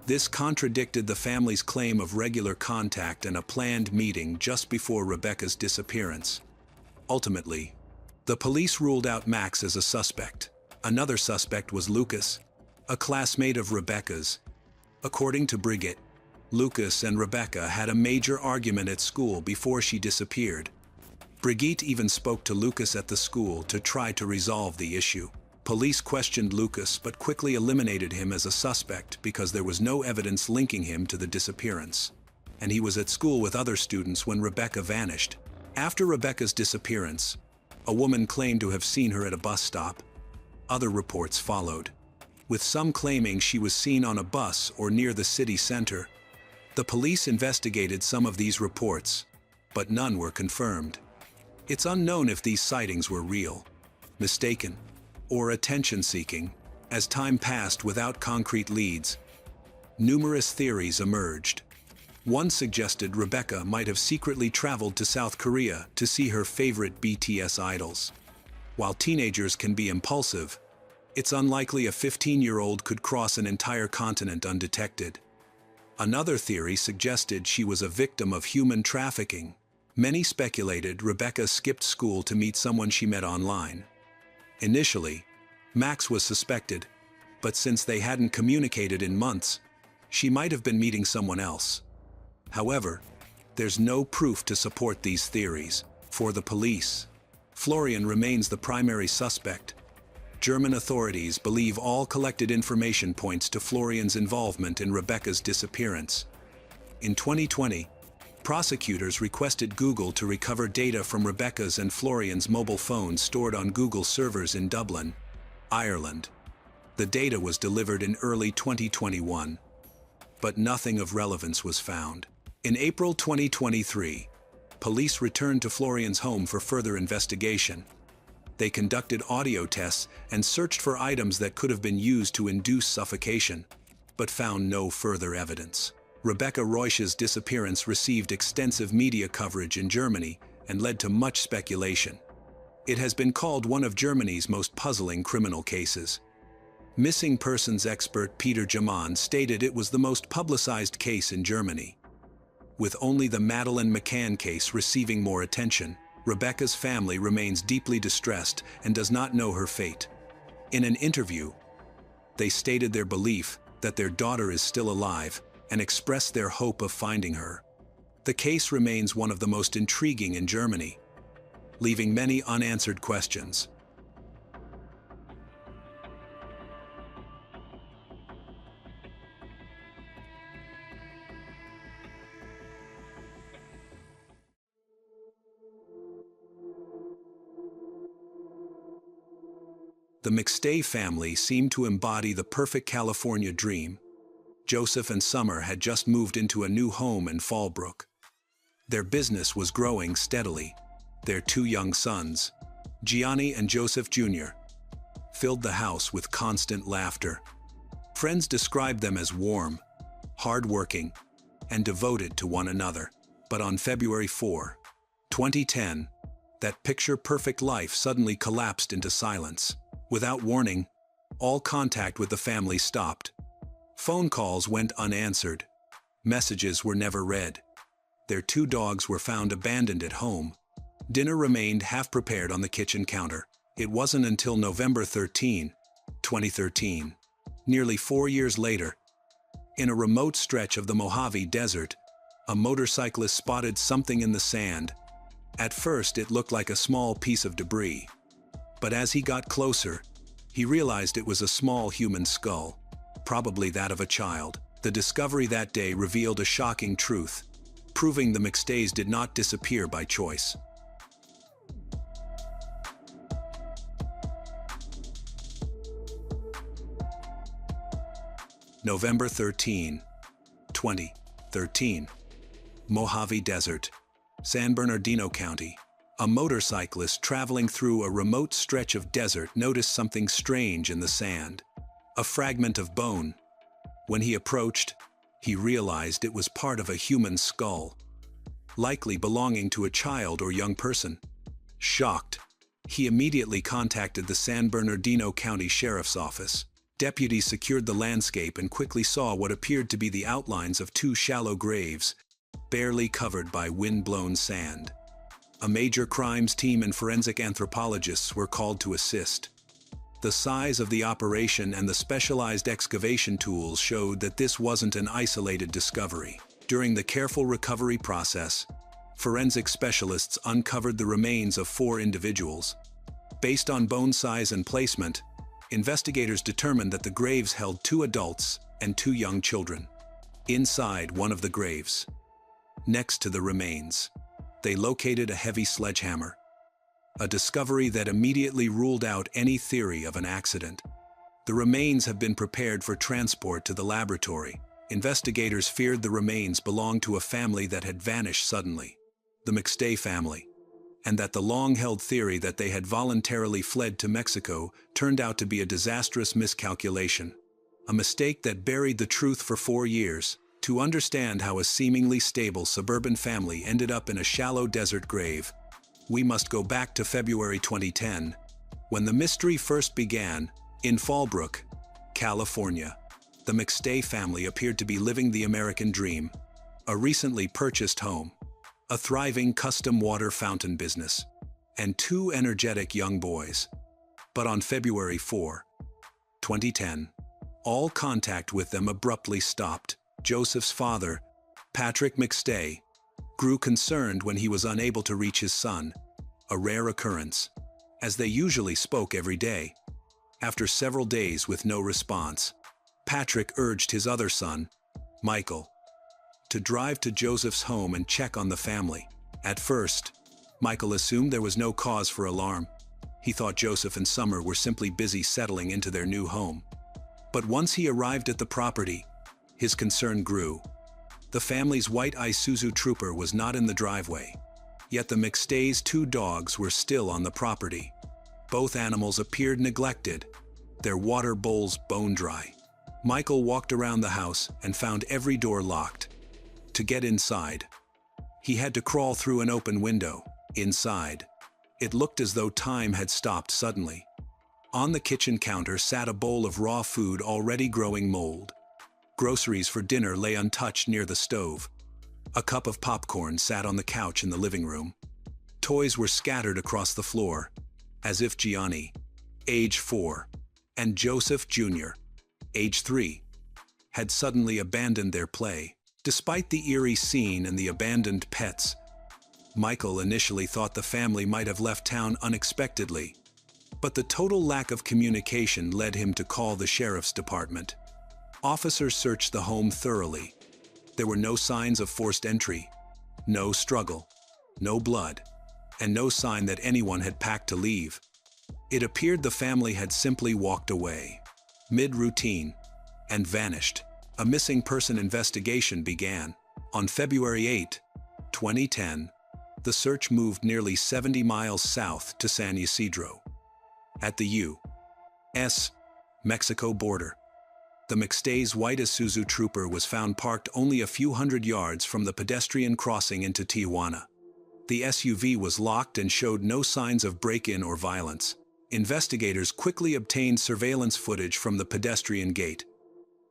This contradicted the family's claim of regular contact and a planned meeting just before Rebecca's disappearance. Ultimately, the police ruled out Max as a suspect. Another suspect was Lucas, a classmate of Rebecca's. According to Brigitte, Lucas and Rebecca had a major argument at school before she disappeared. Brigitte even spoke to Lucas at the school to try to resolve the issue. Police questioned Lucas but quickly eliminated him as a suspect because there was no evidence linking him to the disappearance. And he was at school with other students when Rebecca vanished. After Rebecca's disappearance, a woman claimed to have seen her at a bus stop. Other reports followed, with some claiming she was seen on a bus or near the city center. The police investigated some of these reports, but none were confirmed. It's unknown if these sightings were real, mistaken, or attention-seeking. As time passed without concrete leads, numerous theories emerged. One suggested Rebecca might have secretly traveled to South Korea to see her favorite BTS idols. While teenagers can be impulsive, it's unlikely a 15-year-old could cross an entire continent undetected. Another theory suggested she was a victim of human trafficking. Many speculated Rebecca skipped school to meet someone she met online. Initially, Max was suspected, but since they hadn't communicated in months, she might have been meeting someone else. However, there's no proof to support these theories. For the police, Florian remains the primary suspect. German authorities believe all collected information points to Florian's involvement in Rebecca's disappearance. In 2020, prosecutors requested Google to recover data from Rebecca's and Florian's mobile phones stored on Google servers in Dublin, Ireland. The data was delivered in early 2021, but nothing of relevance was found. In April 2023, police returned to Florian's home for further investigation. They conducted audio tests and searched for items that could have been used to induce suffocation, but found no further evidence. Rebecca Reusch's disappearance received extensive media coverage in Germany and led to much speculation. It has been called one of Germany's most puzzling criminal cases. Missing persons expert Peter Jaman stated it was the most publicized case in Germany. With only the Madeleine McCann case receiving more attention, Rebecca's family remains deeply distressed and does not know her fate. In an interview, they stated their belief that their daughter is still alive and expressed their hope of finding her. The case remains one of the most intriguing in Germany, leaving many unanswered questions. The McStay family seemed to embody the perfect California dream. Joseph and Summer had just moved into a new home in Fallbrook. Their business was growing steadily. Their 2 young sons, Gianni and Joseph Jr., filled the house with constant laughter. Friends described them as warm, hard-working, and devoted to one another. But on February 4, 2010, that picture-perfect life suddenly collapsed into silence. Without warning, all contact with the family stopped. Phone calls went unanswered. Messages were never read. Their 2 dogs were found abandoned at home. Dinner remained half-prepared on the kitchen counter. It wasn't until November 13, 2013, nearly 4 years later, in a remote stretch of the Mojave Desert, a motorcyclist spotted something in the sand. At first, it looked like a small piece of debris. But as he got closer, he realized it was a small human skull, probably that of a child. The discovery that day revealed a shocking truth, proving the McStays did not disappear by choice. November 13, 2013. Mojave Desert, San Bernardino County. A motorcyclist traveling through a remote stretch of desert noticed something strange in the sand. A fragment of bone. When he approached, he realized it was part of a human skull, likely belonging to a child or young person. Shocked, he immediately contacted the San Bernardino County Sheriff's Office. Deputies secured the landscape and quickly saw what appeared to be the outlines of two shallow graves, barely covered by wind-blown sand. A major crimes team and forensic anthropologists were called to assist. The size of the operation and the specialized excavation tools showed that this wasn't an isolated discovery. During the careful recovery process, forensic specialists uncovered the remains of 4 individuals. Based on bone size and placement, investigators determined that the graves held 2 adults and 2 young children. Inside one of the graves, next to the remains, they located a heavy sledgehammer, a discovery that immediately ruled out any theory of an accident. The remains have been prepared for transport to the laboratory. Investigators feared the remains belonged to a family that had vanished suddenly, the McStay family, and that the long-held theory that they had voluntarily fled to Mexico turned out to be a disastrous miscalculation, a mistake that buried the truth for 4 years. To understand how a seemingly stable suburban family ended up in a shallow desert grave, we must go back to February 2010, when the mystery first began. In Fallbrook, California, the McStay family appeared to be living the American dream, a recently purchased home, a thriving custom water fountain business, and 2 energetic young boys. But on February 4, 2010, all contact with them abruptly stopped. Joseph's father, Patrick McStay, grew concerned when he was unable to reach his son, a rare occurrence, as they usually spoke every day. After several days with no response, Patrick urged his other son, Michael, to drive to Joseph's home and check on the family. At first, Michael assumed there was no cause for alarm. He thought Joseph and Summer were simply busy settling into their new home. But once he arrived at the property, his concern grew. The family's white Isuzu Trooper was not in the driveway, yet the McStays' 2 dogs were still on the property. Both animals appeared neglected, their water bowls bone dry. Michael walked around the house and found every door locked. To get inside, he had to crawl through an open window. Inside, it looked as though time had stopped suddenly. On the kitchen counter sat a bowl of raw food already growing mold. Groceries for dinner lay untouched near the stove. A cup of popcorn sat on the couch in the living room. Toys were scattered across the floor, as if Gianni, age 4, and Joseph Jr., age 3, had suddenly abandoned their play. Despite the eerie scene and the abandoned pets, Michael initially thought the family might have left town unexpectedly, but the total lack of communication led him to call the sheriff's department. Officers searched the home thoroughly. There were no signs of forced entry, no struggle, no blood, and no sign that anyone had packed to leave. It appeared the family had simply walked away, mid-routine, and vanished. A missing person investigation began. On February 8, 2010, the search moved nearly 70 miles south to San Ysidro. At the U.S. Mexico border, the McStays' white Isuzu Trooper was found parked only a few hundred yards from the pedestrian crossing into Tijuana. The SUV was locked and showed no signs of break-in or violence. Investigators quickly obtained surveillance footage from the pedestrian gate.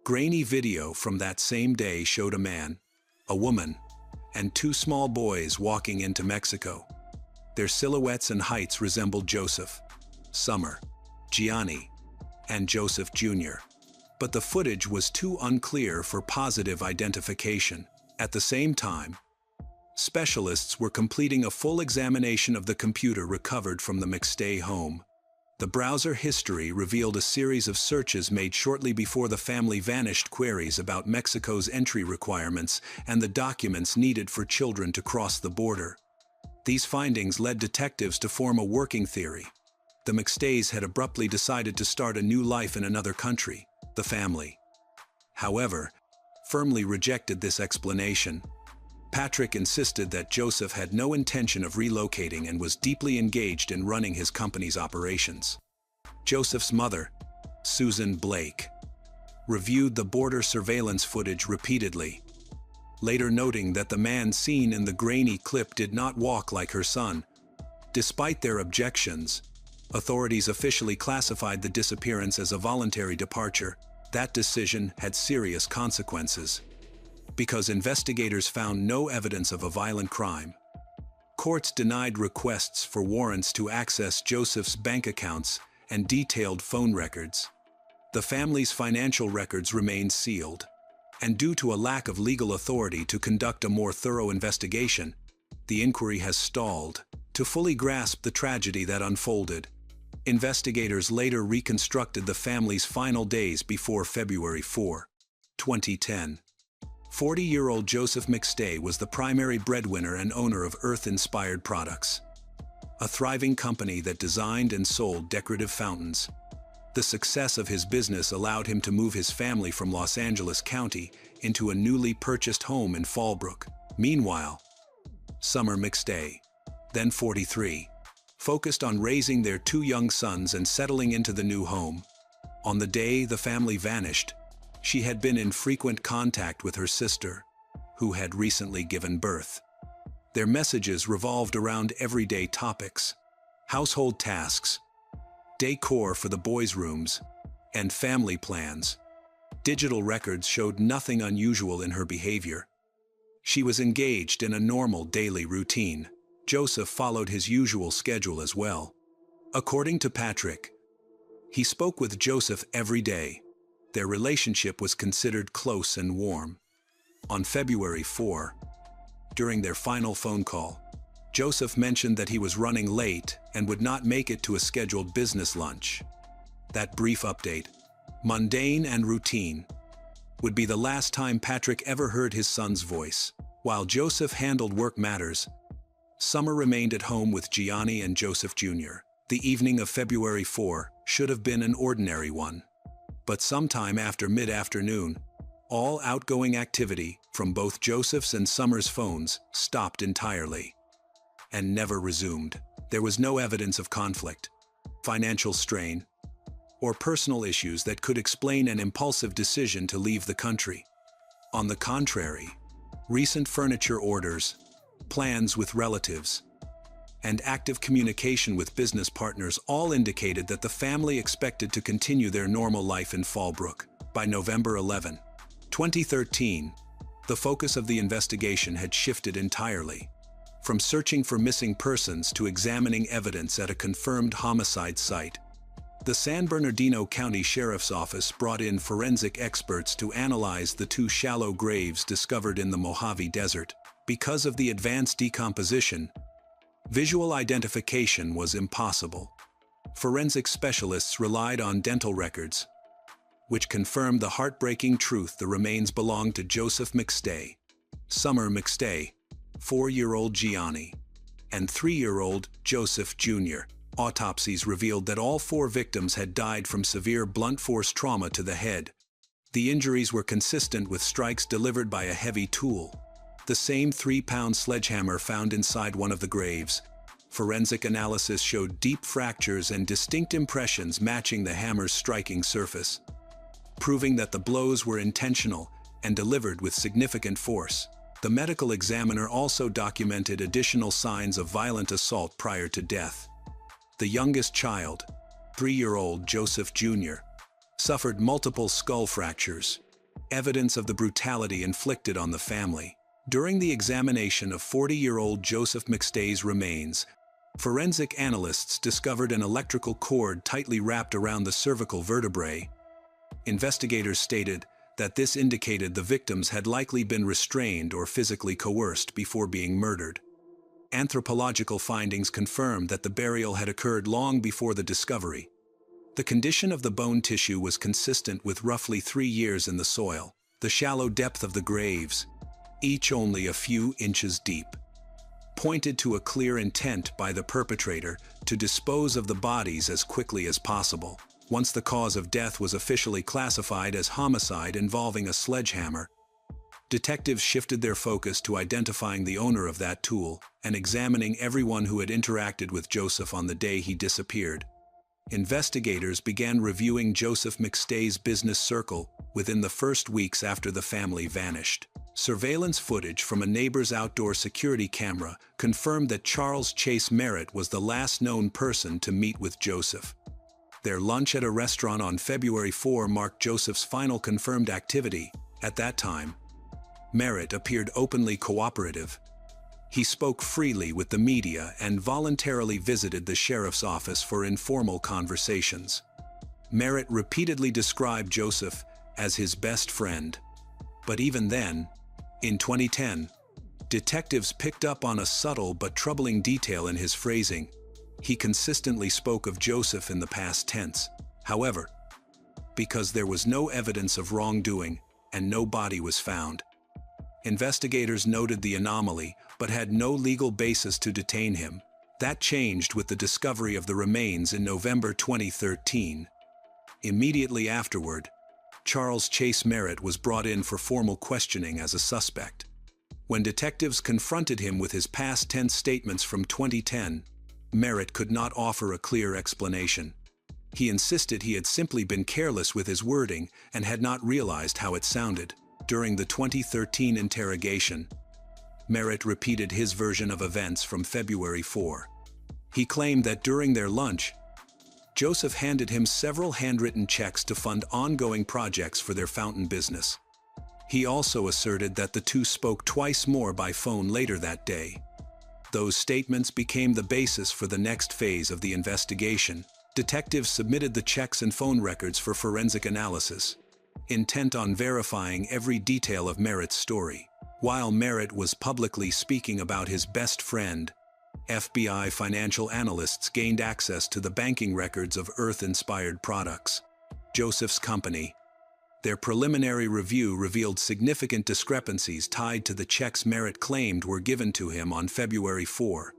Grainy video from that same day showed a man, a woman, and 2 small boys walking into Mexico. Their silhouettes and heights resembled Joseph, Summer, Gianni, and Joseph Jr. But the footage was too unclear for positive identification. At the same time, specialists were completing a full examination of the computer recovered from the McStay home. The browser history revealed a series of searches made shortly before the family vanished, queries about Mexico's entry requirements and the documents needed for children to cross the border. These findings led detectives to form a working theory. The McStays had abruptly decided to start a new life in another country. The family, however, firmly rejected this explanation. Patrick insisted that Joseph had no intention of relocating and was deeply engaged in running his company's operations. Joseph's mother, Susan Blake, reviewed the border surveillance footage repeatedly, later noting that the man seen in the grainy clip did not walk like her son. Despite their objections, authorities officially classified the disappearance as a voluntary departure. That decision had serious consequences, because investigators found no evidence of a violent crime. Courts denied requests for warrants to access Joseph's bank accounts and detailed phone records. The family's financial records remained sealed, and due to a lack of legal authority to conduct a more thorough investigation, the inquiry has stalled. To fully grasp the tragedy that unfolded, investigators later reconstructed the family's final days before February 4, 2010. 40-year-old Joseph McStay was the primary breadwinner and owner of Earth-Inspired Products, a thriving company that designed and sold decorative fountains. The success of his business allowed him to move his family from Los Angeles County into a newly purchased home in Fallbrook. Meanwhile, Summer McStay, then 43, focused on raising their 2 young sons and settling into the new home. On the day the family vanished, she had been in frequent contact with her sister, who had recently given birth. Their messages revolved around everyday topics: household tasks, decor for the boys' rooms, and family plans. Digital records showed nothing unusual in her behavior. She was engaged in a normal daily routine. Joseph followed his usual schedule as well. According to Patrick, he spoke with Joseph every day. Their relationship was considered close and warm. On February 4, during their final phone call, Joseph mentioned that he was running late and would not make it to a scheduled business lunch. That brief update, mundane and routine, would be the last time Patrick ever heard his son's voice. While Joseph handled work matters, Summer remained at home with Gianni and Joseph Jr. The evening of February 4 should have been an ordinary one. But sometime after mid-afternoon, all outgoing activity from both Joseph's and Summer's phones stopped entirely and never resumed. There was no evidence of conflict, financial strain, or personal issues that could explain an impulsive decision to leave the country. On the contrary, recent furniture orders, plans with relatives, and active communication with business partners all indicated that the family expected to continue their normal life in Fallbrook. By November 11, 2013, the focus of the investigation had shifted entirely, from searching for missing persons to examining evidence at a confirmed homicide site. The San Bernardino County Sheriff's Office brought in forensic experts to analyze the 2 shallow graves discovered in the Mojave Desert. Because of the advanced decomposition, visual identification was impossible. Forensic specialists relied on dental records, which confirmed the heartbreaking truth: the remains belonged to Joseph McStay, Summer McStay, 4-year-old Gianni, and 3-year-old Joseph Jr. Autopsies revealed that all 4 victims had died from severe blunt force trauma to the head. The injuries were consistent with strikes delivered by a heavy tool, the same 3-pound sledgehammer found inside one of the graves. Forensic analysis showed deep fractures and distinct impressions matching the hammer's striking surface, proving that the blows were intentional and delivered with significant force. The medical examiner also documented additional signs of violent assault prior to death. The youngest child, 3-year-old Joseph Jr., suffered multiple skull fractures, evidence of the brutality inflicted on the family. During the examination of 40-year-old Joseph McStay's remains, forensic analysts discovered an electrical cord tightly wrapped around the cervical vertebrae. Investigators stated that this indicated the victims had likely been restrained or physically coerced before being murdered. Anthropological findings confirmed that the burial had occurred long before the discovery. The condition of the bone tissue was consistent with roughly 3 years in the soil. The shallow depth of the graves, each only a few inches deep, pointed to a clear intent by the perpetrator to dispose of the bodies as quickly as possible. Once the cause of death was officially classified as homicide involving a sledgehammer, Detectives shifted their focus to identifying the owner of that tool and examining everyone who had interacted with Joseph on the day he disappeared. Investigators began reviewing Joseph McStay's business circle within the first weeks after the family vanished. Surveillance footage from a neighbor's outdoor security camera confirmed that Charles Chase Merritt was the last known person to meet with Joseph. Their lunch at a restaurant on February 4 marked Joseph's final confirmed activity. At that time, Merritt appeared openly cooperative. He spoke freely with the media and voluntarily visited the sheriff's office for informal conversations. Merritt repeatedly described Joseph as his best friend. But even then, in 2010, detectives picked up on a subtle but troubling detail in his phrasing. He consistently spoke of Joseph in the past tense. However, because there was no evidence of wrongdoing and no body was found, investigators noted the anomaly but had no legal basis to detain him. That changed with the discovery of the remains in November 2013. Immediately afterward, Charles Chase Merritt was brought in for formal questioning as a suspect. When detectives confronted him with his past tense statements from 2010, Merritt could not offer a clear explanation. He insisted he had simply been careless with his wording and had not realized how it sounded. During the 2013 interrogation, Merritt repeated his version of events from February 4. He claimed that during their lunch, Joseph handed him several handwritten checks to fund ongoing projects for their fountain business. He also asserted that the two spoke twice more by phone later that day. Those statements became the basis for the next phase of the investigation. Detectives submitted the checks and phone records for forensic analysis, intent on verifying every detail of Merritt's story. While Merritt was publicly speaking about his best friend, FBI financial analysts gained access to the banking records of Earth-inspired products, Joseph's company. Their preliminary review revealed significant discrepancies tied to the checks Merritt claimed were given to him on February 4.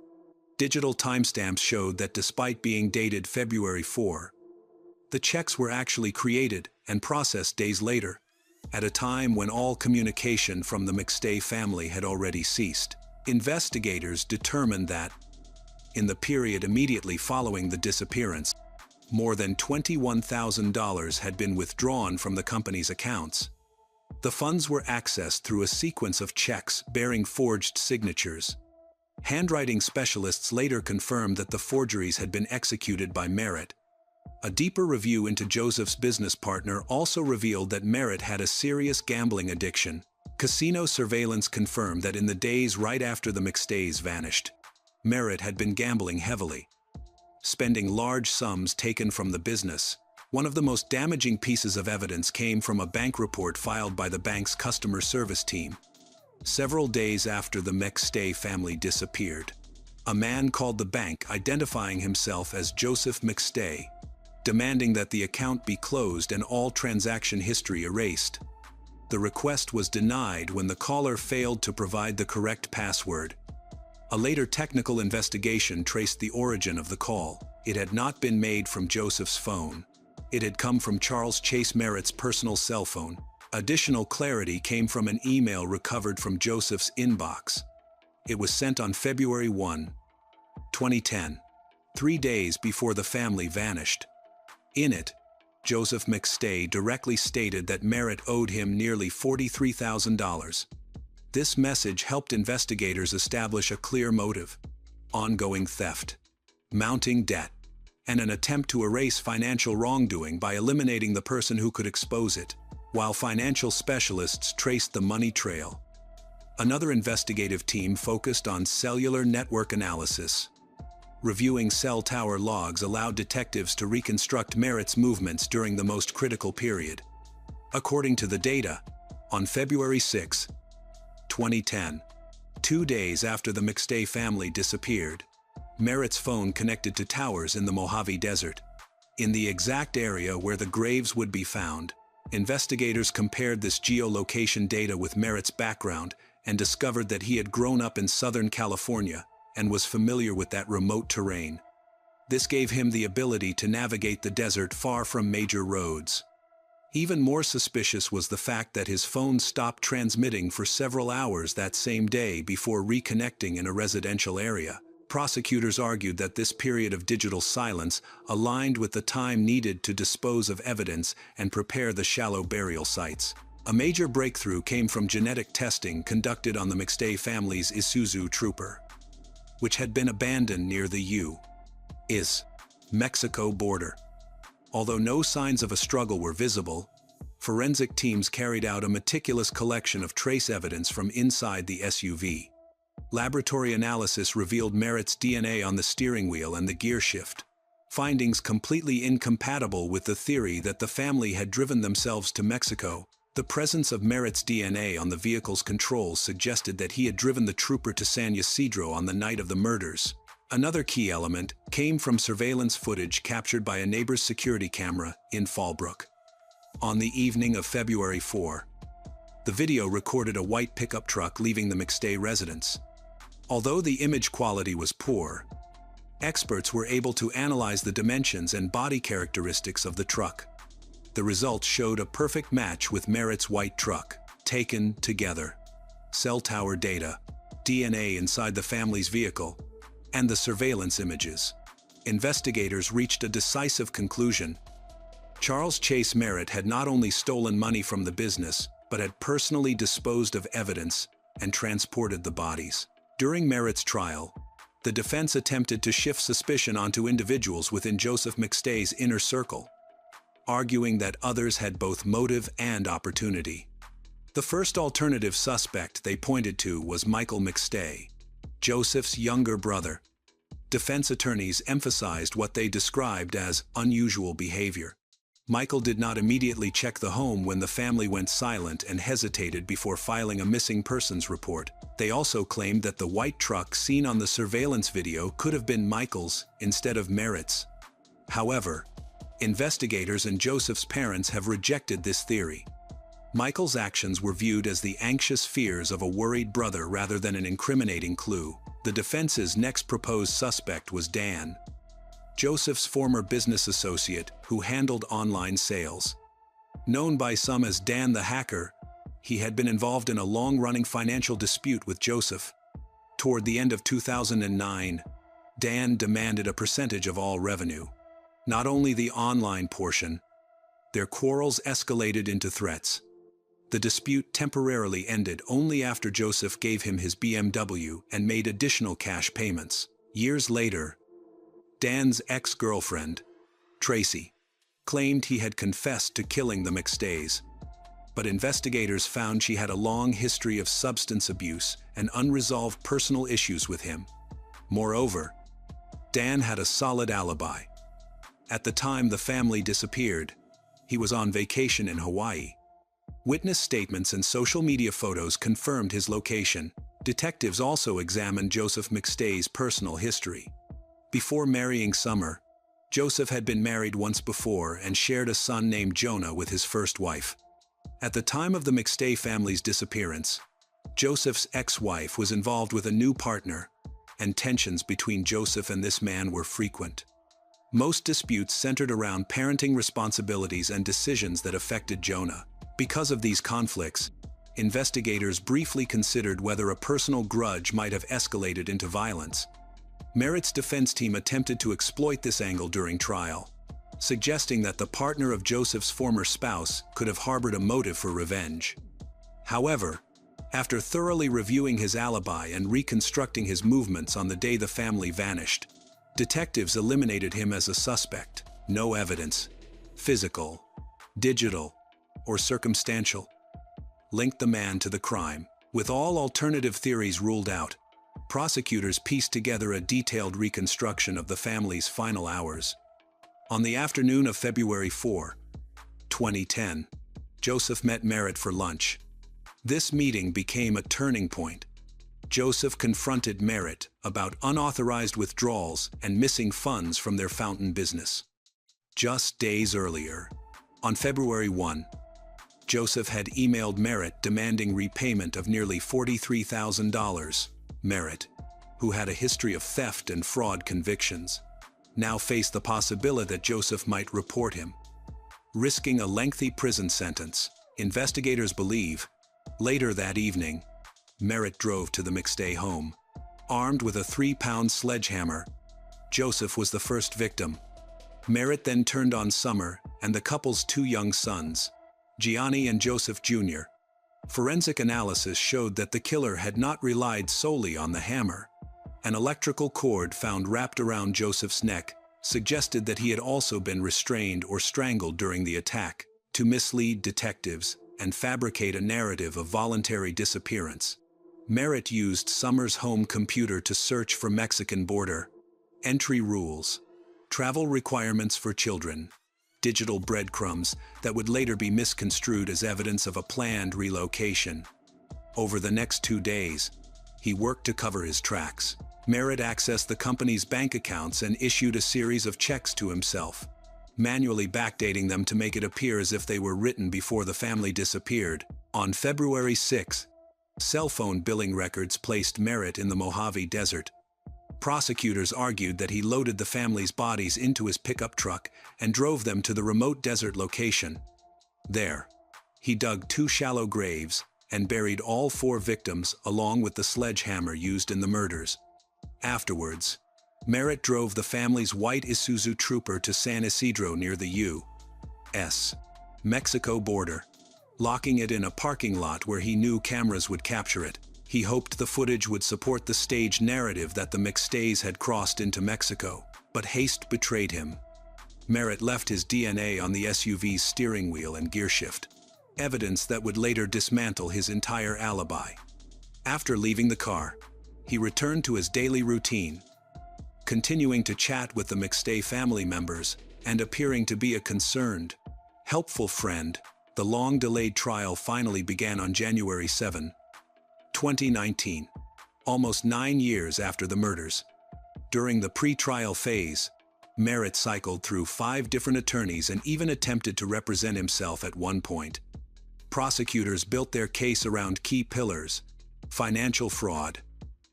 Digital timestamps showed that despite being dated February 4, the checks were actually created and processed days later, at a time when all communication from the McStay family had already ceased. Investigators determined that, in the period immediately following the disappearance, more than $21,000 had been withdrawn from the company's accounts. The funds were accessed through a sequence of checks bearing forged signatures. Handwriting specialists later confirmed that the forgeries had been executed by Merritt. A deeper review into Joseph's business partner also revealed that Merritt had a serious gambling addiction. Casino surveillance confirmed that in the days right after the McStays vanished, Merritt had been gambling heavily, spending large sums taken from the business. One of the most damaging pieces of evidence came from a bank report filed by the bank's customer service team. Several days after the McStay family disappeared, a man called the bank identifying himself as Joseph McStay, demanding that the account be closed and all transaction history erased. The request was denied when the caller failed to provide the correct password. A later technical investigation traced the origin of the call. It had not been made from Joseph's phone. It had come from Charles Chase Merritt's personal cell phone. Additional clarity came from an email recovered from Joseph's inbox. It was sent on February 1, 2010, 3 days before the family vanished. In it, Joseph McStay directly stated that Merritt owed him nearly $43,000. This message helped investigators establish a clear motive: ongoing theft, mounting debt, and an attempt to erase financial wrongdoing by eliminating the person who could expose it. While financial specialists traced the money trail, another investigative team focused on cellular network analysis. Reviewing cell tower logs allowed detectives to reconstruct Merritt's movements during the most critical period. According to the data, on February 6, 2010, 2 days after the McStay family disappeared, Merritt's phone connected to towers in the Mojave Desert. In the exact area where the graves would be found, investigators compared this geolocation data with Merritt's background and discovered that he had grown up in Southern California and was familiar with that remote terrain. This gave him the ability to navigate the desert far from major roads. Even more suspicious was the fact that his phone stopped transmitting for several hours that same day before reconnecting in a residential area. Prosecutors argued that this period of digital silence aligned with the time needed to dispose of evidence and prepare the shallow burial sites. A major breakthrough came from genetic testing conducted on the McStay family's Isuzu Trooper, which had been abandoned near the U.S. Mexico border. Although no signs of a struggle were visible, forensic teams carried out a meticulous collection of trace evidence from inside the SUV. Laboratory analysis revealed Merritt's DNA on the steering wheel and the gear shift, findings completely incompatible with the theory that the family had driven themselves to Mexico. The presence of Merritt's DNA on the vehicle's controls suggested that he had driven the Trooper to San Ysidro on the night of the murders. Another key element came from surveillance footage captured by a neighbor's security camera in Fallbrook. On the evening of February 4, the video recorded a white pickup truck leaving the McStay residence. Although the image quality was poor, experts were able to analyze the dimensions and body characteristics of the truck. The results showed a perfect match with Merritt's white truck. Taken together, cell tower data, DNA inside the family's vehicle, and the surveillance images, investigators reached a decisive conclusion. Charles Chase Merritt had not only stolen money from the business, but had personally disposed of evidence and transported the bodies. During Merritt's trial, the defense attempted to shift suspicion onto individuals within Joseph McStay's inner circle, arguing that others had both motive and opportunity. The first alternative suspect they pointed to was Michael McStay, Joseph's younger brother. Defense attorneys emphasized what they described as unusual behavior. Michael did not immediately check the home when the family went silent and hesitated before filing a missing persons report. They also claimed that the white truck seen on the surveillance video could have been Michael's instead of Merritt's. However, investigators and Joseph's parents have rejected this theory. Michael's actions were viewed as the anxious fears of a worried brother rather than an incriminating clue. The defense's next proposed suspect was Dan, Joseph's former business associate who handled online sales. Known by some as Dan the Hacker, he had been involved in a long-running financial dispute with Joseph. Toward the end of 2009, Dan demanded a percentage of all revenue, not only the online portion. Their quarrels escalated into threats. The dispute temporarily ended only after Joseph gave him his BMW and made additional cash payments. Years later, Dan's ex-girlfriend, Tracy, claimed he had confessed to killing the McStays, but investigators found she had a long history of substance abuse and unresolved personal issues with him. Moreover, Dan had a solid alibi. At the time the family disappeared, he was on vacation in Hawaii. Witness statements and social media photos confirmed his location. Detectives also examined Joseph McStay's personal history. Before marrying Summer, Joseph had been married once before and shared a son named Jonah with his first wife. At the time of the McStay family's disappearance, Joseph's ex-wife was involved with a new partner, and tensions between Joseph and this man were frequent. Most disputes centered around parenting responsibilities and decisions that affected Jonah. Because of these conflicts, investigators briefly considered whether a personal grudge might have escalated into violence. Merritt's defense team attempted to exploit this angle during trial, suggesting that the partner of Joseph's former spouse could have harbored a motive for revenge. However, after thoroughly reviewing his alibi and reconstructing his movements on the day the family vanished, detectives eliminated him as a suspect. No evidence, physical, digital, or circumstantial, linked the man to the crime. With all alternative theories ruled out, prosecutors pieced together a detailed reconstruction of the family's final hours. On the afternoon of February 4, 2010, Joseph met Merritt for lunch. This meeting became a turning point. Joseph confronted Merritt about unauthorized withdrawals and missing funds from their fountain business. Just days earlier, on February 1, Joseph had emailed Merritt demanding repayment of nearly $43,000. Merritt, who had a history of theft and fraud convictions, now faced the possibility that Joseph might report him. risking a lengthy prison sentence. Investigators believe, later that evening, Merritt drove to the McStay home. Armed with a 3-pound sledgehammer, Joseph was the first victim. Merritt then turned on Summer and the couple's 2 young sons, Gianni and Joseph Jr. Forensic analysis showed that the killer had not relied solely on the hammer. An electrical cord found wrapped around Joseph's neck suggested that he had also been restrained or strangled during the attack, to mislead detectives and fabricate a narrative of voluntary disappearance. Merritt used Summer's home computer to search for Mexican border entry rules, travel requirements for children, digital breadcrumbs that would later be misconstrued as evidence of a planned relocation. Over the next 2 days, he worked to cover his tracks. Merritt accessed the company's bank accounts and issued a series of checks to himself, manually backdating them to make it appear as if they were written before the family disappeared. On February 6, cell phone billing records placed Merritt in the Mojave Desert. Prosecutors argued that he loaded the family's bodies into his pickup truck and drove them to the remote desert location. There, he dug 2 shallow graves and buried all 4 victims along with the sledgehammer used in the murders. Afterwards, Merritt drove the family's white Isuzu Trooper to San Isidro near the U.S. Mexico border, locking it in a parking lot where he knew cameras would capture it. He hoped the footage would support the staged narrative that the McStays had crossed into Mexico, but haste betrayed him. Merritt left his DNA on the SUV's steering wheel and gearshift, evidence that would later dismantle his entire alibi. After leaving the car, he returned to his daily routine, continuing to chat with the McStay family members and appearing to be a concerned, helpful friend. The long-delayed trial finally began on January 7, 2019, almost 9 years after the murders. During the pre-trial phase, Merritt cycled through 5 different attorneys and even attempted to represent himself at one point. Prosecutors built their case around key pillars: financial fraud,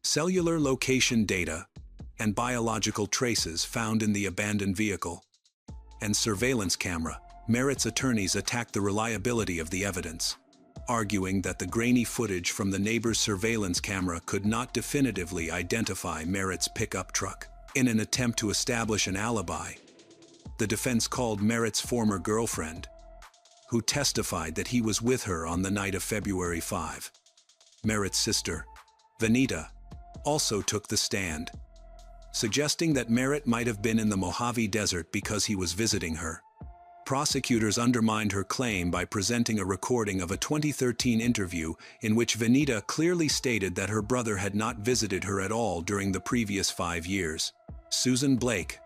cellular location data, and biological traces found in the abandoned vehicle, and surveillance camera. Merritt's attorneys attacked the reliability of the evidence, arguing that the grainy footage from the neighbor's surveillance camera could not definitively identify Merritt's pickup truck. In an attempt to establish an alibi, the defense called Merritt's former girlfriend, who testified that he was with her on the night of February 5. Merritt's sister, Vanita, also took the stand, suggesting that Merritt might have been in the Mojave Desert because he was visiting her. Prosecutors undermined her claim by presenting a recording of a 2013 interview in which Vanita clearly stated that her brother had not visited her at all during the previous 5 years. Susan Blake,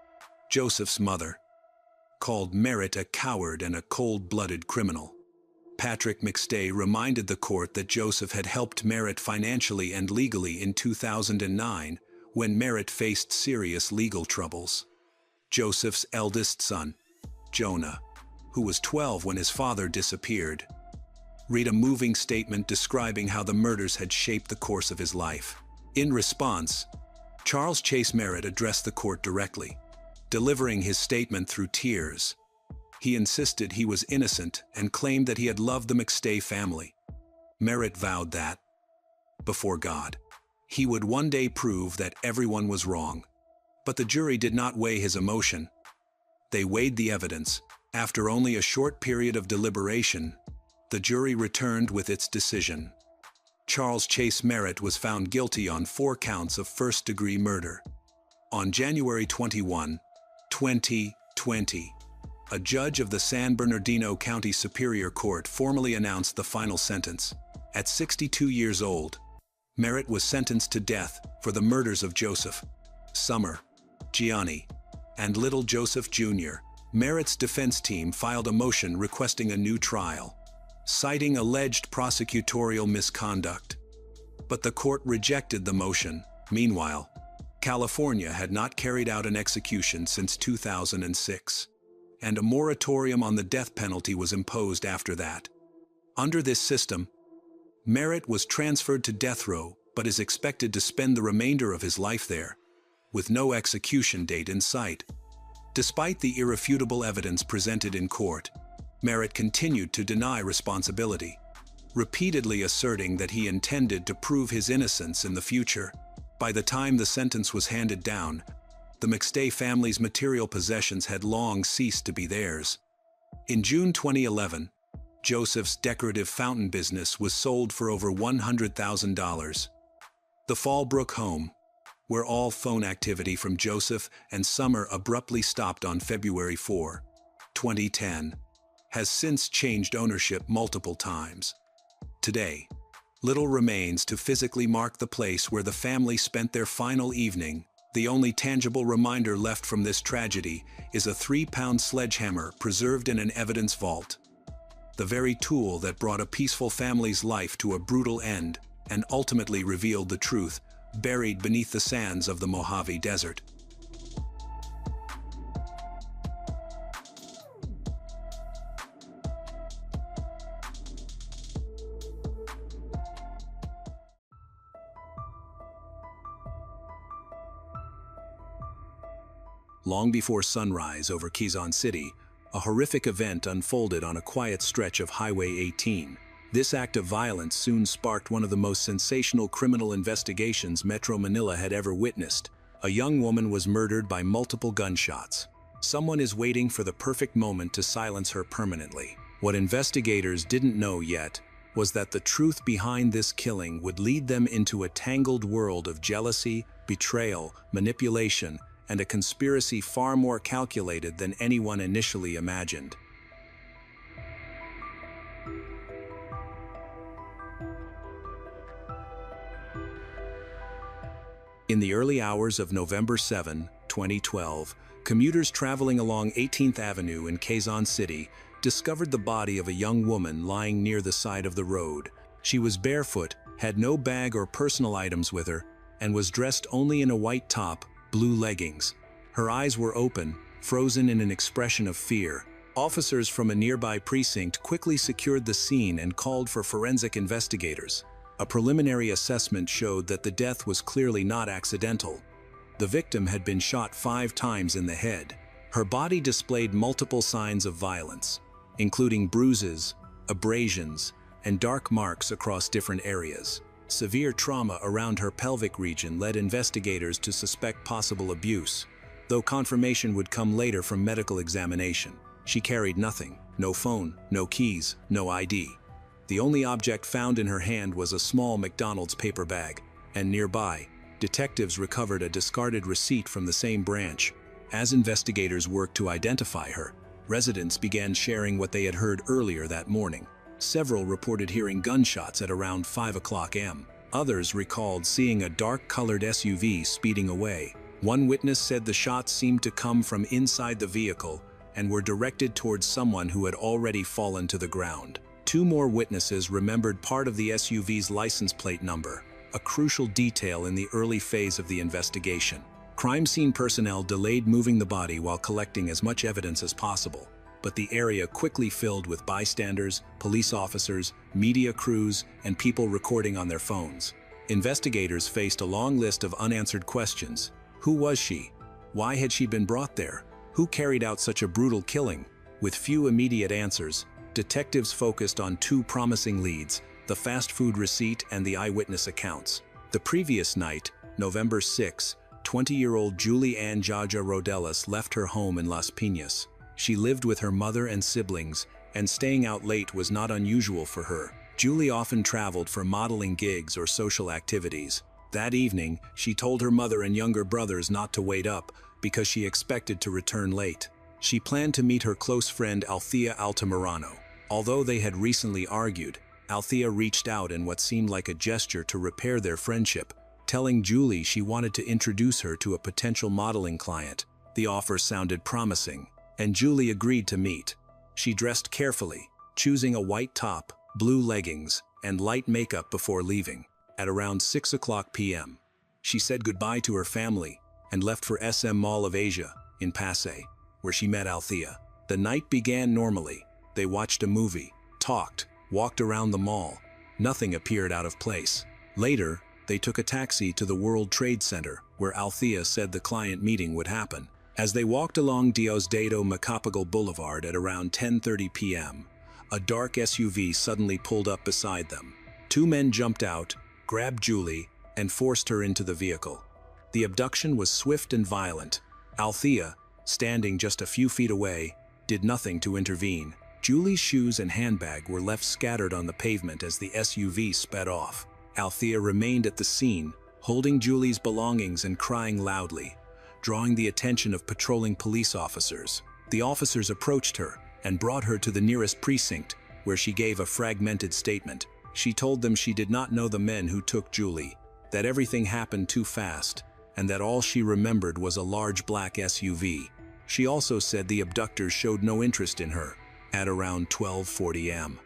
Joseph's mother, called Merritt a coward and a cold-blooded criminal. Patrick McStay reminded the court that Joseph had helped Merritt financially and legally in 2009 when Merritt faced serious legal troubles. Joseph's eldest son, Jonah, who was 12 when his father disappeared, read a moving statement describing how the murders had shaped the course of his life. In response, Charles Chase Merritt addressed the court directly, delivering his statement through tears. He insisted he was innocent and claimed that he had loved the McStay family. Merritt vowed that, before God, he would one day prove that everyone was wrong. But the jury did not weigh his emotion. They weighed the evidence. After only a short period of deliberation, the jury returned with its decision. Charles Chase Merritt was found guilty on 4 counts of first-degree murder. On January 21, 2020, a judge of the San Bernardino County Superior Court formally announced the final sentence. At 62 years old, Merritt was sentenced to death for the murders of Joseph, Summer, Gianni, and little Joseph Jr. Merritt's defense team filed a motion requesting a new trial, citing alleged prosecutorial misconduct. But the court rejected the motion. Meanwhile, California had not carried out an execution since 2006, and a moratorium on the death penalty was imposed after that. Under this system, Merritt was transferred to death row but is expected to spend the remainder of his life there, with no execution date in sight. Despite the irrefutable evidence presented in court, Merritt continued to deny responsibility, repeatedly asserting that he intended to prove his innocence in the future. By the time the sentence was handed down, the McStay family's material possessions had long ceased to be theirs. In June 2011, Joseph's decorative fountain business was sold for over $100,000. The Fallbrook home, where all phone activity from Joseph and Summer abruptly stopped on February 4, 2010, has since changed ownership multiple times. Today, little remains to physically mark the place where the family spent their final evening. The only tangible reminder left from this tragedy is a 3-pound sledgehammer preserved in an evidence vault. The very tool that brought a peaceful family's life to a brutal end and ultimately revealed the truth, buried beneath the sands of the Mojave Desert. Long before sunrise over Quezon City, a horrific event unfolded on a quiet stretch of Highway 18. This act of violence soon sparked one of the most sensational criminal investigations Metro Manila had ever witnessed. A young woman was murdered by multiple gunshots. Someone is waiting for the perfect moment to silence her permanently. What investigators didn't know yet was that the truth behind this killing would lead them into a tangled world of jealousy, betrayal, manipulation, and a conspiracy far more calculated than anyone initially imagined. In the early hours of November 7, 2012, commuters traveling along 18th Avenue in Quezon City discovered the body of a young woman lying near the side of the road. She was barefoot, had no bag or personal items with her, and was dressed only in a white top, blue leggings. Her eyes were open, frozen in an expression of fear. Officers from a nearby precinct quickly secured the scene and called for forensic investigators. A preliminary assessment showed that the death was clearly not accidental. The victim had been shot 5 times in the head. Her body displayed multiple signs of violence, including bruises, abrasions, and dark marks across different areas. Severe trauma around her pelvic region led investigators to suspect possible abuse, though confirmation would come later from medical examination. She carried nothing: no phone, no keys, no ID. The only object found in her hand was a small McDonald's paper bag, and nearby, detectives recovered a discarded receipt from the same branch. As investigators worked to identify her, residents began sharing what they had heard earlier that morning. Several reported hearing gunshots at around 5 o'clock a.m. Others recalled seeing a dark-colored SUV speeding away. One witness said the shots seemed to come from inside the vehicle and were directed towards someone who had already fallen to the ground. 2 more witnesses remembered part of the SUV's license plate number, a crucial detail in the early phase of the investigation. Crime scene personnel delayed moving the body while collecting as much evidence as possible, but the area quickly filled with bystanders, police officers, media crews, and people recording on their phones. Investigators faced a long list of unanswered questions. Who was she? Why had she been brought there? Who carried out such a brutal killing? With few immediate answers, detectives focused on 2 promising leads: the fast food receipt and the eyewitness accounts. The previous night, November 6, 20-year-old Julie Ann Jaja Rodelas left her home in Las Piñas. She lived with her mother and siblings, and staying out late was not unusual for her. Julie often traveled for modeling gigs or social activities. That evening, she told her mother and younger brothers not to wait up because she expected to return late. She planned to meet her close friend Althea Altamirano. Although they had recently argued, Althea reached out in what seemed like a gesture to repair their friendship, telling Julie she wanted to introduce her to a potential modeling client. The offer sounded promising, and Julie agreed to meet. She dressed carefully, choosing a white top, blue leggings, and light makeup before leaving. At around 6 o'clock p.m., she said goodbye to her family and left for SM Mall of Asia in Pasay, where she met Althea. The night began normally. They watched a movie, talked, walked around the mall. Nothing appeared out of place. Later, they took a taxi to the World Trade Center, where Althea said the client meeting would happen. As they walked along Diosdado Macapagal Boulevard at around 10:30 p.m., a dark SUV suddenly pulled up beside them. Two men jumped out, grabbed Julie, and forced her into the vehicle. The abduction was swift and violent. Althea, standing just a few feet away, did nothing to intervene. Julie's shoes and handbag were left scattered on the pavement as the SUV sped off. Althea remained at the scene, holding Julie's belongings and crying loudly, drawing the attention of patrolling police officers. The officers approached her and brought her to the nearest precinct, where she gave a fragmented statement. She told them she did not know the men who took Julie, that everything happened too fast, and that all she remembered was a large black SUV. She also said the abductors showed no interest in her. At around 12:40 am.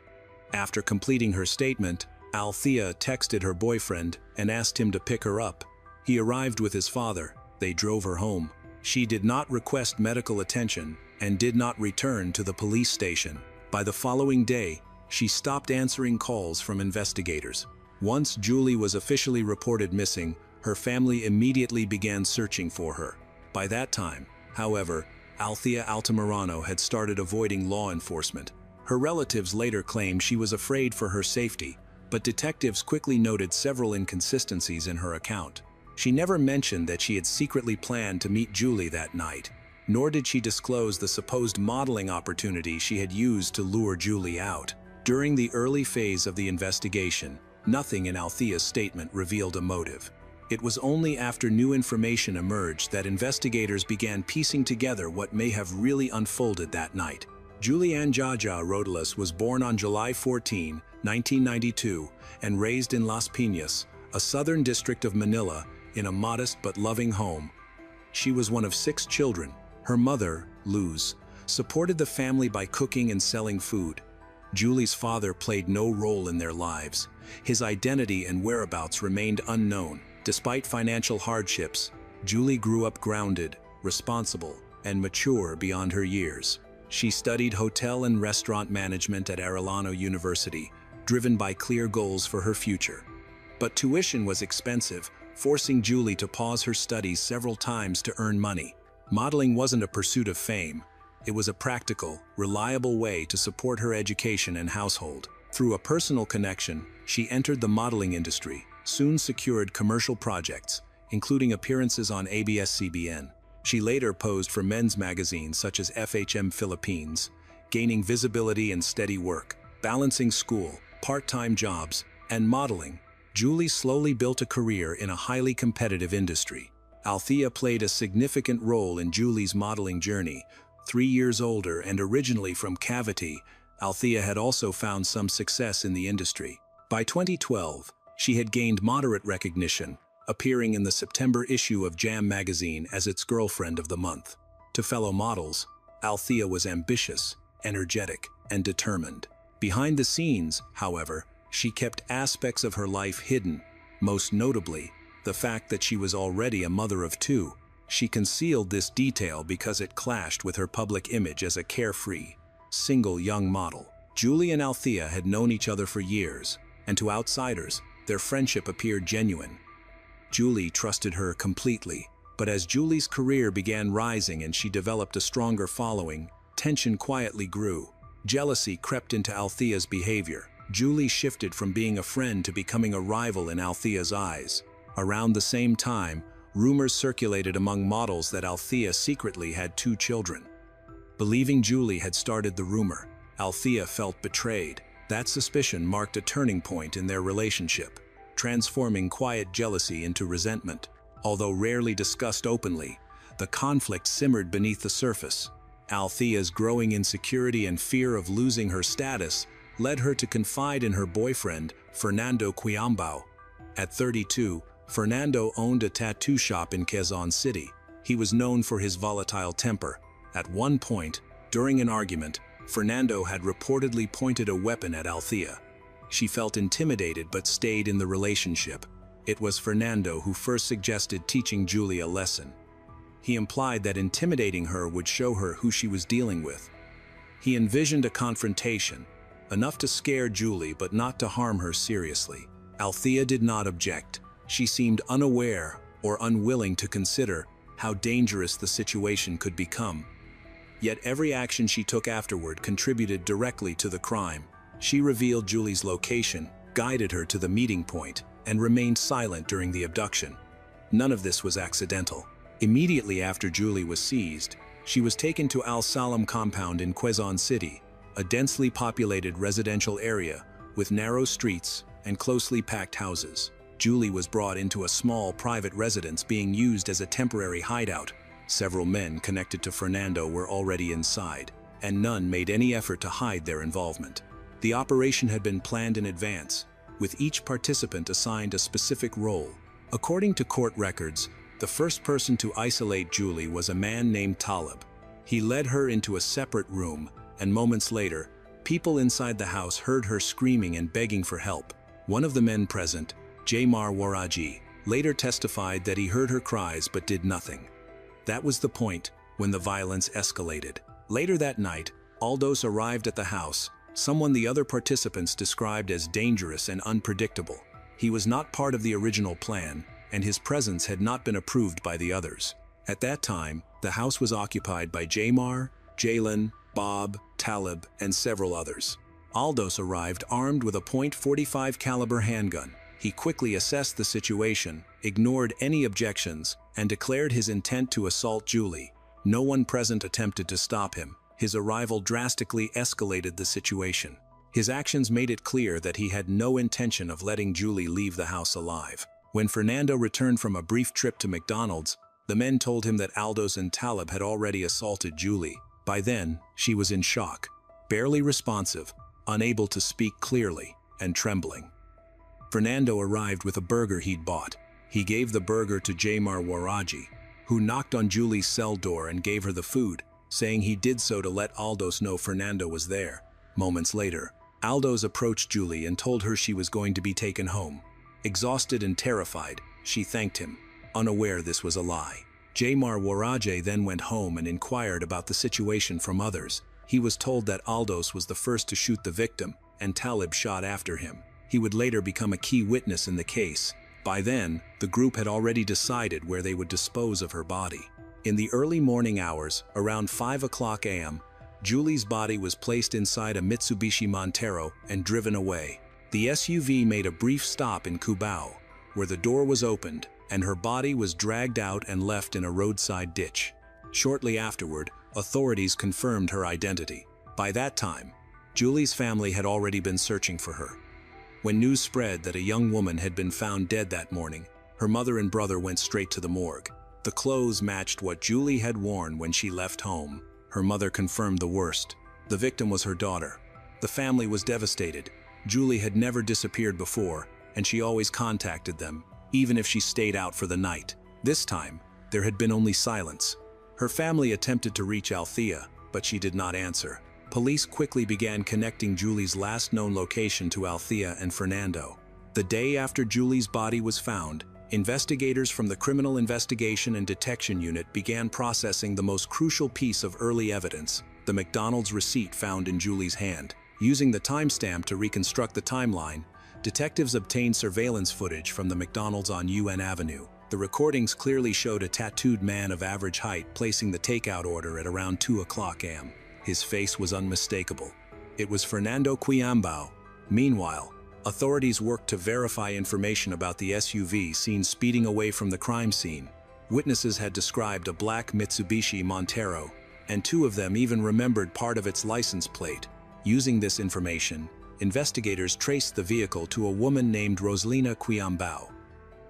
After completing her statement, Althea texted her boyfriend and asked him to pick her up. He arrived with his father. They drove her home. She did not request medical attention and did not return to the police station. By the following day, she stopped answering calls from investigators. Once Julie was officially reported missing, her family immediately began searching for her. By that time, however, Althea Altamirano had started avoiding law enforcement. Her relatives later claimed she was afraid for her safety, but detectives quickly noted several inconsistencies in her account. She never mentioned that she had secretly planned to meet Julie that night, nor did she disclose the supposed modeling opportunity she had used to lure Julie out. During the early phase of the investigation, nothing in Althea's statement revealed a motive. It was only after new information emerged that investigators began piecing together what may have really unfolded that night. Julianne Jaja Rodelas was born on July 14, 1992, and raised in Las Piñas, a southern district of Manila, in a modest but loving home. She was one of 6 children. Her mother, Luz, supported the family by cooking and selling food. Julie's father played no role in their lives. His identity and whereabouts remained unknown. Despite financial hardships, Julie grew up grounded, responsible, and mature beyond her years. She studied hotel and restaurant management at Arellano University, driven by clear goals for her future. But tuition was expensive, forcing Julie to pause her studies several times to earn money. Modeling wasn't a pursuit of fame. It was a practical, reliable way to support her education and household. Through a personal connection, she entered the modeling industry, soon secured commercial projects, including appearances on ABS-CBN. She later posed for men's magazines such as FHM Philippines, gaining visibility and steady work. Balancing school, part-time jobs, and modeling, Julie slowly built a career in a highly competitive industry. Althea played a significant role in Julie's modeling journey. 3 years older and originally from Cavite, Althea had also found some success in the industry. By 2012, she had gained moderate recognition, appearing in the September issue of Jam magazine as its Girlfriend of the Month. To fellow models, Althea was ambitious, energetic, and determined. Behind the scenes, however, she kept aspects of her life hidden, most notably, the fact that she was already a mother of 2. She concealed this detail because it clashed with her public image as a carefree, single young model. Julie and Althea had known each other for years, and to outsiders, their friendship appeared genuine. Julie trusted her completely, but as Julie's career began rising and she developed a stronger following, tension quietly grew. Jealousy crept into Althea's behavior. Julie shifted from being a friend to becoming a rival in Althea's eyes. Around the same time, rumors circulated among models that Althea secretly had 2 children. Believing Julie had started the rumor, Althea felt betrayed. That suspicion marked a turning point in their relationship, transforming quiet jealousy into resentment. Although rarely discussed openly, the conflict simmered beneath the surface. Althea's growing insecurity and fear of losing her status led her to confide in her boyfriend, Fernando Quiambao. At 32, Fernando owned a tattoo shop in Quezon City. He was known for his volatile temper. At one point, during an argument, Fernando had reportedly pointed a weapon at Althea. She felt intimidated but stayed in the relationship. It was Fernando who first suggested teaching Julie a lesson. He implied that intimidating her would show her who she was dealing with. He envisioned a confrontation, enough to scare Julie but not to harm her seriously. Althea did not object. She seemed unaware or unwilling to consider how dangerous the situation could become. Yet every action she took afterward contributed directly to the crime. She revealed Julie's location, guided her to the meeting point, and remained silent during the abduction. None of this was accidental. Immediately after Julie was seized, she was taken to Al Salam compound in Quezon City, a densely populated residential area with narrow streets and closely packed houses. Julie was brought into a small private residence being used as a temporary hideout. Several men connected to Fernando were already inside, and none made any effort to hide their involvement. The operation had been planned in advance, with each participant assigned a specific role. According to court records, the first person to isolate Julie was a man named Talib. He led her into a separate room, and moments later, people inside the house heard her screaming and begging for help. One of the men present, Jaymar Waraji, later testified that he heard her cries but did nothing. That was the point when the violence escalated. Later that night, Aldos arrived at the house, someone the other participants described as dangerous and unpredictable. He was not part of the original plan, and his presence had not been approved by the others. At that time, the house was occupied by Jaymar, Jalen, Bob, Talib, and several others. Aldos arrived armed with a .45 caliber handgun. He quickly assessed the situation, ignored any objections, and declared his intent to assault Julie. No one present attempted to stop him. His arrival drastically escalated the situation. His actions made it clear that he had no intention of letting Julie leave the house alive. When Fernando returned from a brief trip to McDonald's, the men told him that Aldos and Talib had already assaulted Julie. By then, she was in shock, barely responsive, unable to speak clearly, and trembling. Fernando arrived with a burger he'd bought. He gave the burger to Jaymar Waraji, who knocked on Julie's cell door and gave her the food, saying he did so to let Aldos know Fernando was there. Moments later, Aldos approached Julie and told her she was going to be taken home. Exhausted and terrified, she thanked him, unaware this was a lie. Jaymar Waraji then went home and inquired about the situation from others. He was told that Aldos was the first to shoot the victim, and Talib shot after him. He would later become a key witness in the case. By then, the group had already decided where they would dispose of her body. In the early morning hours, around 5 a.m., Julie's body was placed inside a Mitsubishi Montero and driven away. The SUV made a brief stop in Cubao, where the door was opened and her body was dragged out and left in a roadside ditch. Shortly afterward, authorities confirmed her identity. By that time, Julie's family had already been searching for her. When news spread that a young woman had been found dead that morning, her mother and brother went straight to the morgue. The clothes matched what Julie had worn when she left home. Her mother confirmed the worst. The victim was her daughter. The family was devastated. Julie had never disappeared before, and she always contacted them, even if she stayed out for the night. This time, there had been only silence. Her family attempted to reach Althea, but she did not answer. Police quickly began connecting Julie's last known location to Althea and Fernando. The day after Julie's body was found, investigators from the Criminal Investigation and Detection Unit began processing the most crucial piece of early evidence, the McDonald's receipt found in Julie's hand. Using the timestamp to reconstruct the timeline, detectives obtained surveillance footage from the McDonald's on UN Avenue. The recordings clearly showed a tattooed man of average height placing the takeout order at around 2 a.m. His face was unmistakable. It was Fernando Quiambao. Meanwhile, authorities worked to verify information about the SUV seen speeding away from the crime scene. Witnesses had described a black Mitsubishi Montero, and two of them even remembered part of its license plate. Using this information, investigators traced the vehicle to a woman named Rosalina Quiambao.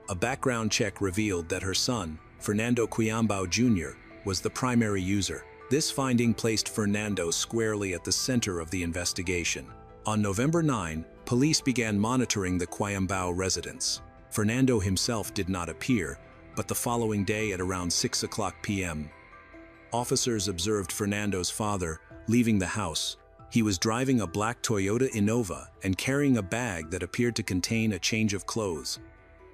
A background check revealed that her son, Fernando Quiambao Jr., was the primary user. This finding placed Fernando squarely at the center of the investigation. On November 9, police began monitoring the Quiambao residence. Fernando himself did not appear, but the following day at around 6 p.m., officers observed Fernando's father leaving the house. He was driving a black Toyota Innova and carrying a bag that appeared to contain a change of clothes.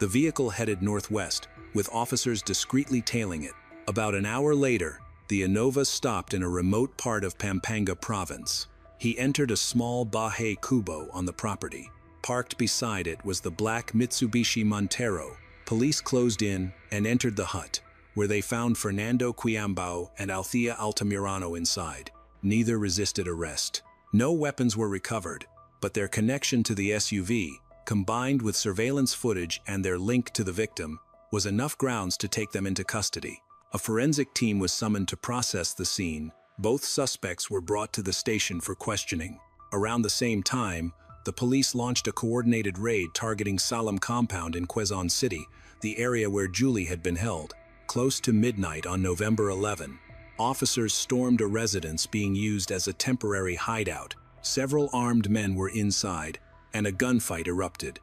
The vehicle headed northwest, with officers discreetly tailing it. About an hour later, the Innova stopped in a remote part of Pampanga province. He entered a small Bahay Kubo on the property. Parked beside it was the black Mitsubishi Montero. Police closed in and entered the hut. where they found Fernando Quiambao and Althea Altamirano inside. Neither resisted arrest. No weapons were recovered, but their connection to the SUV, combined with surveillance footage and their link to the victim, was enough grounds to take them into custody. A forensic team was summoned to process the scene. Both suspects were brought to the station for questioning. Around the same time, the police launched a coordinated raid targeting Salem Compound in Quezon City, the area where Julie had been held. Close to midnight on November 11, officers stormed a residence being used as a temporary hideout. Several armed men were inside, and a gunfight erupted.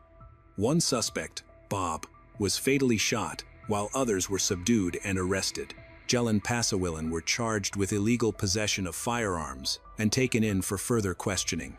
One suspect, Bob, was fatally shot, while others were subdued and arrested. Jelen Pasawilan were charged with illegal possession of firearms and taken in for further questioning.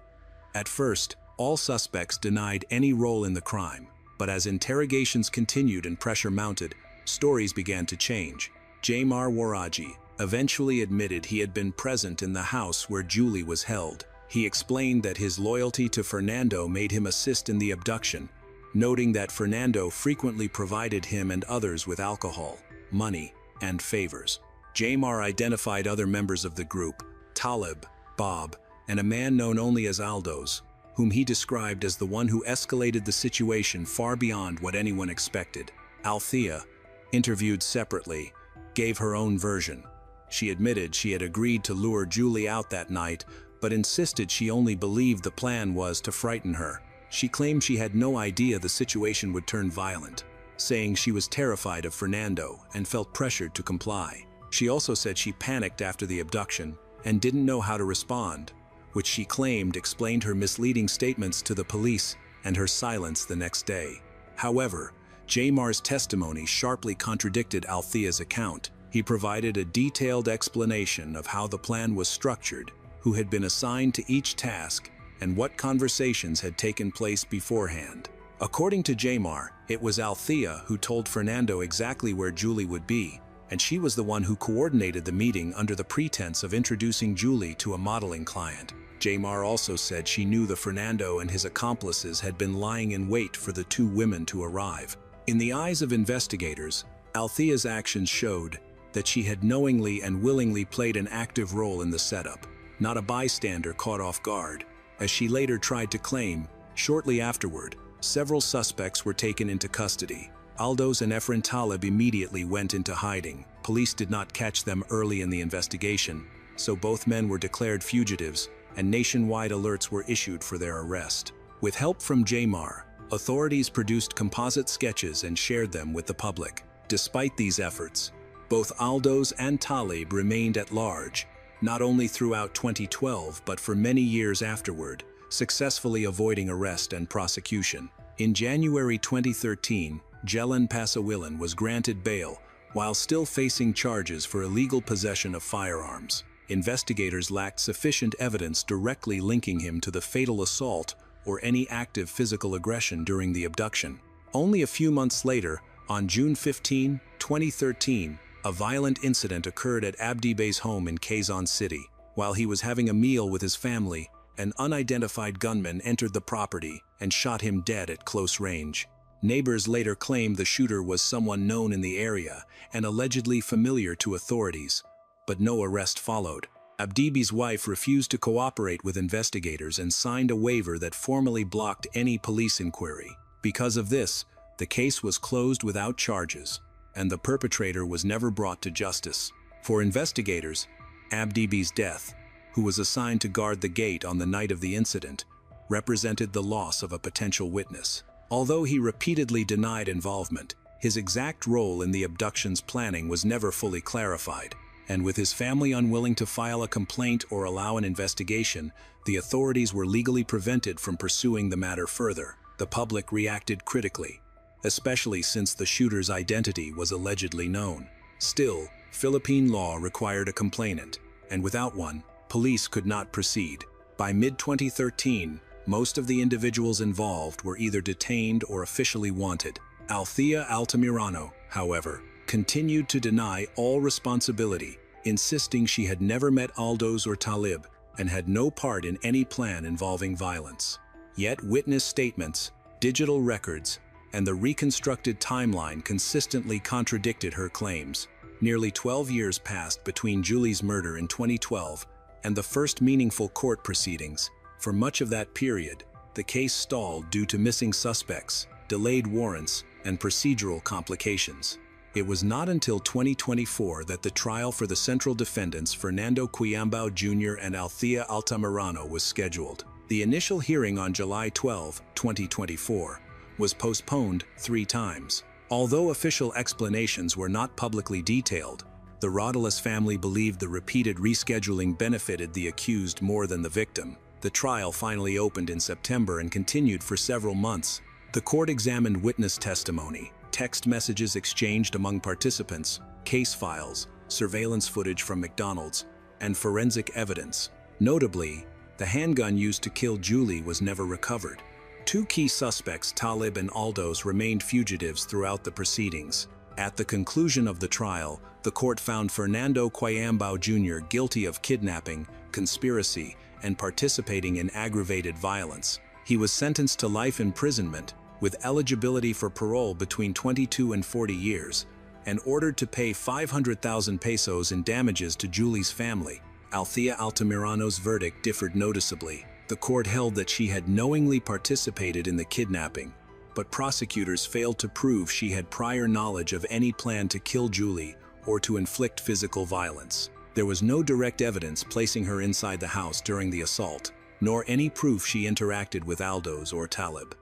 At first, all suspects denied any role in the crime, but as interrogations continued and pressure mounted, stories began to change. Jamar Waraji eventually admitted he had been present in the house where Julie was held. He explained that his loyalty to Fernando made him assist in the abduction, noting that Fernando frequently provided him and others with alcohol, money, and favors. Jamar identified other members of the group, Talib, Bob, and a man known only as Aldos, whom he described as the one who escalated the situation far beyond what anyone expected. Althea, interviewed separately, gave her own version. She admitted she had agreed to lure Julie out that night, but insisted she only believed the plan was to frighten her. She claimed she had no idea the situation would turn violent, saying she was terrified of Fernando and felt pressured to comply. She also said she panicked after the abduction and didn't know how to respond, which she claimed explained her misleading statements to the police and her silence the next day. However, Jamar's testimony sharply contradicted Althea's account. He provided a detailed explanation of how the plan was structured, who had been assigned to each task, and what conversations had taken place beforehand. According to Jamar, it was Althea who told Fernando exactly where Julie would be, and she was the one who coordinated the meeting under the pretense of introducing Julie to a modeling client. Jamar also said she knew the Fernando and his accomplices had been lying in wait for the two women to arrive. In the eyes of investigators, Althea's actions showed that she had knowingly and willingly played an active role in the setup, not a bystander caught off guard. As she later tried to claim, shortly afterward, several suspects were taken into custody. Aldos and Efren Talib immediately went into hiding. Police did not catch them early in the investigation, so both men were declared fugitives, and nationwide alerts were issued for their arrest. With help from Jamar, authorities produced composite sketches and shared them with the public. Despite these efforts, both Aldos and Talib remained at large, not only throughout 2012 but for many years afterward, successfully avoiding arrest and prosecution. In January 2013, Jelen Pasawilan was granted bail while still facing charges for illegal possession of firearms. Investigators lacked sufficient evidence directly linking him to the fatal assault or any active physical aggression during the abduction. Only a few months later, on June 15, 2013, a violent incident occurred at Abdi Bey's home in Quezon City. While he was having a meal with his family, an unidentified gunman entered the property and shot him dead at close range. Neighbors later claimed the shooter was someone known in the area and allegedly familiar to authorities, but no arrest followed. Abdibi's wife refused to cooperate with investigators and signed a waiver that formally blocked any police inquiry. Because of this, the case was closed without charges, and the perpetrator was never brought to justice. For investigators, Abdibi's death, who was assigned to guard the gate on the night of the incident, represented the loss of a potential witness. Although he repeatedly denied involvement, his exact role in the abduction's planning was never fully clarified, and with his family unwilling to file a complaint or allow an investigation, the authorities were legally prevented from pursuing the matter further. The public reacted critically, especially since the shooter's identity was allegedly known. Still, Philippine law required a complainant, and without one, police could not proceed. By mid-2013, most of the individuals involved were either detained or officially wanted. Althea Altamirano, however, continued to deny all responsibility, insisting she had never met Aldos or Talib and had no part in any plan involving violence. Yet witness statements, digital records, and the reconstructed timeline consistently contradicted her claims. Nearly 12 years passed between Julie's murder in 2012 and the first meaningful court proceedings. For much of that period, the case stalled due to missing suspects, delayed warrants, and procedural complications. It was not until 2024 that the trial for the central defendants Fernando Quiyambao Jr. and Althea Altamirano was scheduled. The initial hearing on July 12, 2024, was postponed 3 times. Although official explanations were not publicly detailed, the Rodales family believed the repeated rescheduling benefited the accused more than the victim. The trial finally opened in September and continued for several months. The court examined witness testimony, text messages exchanged among participants, case files, surveillance footage from McDonald's, and forensic evidence. Notably, the handgun used to kill Julie was never recovered. 2 key suspects, Talib and Aldos, remained fugitives throughout the proceedings. At the conclusion of the trial, the court found Fernando Quiyambao Jr. guilty of kidnapping, conspiracy, and participating in aggravated violence. He was sentenced to life imprisonment, with eligibility for parole between 22 and 40 years, and ordered to pay 500,000 pesos in damages to Julie's family. Althea Altamirano's verdict differed noticeably. The court held that she had knowingly participated in the kidnapping, but prosecutors failed to prove she had prior knowledge of any plan to kill Julie or to inflict physical violence. There was no direct evidence placing her inside the house during the assault, nor any proof she interacted with Aldos or Talib.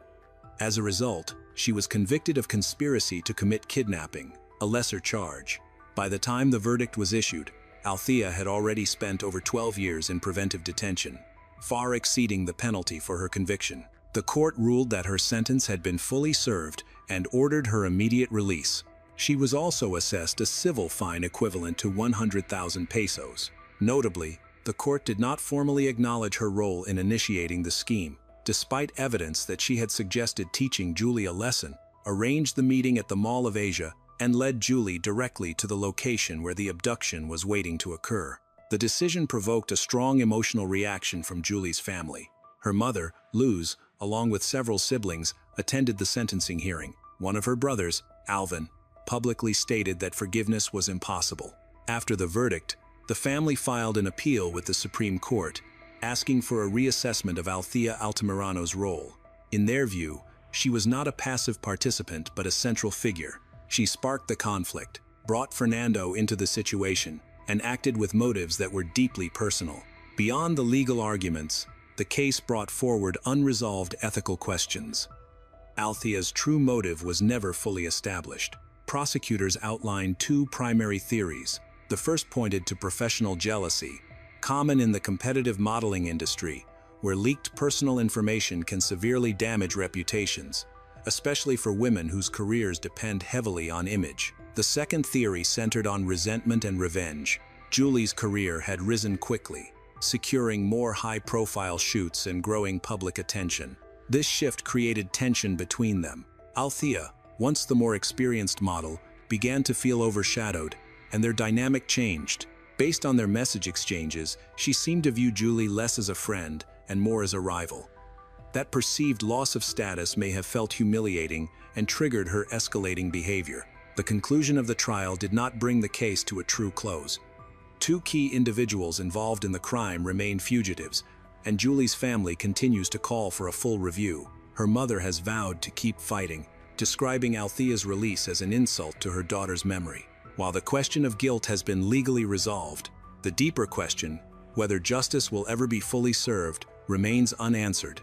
As a result, she was convicted of conspiracy to commit kidnapping, a lesser charge. By the time the verdict was issued, Althea had already spent over 12 years in preventive detention, far exceeding the penalty for her conviction. The court ruled that her sentence had been fully served and ordered her immediate release. She was also assessed a civil fine equivalent to 100,000 pesos. Notably, the court did not formally acknowledge her role in initiating the scheme, despite evidence that she had suggested teaching Julie a lesson, arranged the meeting at the Mall of Asia, and led Julie directly to the location where the abduction was waiting to occur. The decision provoked a strong emotional reaction from Julie's family. Her mother, Luz, along with several siblings, attended the sentencing hearing. One of her brothers, Alvin, publicly stated that forgiveness was impossible. After the verdict, the family filed an appeal with the Supreme Court, asking for a reassessment of Althea Altamirano's role. In their view, she was not a passive participant but a central figure. She sparked the conflict, brought Fernando into the situation, and acted with motives that were deeply personal. Beyond the legal arguments, the case brought forward unresolved ethical questions. Althea's true motive was never fully established. Prosecutors outlined 2 primary theories. The first pointed to professional jealousy, common in the competitive modeling industry, where leaked personal information can severely damage reputations, especially for women whose careers depend heavily on image. The second theory centered on resentment and revenge. Julie's career had risen quickly, securing more high-profile shoots and growing public attention. This shift created tension between them. Althea, once the more experienced model, began to feel overshadowed, and their dynamic changed. Based on their message exchanges, she seemed to view Julie less as a friend and more as a rival. That perceived loss of status may have felt humiliating and triggered her escalating behavior. The conclusion of the trial did not bring the case to a true close. 2 key individuals involved in the crime remain fugitives, and Julie's family continues to call for a full review. Her mother has vowed to keep fighting, describing Althea's release as an insult to her daughter's memory. While the question of guilt has been legally resolved, the deeper question, whether justice will ever be fully served, remains unanswered.